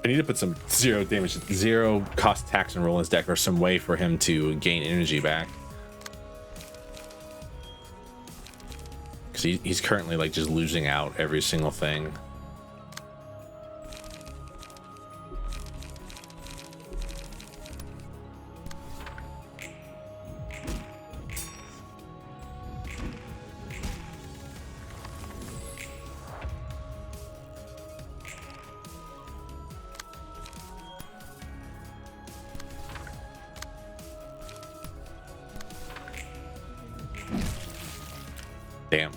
I need to put some 0 damage, 0 cost attacks in Roland's deck, or some way for him to gain energy back. because he's currently like just losing out every single thing. Damn.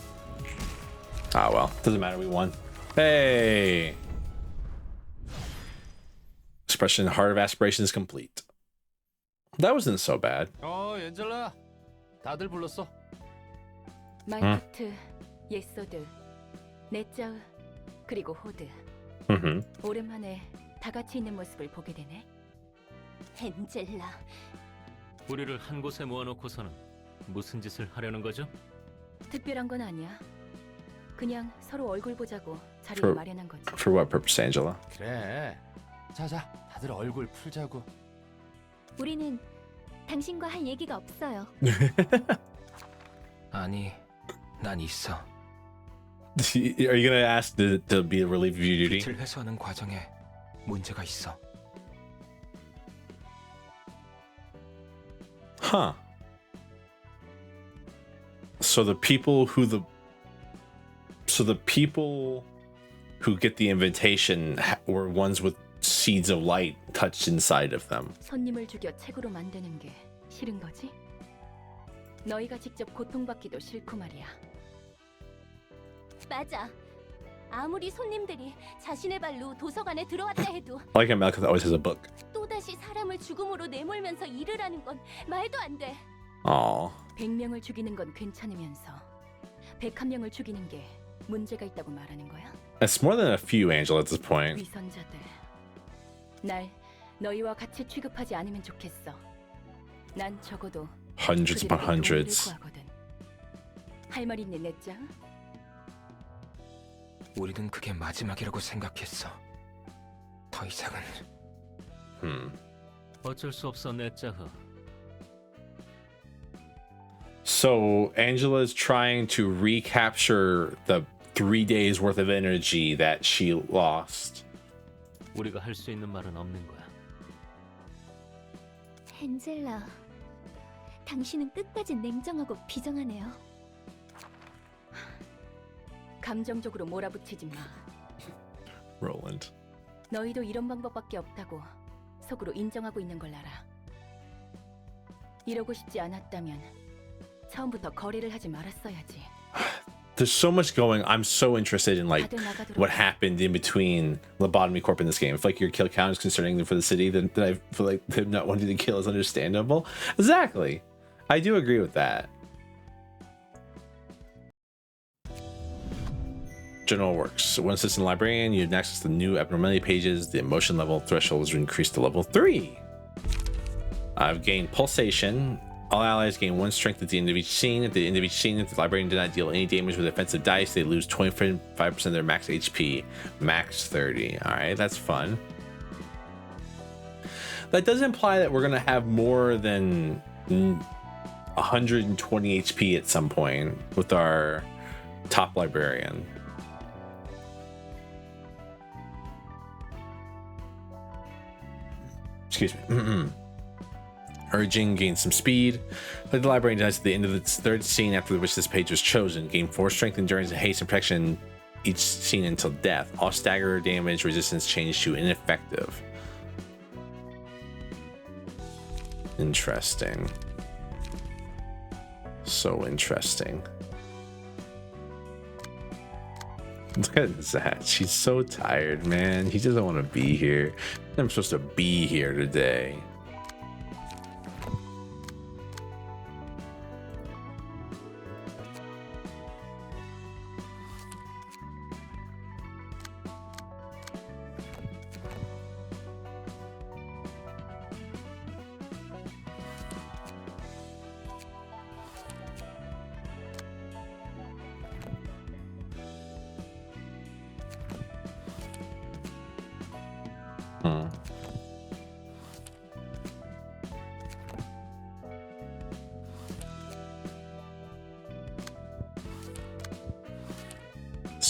Ah, well, doesn't matter. We won. Hey. Expression Heart of Aspirations complete. That wasn't so bad. 엔젤라. 다들 불렀어? 마이크트, 예소드, 넷자우, 그리고 호드. 오랜만에 다 같이 있는 모습을 보게 되네. 엔젤라. 우리를 한 곳에 모아놓고서는 무슨 짓을 하려는 거죠? 특별한 건 아니야. 그냥 서로 얼굴 보자고 자리를 마련한 거지. For what purpose, Angela? 그래. 자자, 다들 얼굴 풀자고. 우리는 당신과 할 얘기가 없어요. 아니, 난 있어. Are you gonna ask to be relieved of your duty? 빛을 회수하는 과정에 문제가 있어. Huh. So the people who get the invitation were ones with seeds of light touched inside of them. 손님을 죽여 책으로 만드는 게 싫은 거지? 너희가 직접 고통받기도 싫고 말이야. 맞아. 아무리 손님들이 자신의 발로 도서관에 들어왔다 해도 I like how Malcolm always has a book. 또다시 사람을 죽음으로 내몰면서 일을 하는 건 말도 안 돼. Aw. 100명을 죽이는 건 괜찮으면서 101명을 죽이는 게 문제가 있다고 말하는 거야? That's more than a few, Angela, at this point. 위선자들. 날 너희와 같이 취급하지 않으면 좋겠어. 난 적어도 Hundreds upon 그들에게 도움을 hundreds. 구하거든. 할 말 있는 넷자? 우리는 그게 마지막이라고 생각했어. 더 이상은. 어쩔 수 없어, 넷자흐. So Angela is trying to recapture the 3 days worth of energy that she lost. 우리가 할 수 있는 말은 없는 거야. 엔젤라, 당신은 끝까지 냉정하고 비정하네요. 감정적으로 몰아붙이지 마. Roland. 너희도 이런 방법밖에 없다고 속으로 인정하고 있는 걸 알아. 이러고 싶지 않았다면 처음부터 거래를 하지 말았어야지. There's so much going. I'm so interested in like what happened in between Lobotomy Corp in this game. If like your kill count is concerning for the city, then I feel like them not wanting to kill is understandable. Exactly. I do agree with that. General works. So when assistant librarian, you have access to new abnormality pages. The emotion level threshold is increased to level 3. I've gained pulsation. All allies gain 1 strength at the end of each scene. At the end of each scene, if the librarian did not deal any damage with offensive dice, they lose 25% of their max HP. Max 30. Alright, that's fun. That does imply that we're going to have more than 120 HP at some point with our top librarian. Excuse me. Urging, gain some speed. Like the librarian dies at the end of the 3rd scene after which this page was chosen. Gain 4 strength, endurance, and haste and protection each scene until death. All stagger damage resistance change to ineffective. Interesting. So interesting. Look at Zach. She's so tired, man. He doesn't want to be here. I'm supposed to be here today.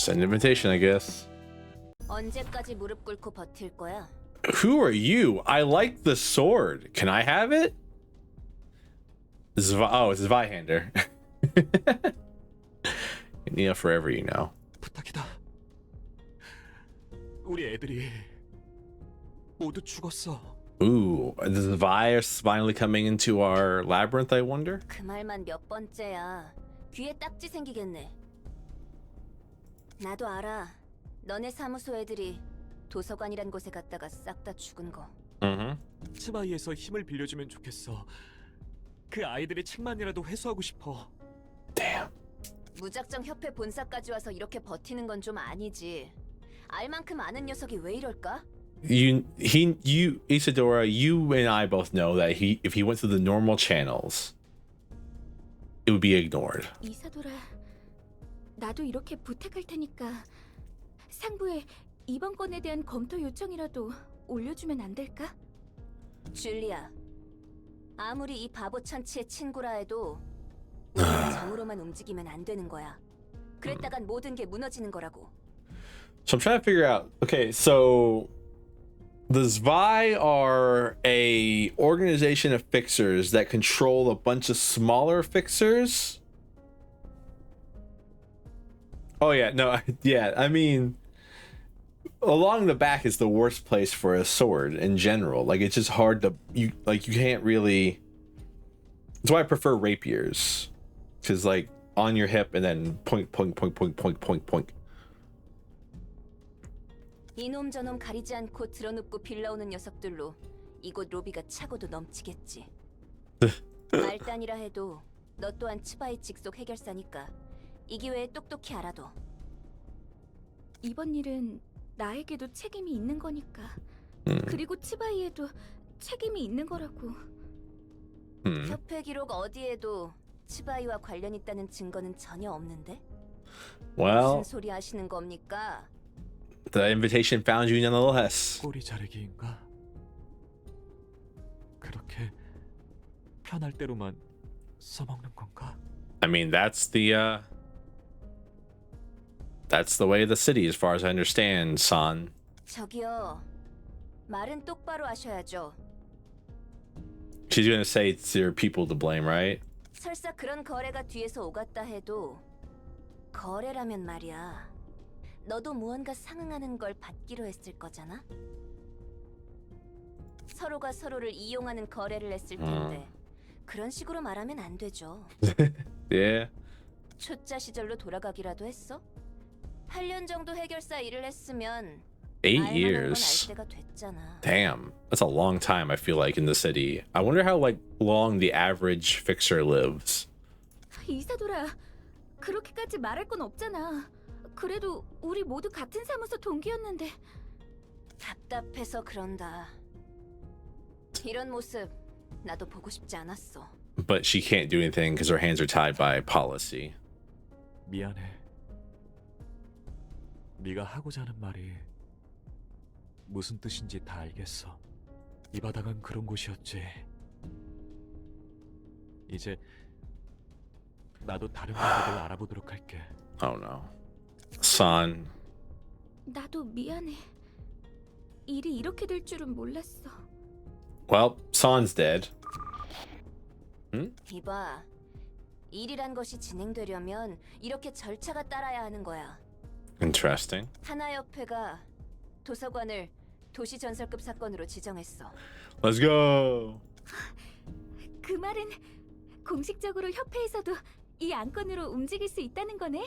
Send an invitation, I guess. 언제까지 무릎 꿇고 버틸 거야? Who are you? I like the sword. Can I have it? Oh, it's Zweihander. Kneel forever, you know. 부탁이다. 우리 애들이 모두 죽었어. Ooh, the Zwei are finally coming into our labyrinth, I wonder? 그 말만 몇 번째야. 귀에 딱지 생기겠네. 나도 알아. 너네 사무소 애들이 도서관이란 곳에 갔다가 싹 다 죽은 거. 치바이에서 힘을 빌려주면 좋겠어. 그 아이들의 책만이라도 회수하고 싶어. Damn. 무작정 협회 본사까지 와서 이렇게 버티는 건 좀 아니지. 알만큼 아는 녀석이 왜 이럴까? Isadora, you and I both know that if he went through the normal channels, it would be ignored. 이사도라, 나도 이렇게 부탁할 테니까 상부에 이번 건에 대한 검토 요청이라도 올려주면 안 될까? 줄리아, 아무리 이 바보 천치의 친구라 해도 우리는 정으로만 움직이면 안 되는 거야. 그랬다간 모든 게 무너지는 거라고. So I'm trying to figure out. Okay, so the Zwei are a organization of fixers that control a bunch of smaller fixers. Oh yeah, no, yeah. I mean, along the back is the worst place for a sword in general. Like it's just hard to you can't really. That's why I prefer rapiers, because like on your hip and then point. 이놈 저놈 가리지 않고 드러눕고 빌려오는 녀석들로 이곳 로비가 차고도 넘치겠지. 말단이라 해도 너 또한 치바이 직속 해결사니까 이 기회에 똑똑히 알아둬. 이번 일은 나에게도 책임이 있는 거니까. 그리고 치바이에도 책임이 있는 거라고. 협회 기록 어디에도 치바이와 관련 있다는 증거는 전혀 없는데? Well, 무슨 소리 하시는 겁니까? the invitation found you nonetheless. 꼬리 자르기인가? 그렇게 편할 대로만 써먹는 건가? I mean, that's the way of the city, as far as I understand, son. 저기요, 말은 똑바로 하셔야죠. She's gonna say it's your people to blame, right? 설사 그런 거래가 뒤에서 오갔다 해도 거래라면 말이야. 너도 무언가 상응하는 걸 받기로 했을 거잖아? 서로가 서로를 이용하는 거래를 했을 텐데 그런 식으로 말하면 안 되죠. Yeah. 초짜 시절로 돌아가기라도 했어? 8년 정도 해결사 일을 했으면 8 알만한 건 years. 알 때가 됐잖아. Damn, that's a long time. I feel like in the city. I wonder how long the average fixer lives. 이사도라, 그렇게까지 말할 건 없잖아. 그래도 우리 모두 같은 사무소 동기였는데. 답답해서 그런다. 이런 모습 나도 보고 싶지 않았어. But she can't do anything because her hands are tied by policy. 미안해. 네가 하고자 하는 말이 무슨 뜻인지 다 알겠어. 이 바닥은 그런 곳이었지. 이제 나도 다른 방법을 알아보도록 할게. Oh no. Son. 나도 미안해. 일이 이렇게 될 줄은 몰랐어. Well, Son's dead. 이봐, 일이란 것이 진행되려면 이렇게 절차가 따라야 하는 거야. Interesting. 하나협회가 도서관을 도시전설급 사건으로 지정했어. Let's go. 그 말은 공식적으로 협회에서도 이 안건으로 움직일 수 있다는 거네?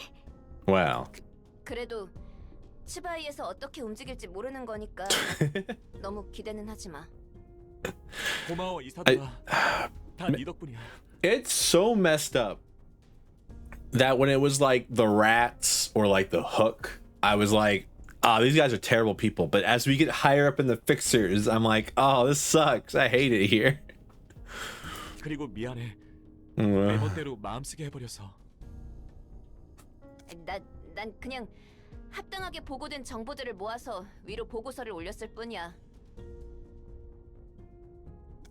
Wow. 그래도 치바이에서 어떻게 움직일지 모르는 거니까 너무 기대는 하지 마. 고마워 이사도라. 다 네 덕분이야. It's so messed up that when it was like the rats or like the hook, I was like, oh, these guys are terrible people. But as we get higher up in the fixers, I'm like, oh, this sucks. I hate it here. 그리고 미안해. 내 멋대로 마음 쓰게 해버려서. 난 그냥 합당하게 보고된 정보들을 모아서 위로 보고서를 올렸을 뿐이야.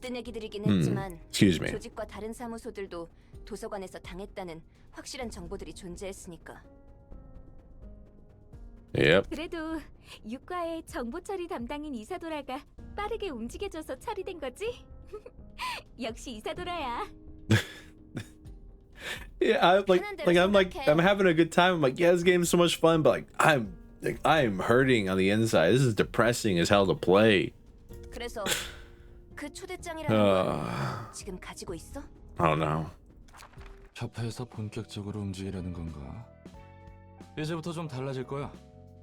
뜨내기들이긴 했지만 Excuse me. 조직과 다른 사무소들도 도서관에서 당했다는 확실한 정보들이 존재했으니까. Yep. 그래도 육과의 정보 처리 담당인 이사도라가 빠르게 움직여줘서 처리된 거지? 역시 이사도라야. Yeah, I'm having a good time. I'm like, yeah, this game's so much fun, but I'm hurting on the inside. This is depressing as hell to play. 그래서 그 초대장이라는 건 지금 가지고 있어? I don't know. 협회에서 본격적으로 움직이려는 건가? 이제부터 좀 달라질 거야.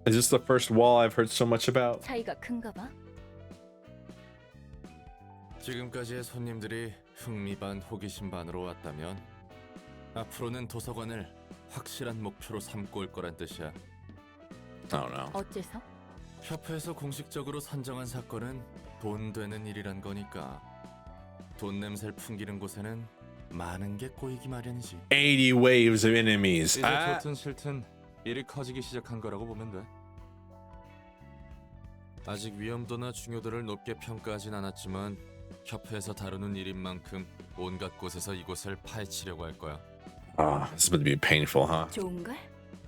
Is this the first wall I've heard so much about? 차이가 큰가 봐. 지금까지의 손님들이 흥미 반 호기심 반으로 왔다면 앞으로는 도서관을 확실한 목표로 삼고 올 거란 뜻이야. I don't know. 어째서? 협회에서 공식적으로 선정한 사건은 돈 되는 일이란 거니까 돈 냄새를 풍기는 곳에는 많은 게 꼬이기 마련이지. 80 waves of enemies. 이제 좋든 싫든 일이 커지기 시작한 거라고 보면 돼. 아직 위험도나 중요도를 높게 평가하진 않았지만 협회에서 다루는 일인 만큼 온갖 곳에서 이곳을 파헤치려고 할 거야. This is going to be painful, huh? 좋은걸?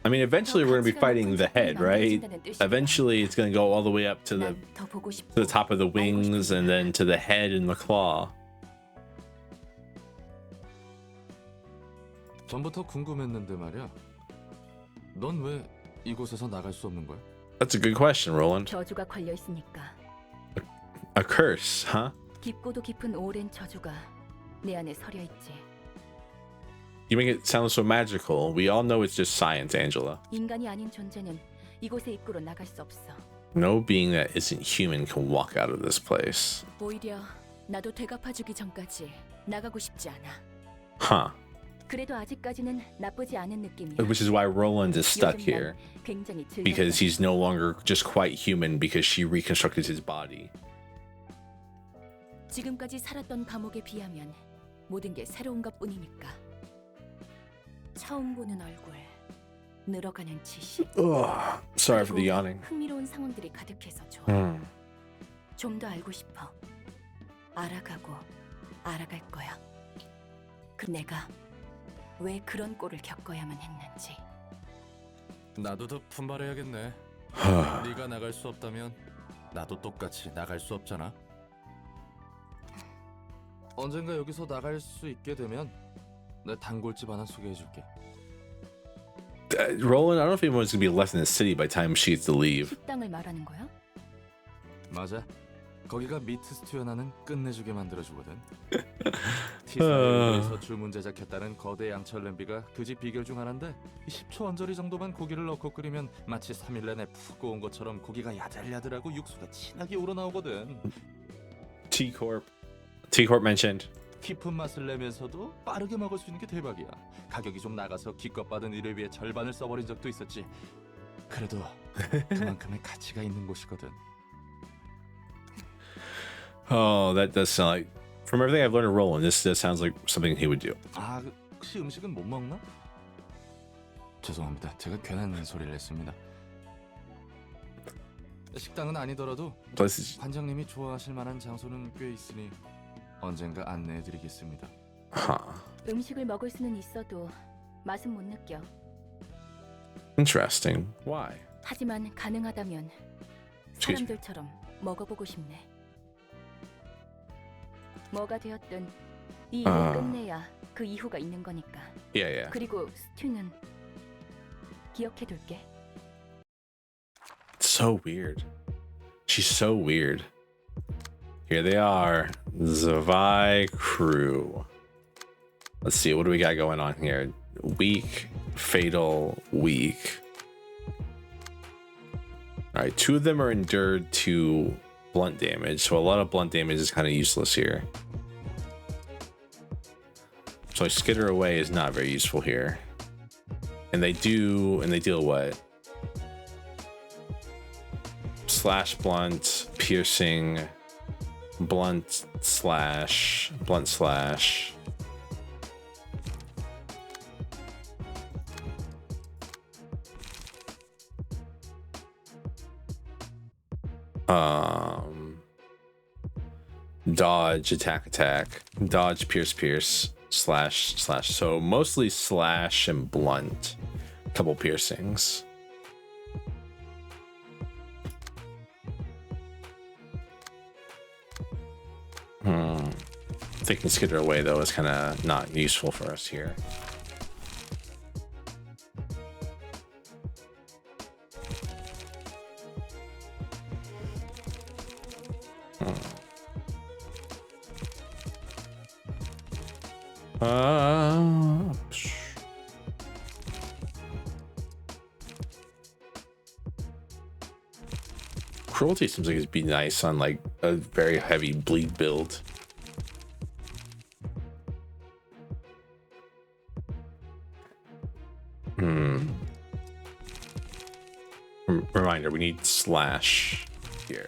I mean, eventually we're going to be fighting the head, right? Eventually it's going to go all the way up to the top of the wings and then to the head and the claw. 전부터 궁금했는데 말이야. 넌 왜 이곳에서 나갈 수 없는 거야? That's a good question, Roland. 저주가 걸려 있으니까. A curse, huh? 깊고도 깊은 오랜 저주가 내 안에 서려 있지. You make it sound so magical. We all know it's just science, Angela. 인간이 아닌 존재는 이곳의 입구로 나갈 수 없어. No being that isn't human can walk out of this place. 오히려 나도 되갚아주기 전까지 나가고 싶지 않아. Huh. 그래도 아직까지는 나쁘지 않은 느낌이야. Which is why Roland is stuck here. 굉장히 즐겁다. Because he's no longer just quite human because she reconstructed his body. 지금까지 살았던 감옥에 비하면 모든 게 새로운 것뿐이니까. 처음 보는 얼굴, 늘어가는 지식. Sorry for the yawning. 흥미로운 상황들이 가득해서 좋아. 좀 더 알고 싶어. 알아가고 알아갈 거야. 그 내가 왜 그런 꼴을 겪어야만 했는지. 나도 더 분발해야겠네. 네가 나갈 수 없다면 나도 똑같이 나갈 수 없잖아. 언젠가 여기서 나갈 수 있게 되면 내 단골집 하나 소개해줄게. Roland, I don't know if anyone's gonna be left in the city by the time she gets to leave. 식당을 말하는 거야? 맞아. 거기가 미트 스튜 하나는 끝내주게 만들어주거든. 티사에서 주문 제작했다는 거대 양철 냄비가 그 집 비결 중 하나인데 10초 언저리 정도만 고기를 넣고 끓이면 마치 3일 내내 푹 구운 것처럼 고기가 야들야들하고 육수가 진하게 우러나오거든. T-Corp mentioned. 깊은 맛을 내면서도 빠르게 먹을 수 있는 게 대박이야. 가격이 좀 나가서 기껏 받은 일을 위해 절반을 써버린 적도 있었지. 그래도 그만큼의 가치가 있는 곳이거든. Oh, that does sound like, from everything I've learned of Roland, this sounds like something he would do. 아, 혹시 음식은 못 먹나? 죄송합니다. 제가 괜한 소리를 했습니다. 식당은 아니더라도 관장님이 좋아하실 만한 장소는 꽤 있으니 언젠가 안내해드리겠습니다. 음식을 먹을 수는 있어도 맛은 못 느껴. Interesting. Why? 하지만 가능하다면 사람들처럼 먹어보고 싶네. 뭐가 되었든 이 일을 끝내야 그 이후가 있는 거니까. Yeah. 그리고 스튜는 기억해둘게. So weird. She's so weird. Here they are, Zavai crew. Let's see, what do we got going on here? Weak, fatal, weak. All right, 2 of them are endured to blunt damage, so a lot of blunt damage is kind of useless here. So skitter away is not very useful here. And they deal what? Slash, blunt, piercing, blunt slash. Dodge, attack, dodge, pierce, slash. So mostly slash and blunt. Couple piercings. Taking Skitter away though is kind of not useful for us here. Cruelty seems like it'd be nice on like a very heavy bleed build. Reminder, we need slash here.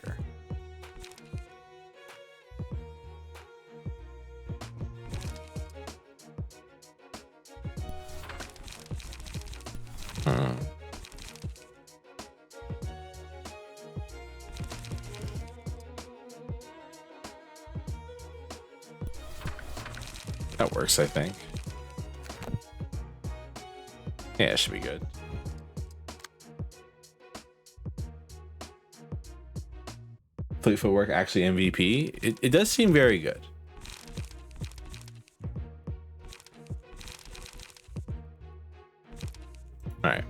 That works, I think. Yeah, it should be good. Fleet footwork actually MVP. It does seem very good. All right,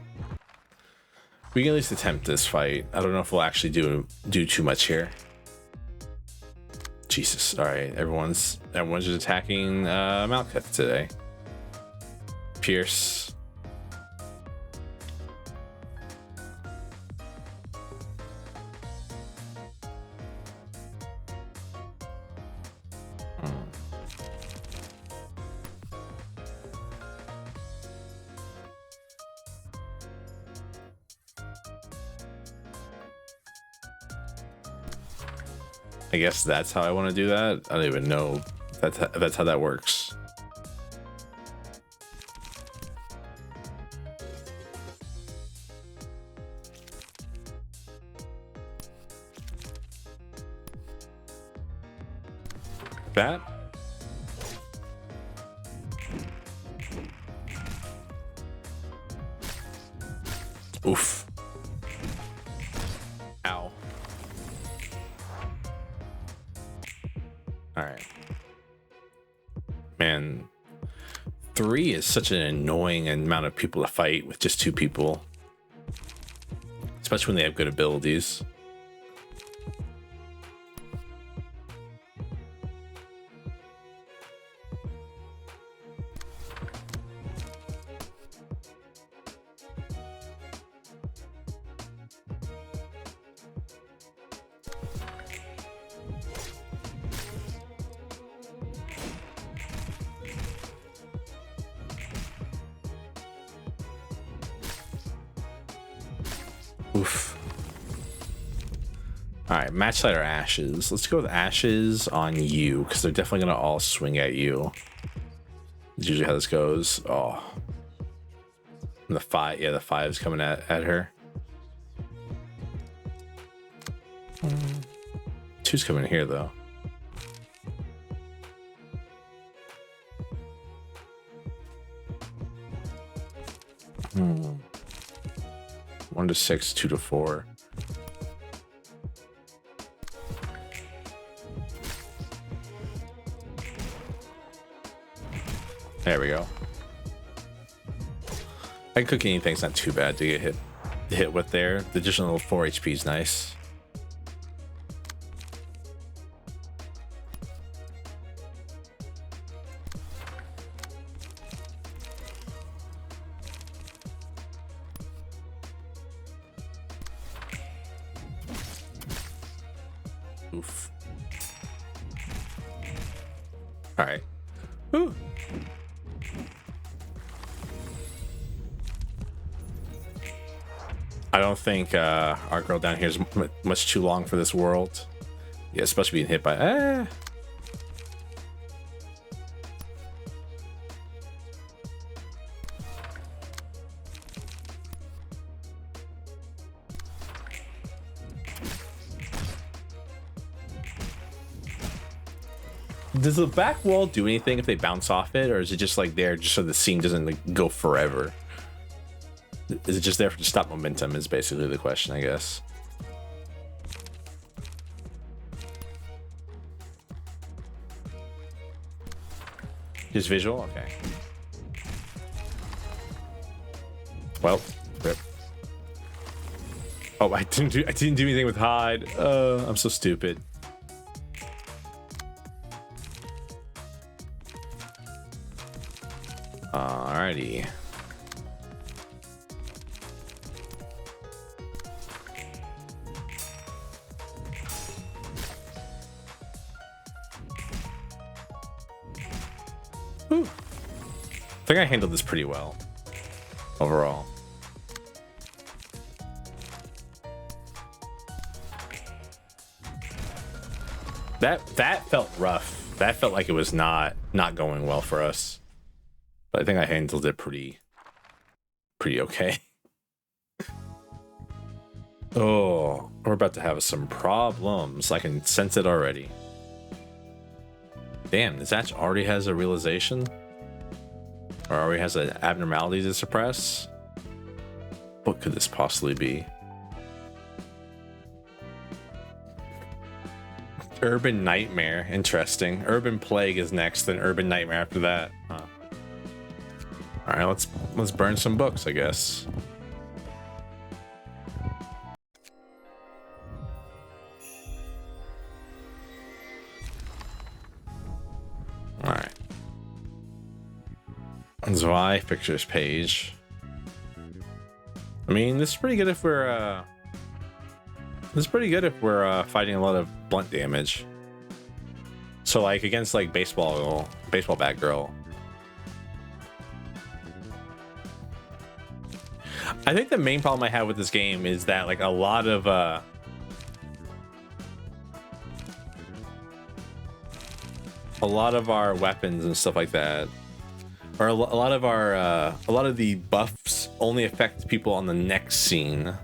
we can at least attempt this fight. I don't know if we'll actually do too much here. Jesus. All right, everyone's just attacking Malkuth today. Pierce. I guess that's how I want to do that. I don't even know if that's how that works. That. Oof. Ow. All right. Man, 3 is such an annoying amount of people to fight with just 2 people. Especially when they have good abilities. Oof. Alright, matchlight or ashes. Let's go with ashes on you, because they're definitely gonna all swing at you. That's usually how this goes. Oh. And the 5, yeah, the 5's coming at her. 2's coming here though. Hmm. 1 to 6, 2 to 4. There we go. I can cook anything's not too bad to get hit with there. The additional 4 HP is nice. Oof. All right. Ooh. I don't think our girl down here is much too long for this world. Yeah, especially being hit by. Does the back wall do anything if they bounce off it, or is it just like there just so the scene doesn't like go forever? Is it just there to stop momentum is basically the question, I guess. Just visual? Okay. Well, rip. Oh, I didn't do anything with hide. I'm so stupid. Alrighty. Whew. I think I handled this pretty well overall. That felt rough. That felt like it was not going well for us. But I think I handled it pretty okay. Oh, we're about to have some problems. I can sense it already. Damn, this match already has a realization? Or already has an abnormality to suppress? What could this possibly be? Urban Nightmare. Interesting. Urban Plague is next, then Urban Nightmare after that. Huh. Alright, let's burn some books, I guess. Alright. Zwei pictures page. I mean, this is pretty good if we're fighting a lot of blunt damage. So like against like baseball bat girl. I think the main problem I have with this game is that like a lot of our weapons and stuff like that, or a lot of the buffs only affect people on the next scene.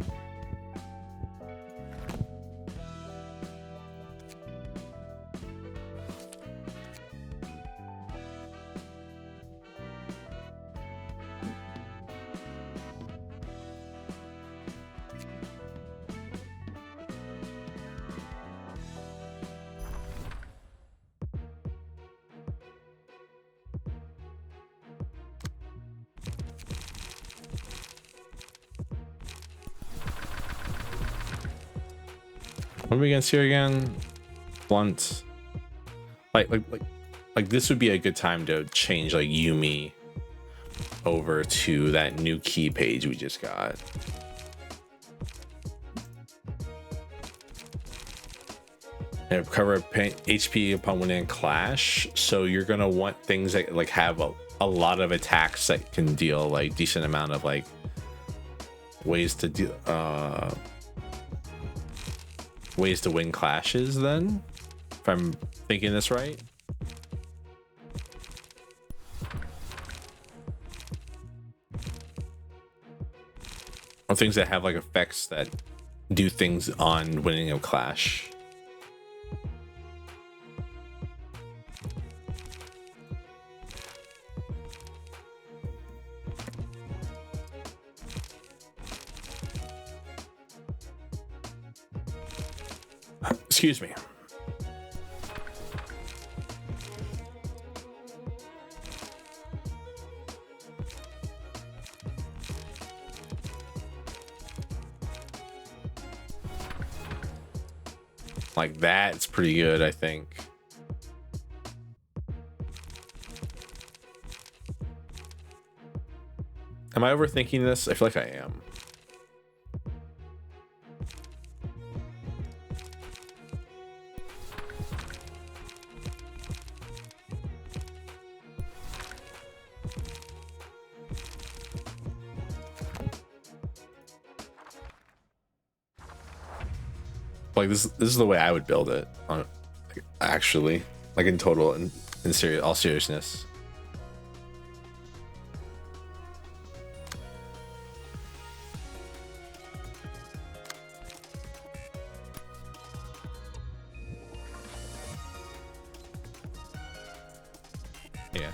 What are we against here again? Blunt. Like this would be a good time to change like Yumi over to that new key page we just got. And recover HP upon winning clash. So you're gonna want things that like have a lot of attacks that can deal like decent amount of like ways to do ways to win clashes then, if I'm thinking this right. Or things that have like effects that do things on winning a clash. Excuse me. Like that's pretty good, I think. Am I overthinking this? I feel like I am. Like this is the way I would build it, actually, like in total, in all seriousness. Yeah.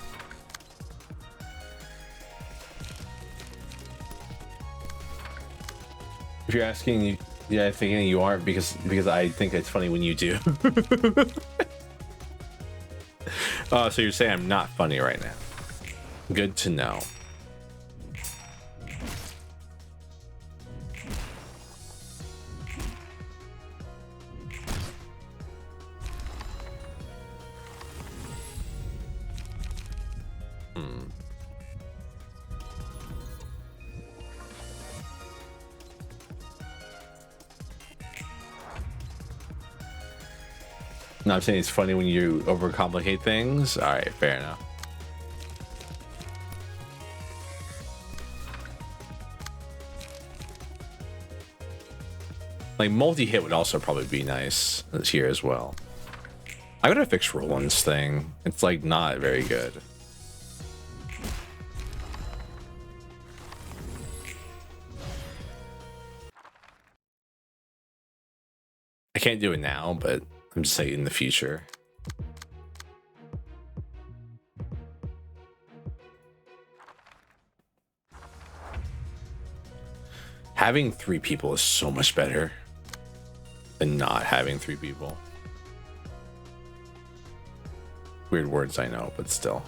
If you're asking, yeah, thinking you aren't because I think it's funny when you do. Oh, so you're saying I'm not funny right now. Good to know. No, I'm saying it's funny when you overcomplicate things. All right, fair enough. Like multi-hit would also probably be nice this year as well. I gotta fix Roland's thing. It's like not very good. I can't do it now, but I'm just saying in the future. Having 3 people is so much better than not having 3 people. Weird words, I know, but still.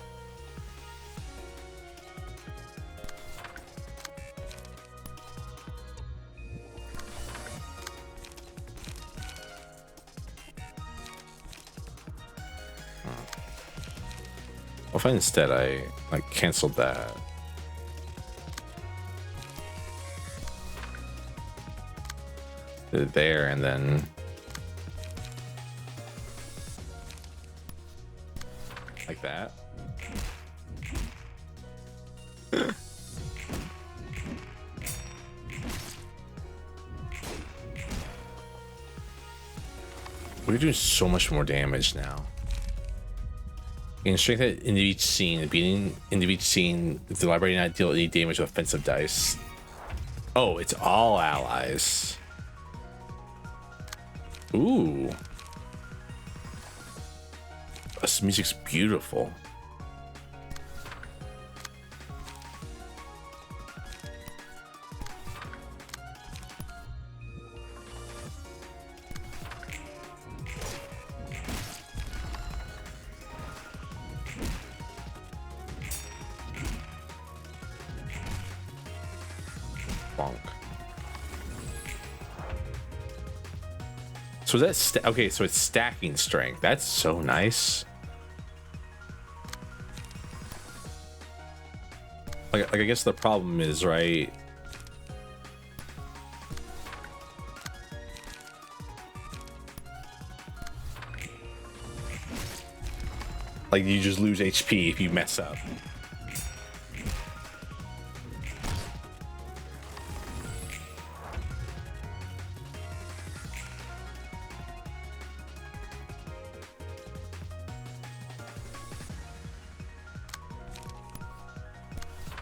What if instead I like canceled that? Did it there and then like that. We're doing so much more damage now. You can strength it into each scene. Beating into each scene, if the library not deal any damage with offensive dice. Oh, it's all allies. Ooh. This music's beautiful. So that's okay. So it's stacking strength. That's so nice. Like I guess the problem is, right? Like you just lose HP if you mess up.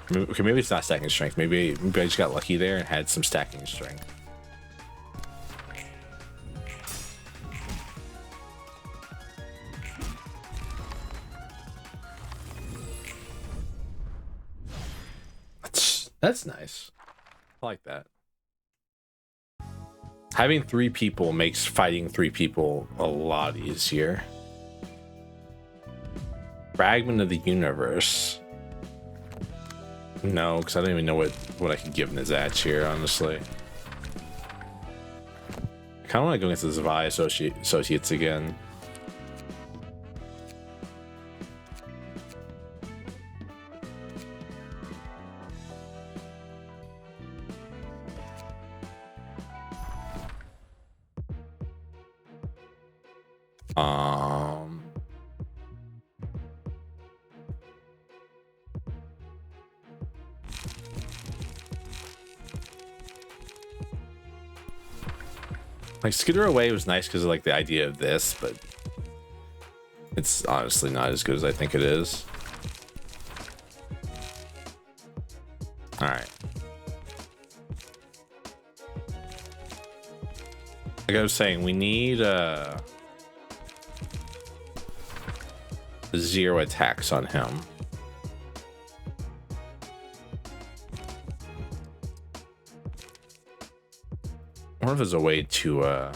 Okay, maybe it's not stacking strength. Maybe I just got lucky there and had some stacking strength. That's nice. I like that. Having 3 people makes fighting 3 people a lot easier. Fragment of the universe. No, because I don't even know what I can give Nizatch here, honestly. I kind of want to go against the Zvi Associates again. Like Skitter Away was nice because of like the idea of this, but it's honestly not as good as I think it is. All right. Like I was saying, we need 0 attacks on him. I wonder if there's a way to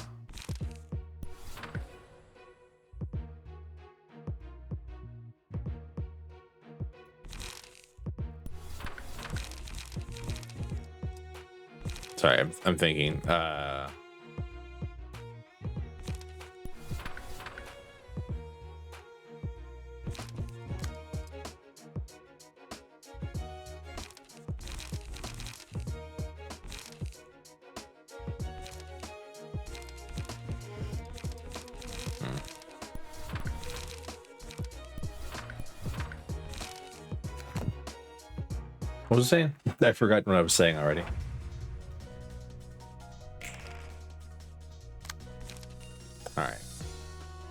Sorry, I'm thinking. What was I saying? I forgot what I was saying already. All right.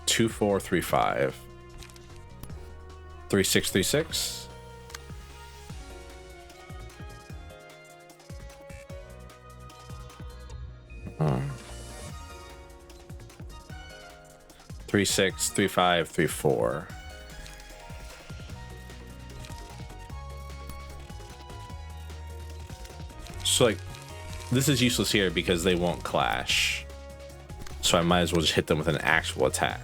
2435. 3636. Hmm. 363534. So like, this is useless here because they won't clash. So I might as well just hit them with an actual attack.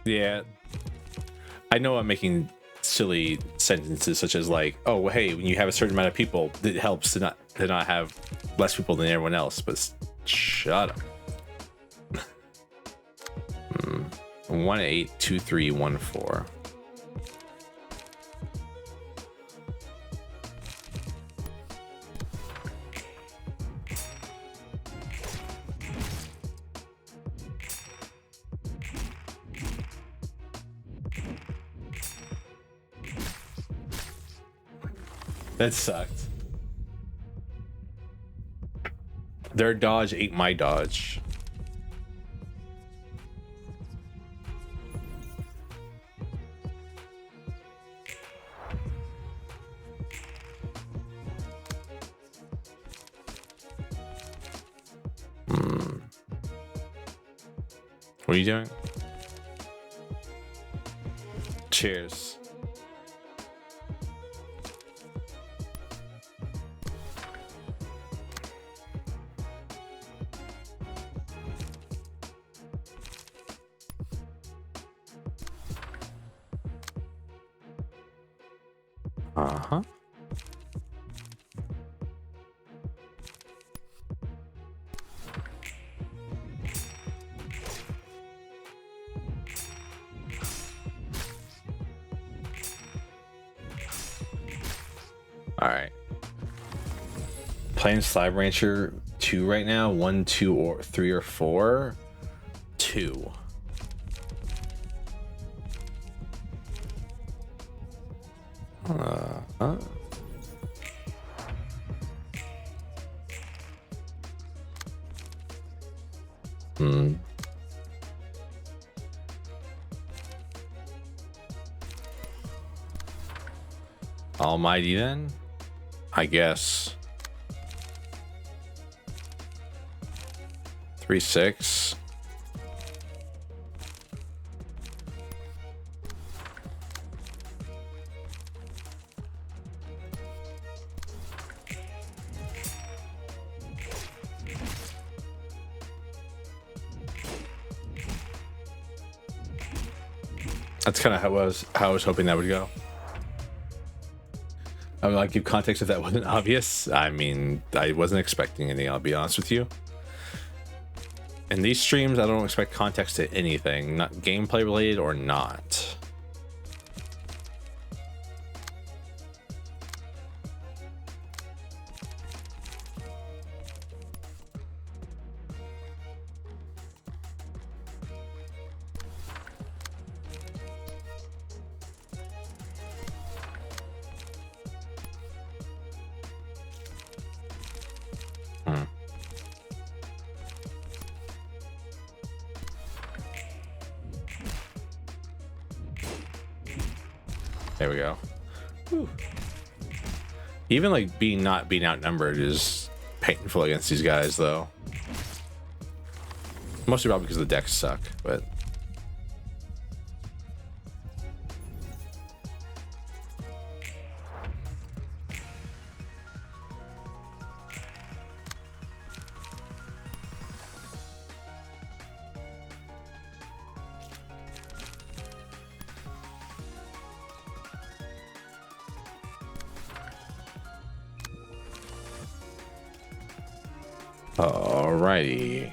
Yeah, I know I'm making silly sentences such as like, oh, well, hey, when you have a certain amount of people, it helps to not have less people than everyone else. But shut up. 182314. That sucked. Their dodge ate my dodge. What are you doing? Cheers. Uh-huh. All right. Playing Slime Rancher 2 right now. 1, 2, or 3, or 4. 2. Almighty then, I guess. 3, 6. That's kind of how I was hoping that would go. I would like give context if that wasn't obvious. I mean, I wasn't expecting any, I'll be honest with you. In these streams, I don't expect context to anything, not gameplay related or not. There we go. Whew. Even like not being outnumbered is painful against these guys though. Mostly probably because the decks suck, but. Alrighty.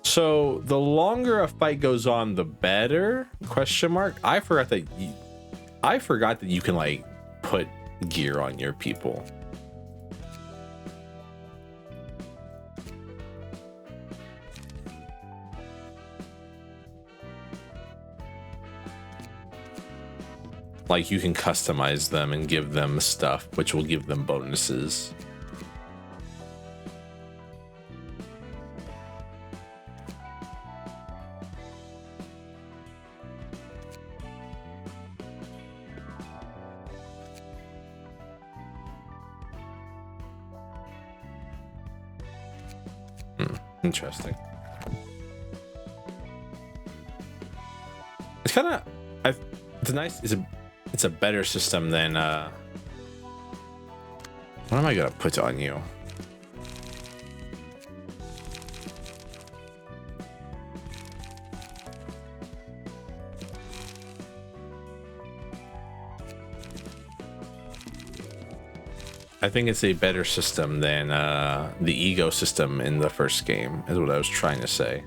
So the longer a fight goes on, the better? Question mark. I forgot that you can like put gear on your people. Like you can customize them and give them stuff, which will give them bonuses. Interesting. It's kind of, it's nice. It's a better system than what am I gonna put on you? I think it's a better system than the ego system in the first game, is what I was trying to say.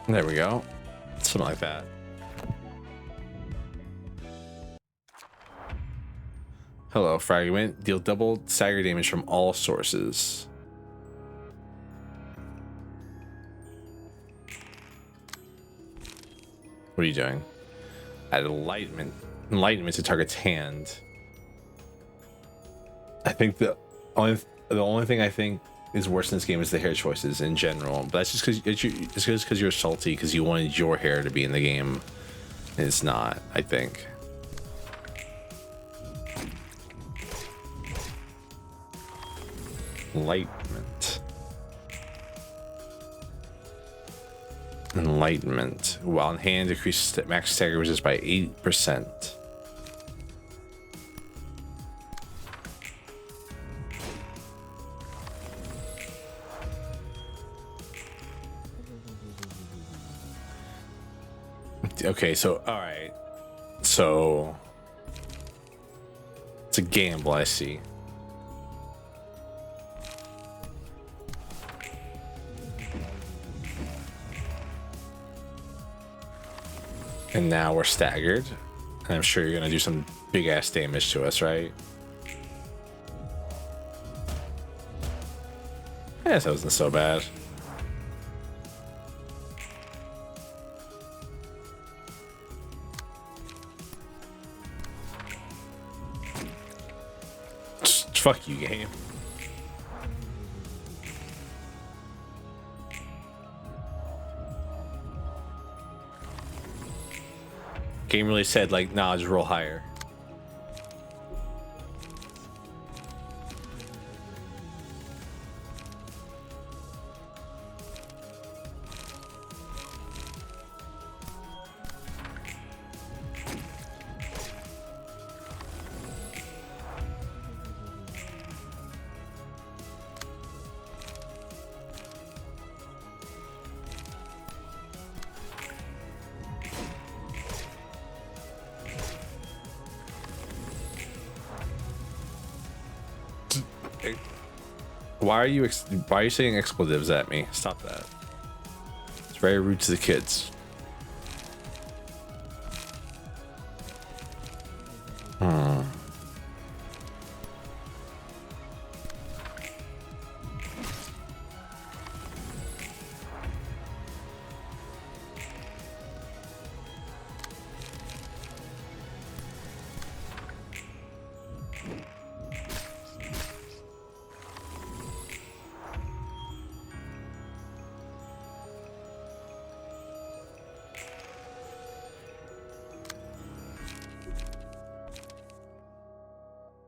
There we go. Something like that. Hello, fragment. Deal double stagger damage from all sources. What are you doing? Add enlightenment to target's hand. I think the only thing I think is worse in this game is the hair choices in general. But that's just because you're salty because you wanted your hair to be in the game. And it's not, I think. Enlightenment. While in hand, decrease max stagger resist by 8%. Okay, so all right, so it's a gamble. I see. And now we're staggered. And I'm sure you're gonna do some big ass damage to us, right? I guess that wasn't so bad. Fuck you, game. Game really said, like, nah, just roll higher. Why are you saying expletives at me? Stop that. It's very rude to the kids.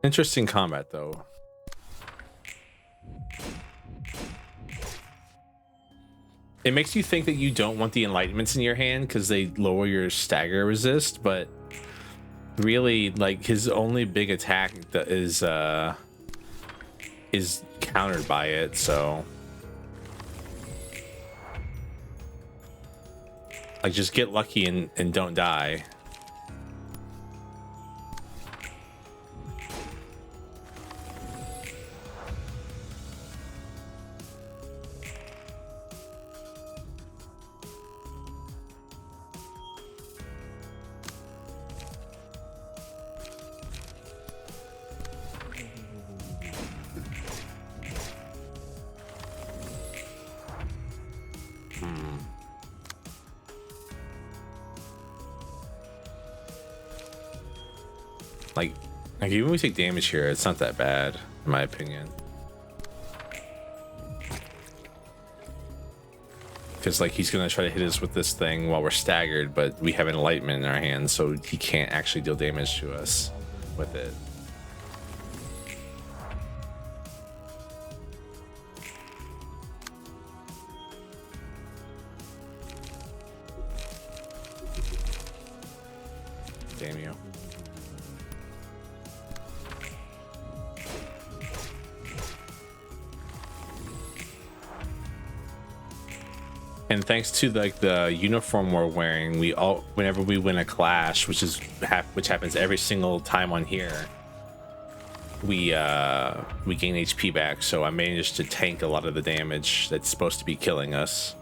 Interesting combat though. It makes you think that you don't want the enlightenments in your hand because they lower your stagger resist, but really, like, his only big attack that is countered by it, so like just get lucky and don't die. Like even when we take damage here, it's not that bad, in my opinion. Because like he's gonna try to hit us with this thing while we're staggered, but we have an enlightenment in our hands, so he can't actually deal damage to us with it. Damn you. And thanks to like the uniform we're wearing, we all, whenever we win a clash, which happens every single time on here, we gain HP back. So I managed to tank a lot of the damage that's supposed to be killing us.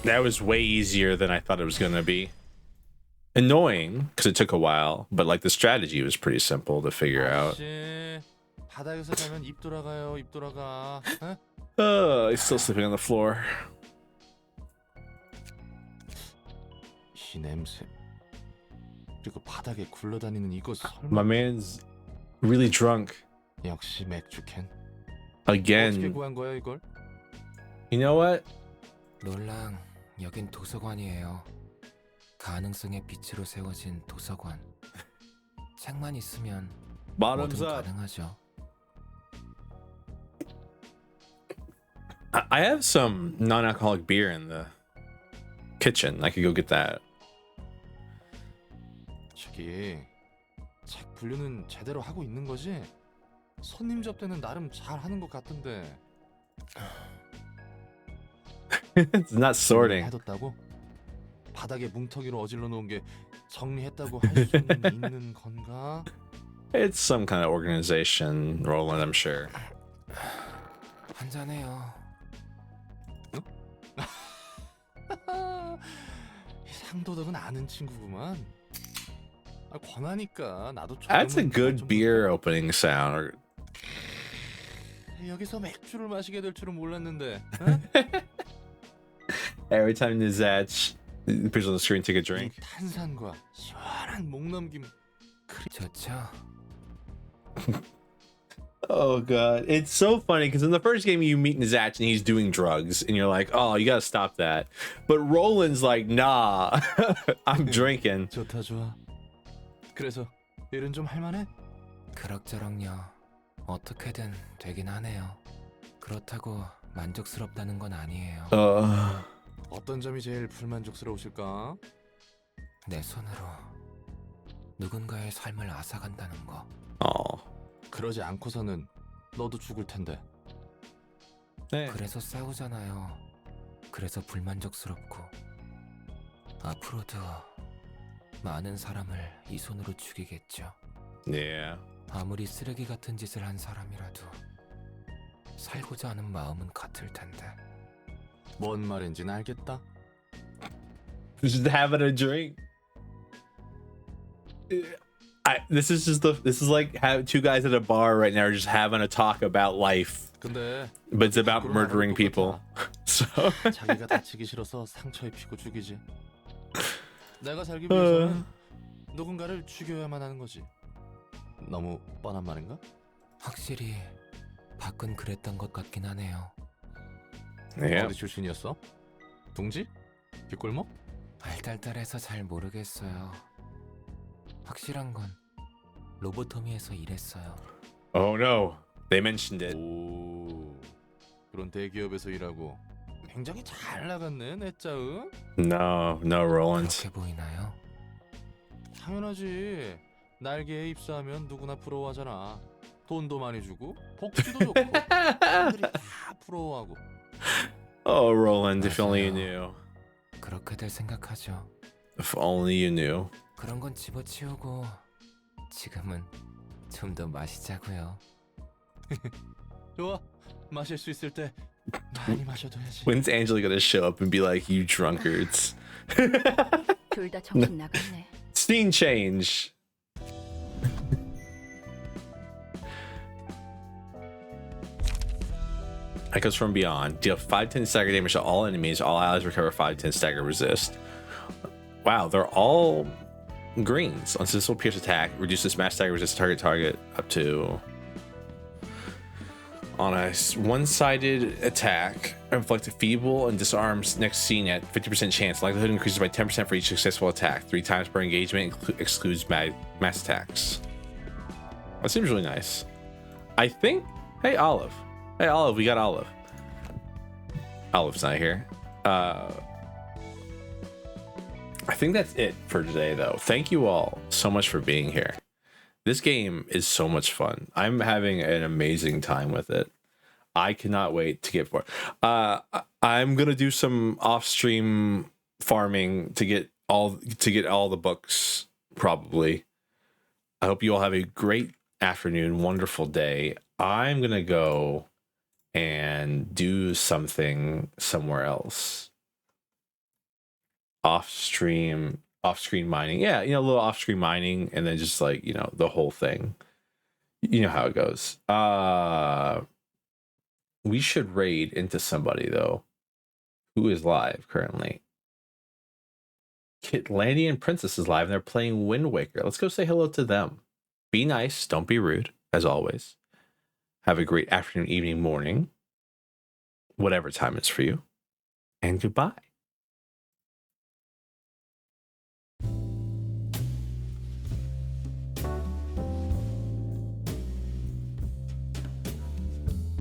That was way easier than I thought it was gonna be. Annoying because it took a while, but like the strategy was pretty simple to figure out. 바닥에서 자면 입 돌아가요, 입 돌아가. He's still sleeping on the floor. 이 냄새. 그리고 바닥에 굴러다니는 이거 설마. My man's really drunk. 역시 맥주캔. Again. 어떻게 구한 거야 이걸? You know what? 롤랑, 여긴 도서관이에요. 가능성의 빛으로 세워진 도서관. 책만 있으면 Bottoms 뭐든 up. 가능하죠. I have some non-alcoholic beer in the kitchen. I could go get that. 저기 책 분류는 제대로 하고 있는 거지? 손님 접대는 나름 잘 하는 것 같던데. It's not sorting. 해뒀다고? 바닥에 뭉텅이로 어질러 놓은 게 정리했다고 할 수는 있는 건가? It's some kind of organization, Roland, I'm sure. 한잔해요. 상도덕은 아는 친구구만. 권하니까 나도 좀. That's a good beer opening sound. 여기서 맥주를 마시게 될 줄은 몰랐는데. Every time Nizach appears on the screen, take a drink. 탄산과 시원한 목 넘김. 좋죠. Oh god, it's so funny because in the first game you meet Nizach and he's doing drugs, and you're like, "Oh, you gotta stop that." But Roland's like, "Nah, I'm drinking." 좋다 좋아. 그래서 일은 좀 할만해? 그럭저럭요. 어떻게든 되긴 하네요. 그렇다고 만족스럽다는 건 아니에요. 어떤 점이 제일 불만족스러우실까? 내 손으로 누군가의 삶을 앗아간다는 거. 그러지 않고서는 너도 죽을 텐데. 네. 그래서 싸우잖아요. 그래서 불만족스럽고 앞으로도 많은 사람을 이 손으로 죽이겠죠. Yeah. 아무리 쓰레기 같은 짓을 한 사람이라도 살고자 하는 마음은 같을 텐데. 뭔 말인지는 알겠다. Just having a drink. This is like two guys at a bar right now just having a talk about life. 근데 But it's about murdering people. So 자기가 다치기 싫어서 상처 입히고 죽이지. 내가 살기 위해서는 누군가를 죽여야만 하는 거지. 너무 뻔한 말인가? 확실히 밖은 그랬던 것 같긴 하네요. yeah. 어디 출신이었어? 둥지? 뒷골목? 알달달해서 잘 모르겠어요. 확실한 건 로보토미에서 일했어요. Oh no. They mentioned it. 오, 그런 대기업에서 일하고 굉장히 잘 나갔네, 내 짜응. No, Roland. 그렇게 보이나요? 당연하지. 날개에 입사하면 누구나 부러워하잖아. 돈도 많이 주고 복지도 좋고 사람들이 다 부러워하고. Oh, Roland, if only you 맞아요. knew. 그렇게들 생각하죠. If only you knew. 그런 건 집어치우고 지금은 좀 더 마시자고요. 좋아, 마실 수 있을 때 많이 마셔둬야지. When's Angela gonna show up and be like, you drunkards? 둘 다 정신 나갔네. Scene change. Echoes from Beyond. Deal 5/10 stagger damage to all enemies. All allies recover 5/10 stagger resist. Wow, they're all greens. Unsuccessful pierce attack. Reduces smash stagger resist target up to... On a one-sided attack, inflict a feeble and disarms next scene at 50% chance. Likelihood increases by 10% for each successful attack. 3 times per engagement. Excludes mass attacks. That seems really nice. I think... Hey, Olive. Hey, Olive, we got Olive. Olive's not here. I think that's it for today, though. Thank you all so much for being here. This game is so much fun. I'm having an amazing time with it. I cannot wait to get more. I'm gonna do some off-stream farming to get all the books, probably. I hope you all have a great afternoon, wonderful day. I'm gonna go and do something somewhere else. Off-screen mining. Yeah, a little off-screen mining, and then just like, the whole thing. You know how it goes. We should raid into somebody, though, who is live currently. Kitlandian Princess is live, and they're playing Wind Waker. Let's go say hello to them. Be nice. Don't be rude, as always. Have a great afternoon, evening, morning, whatever time it's for you. And goodbye.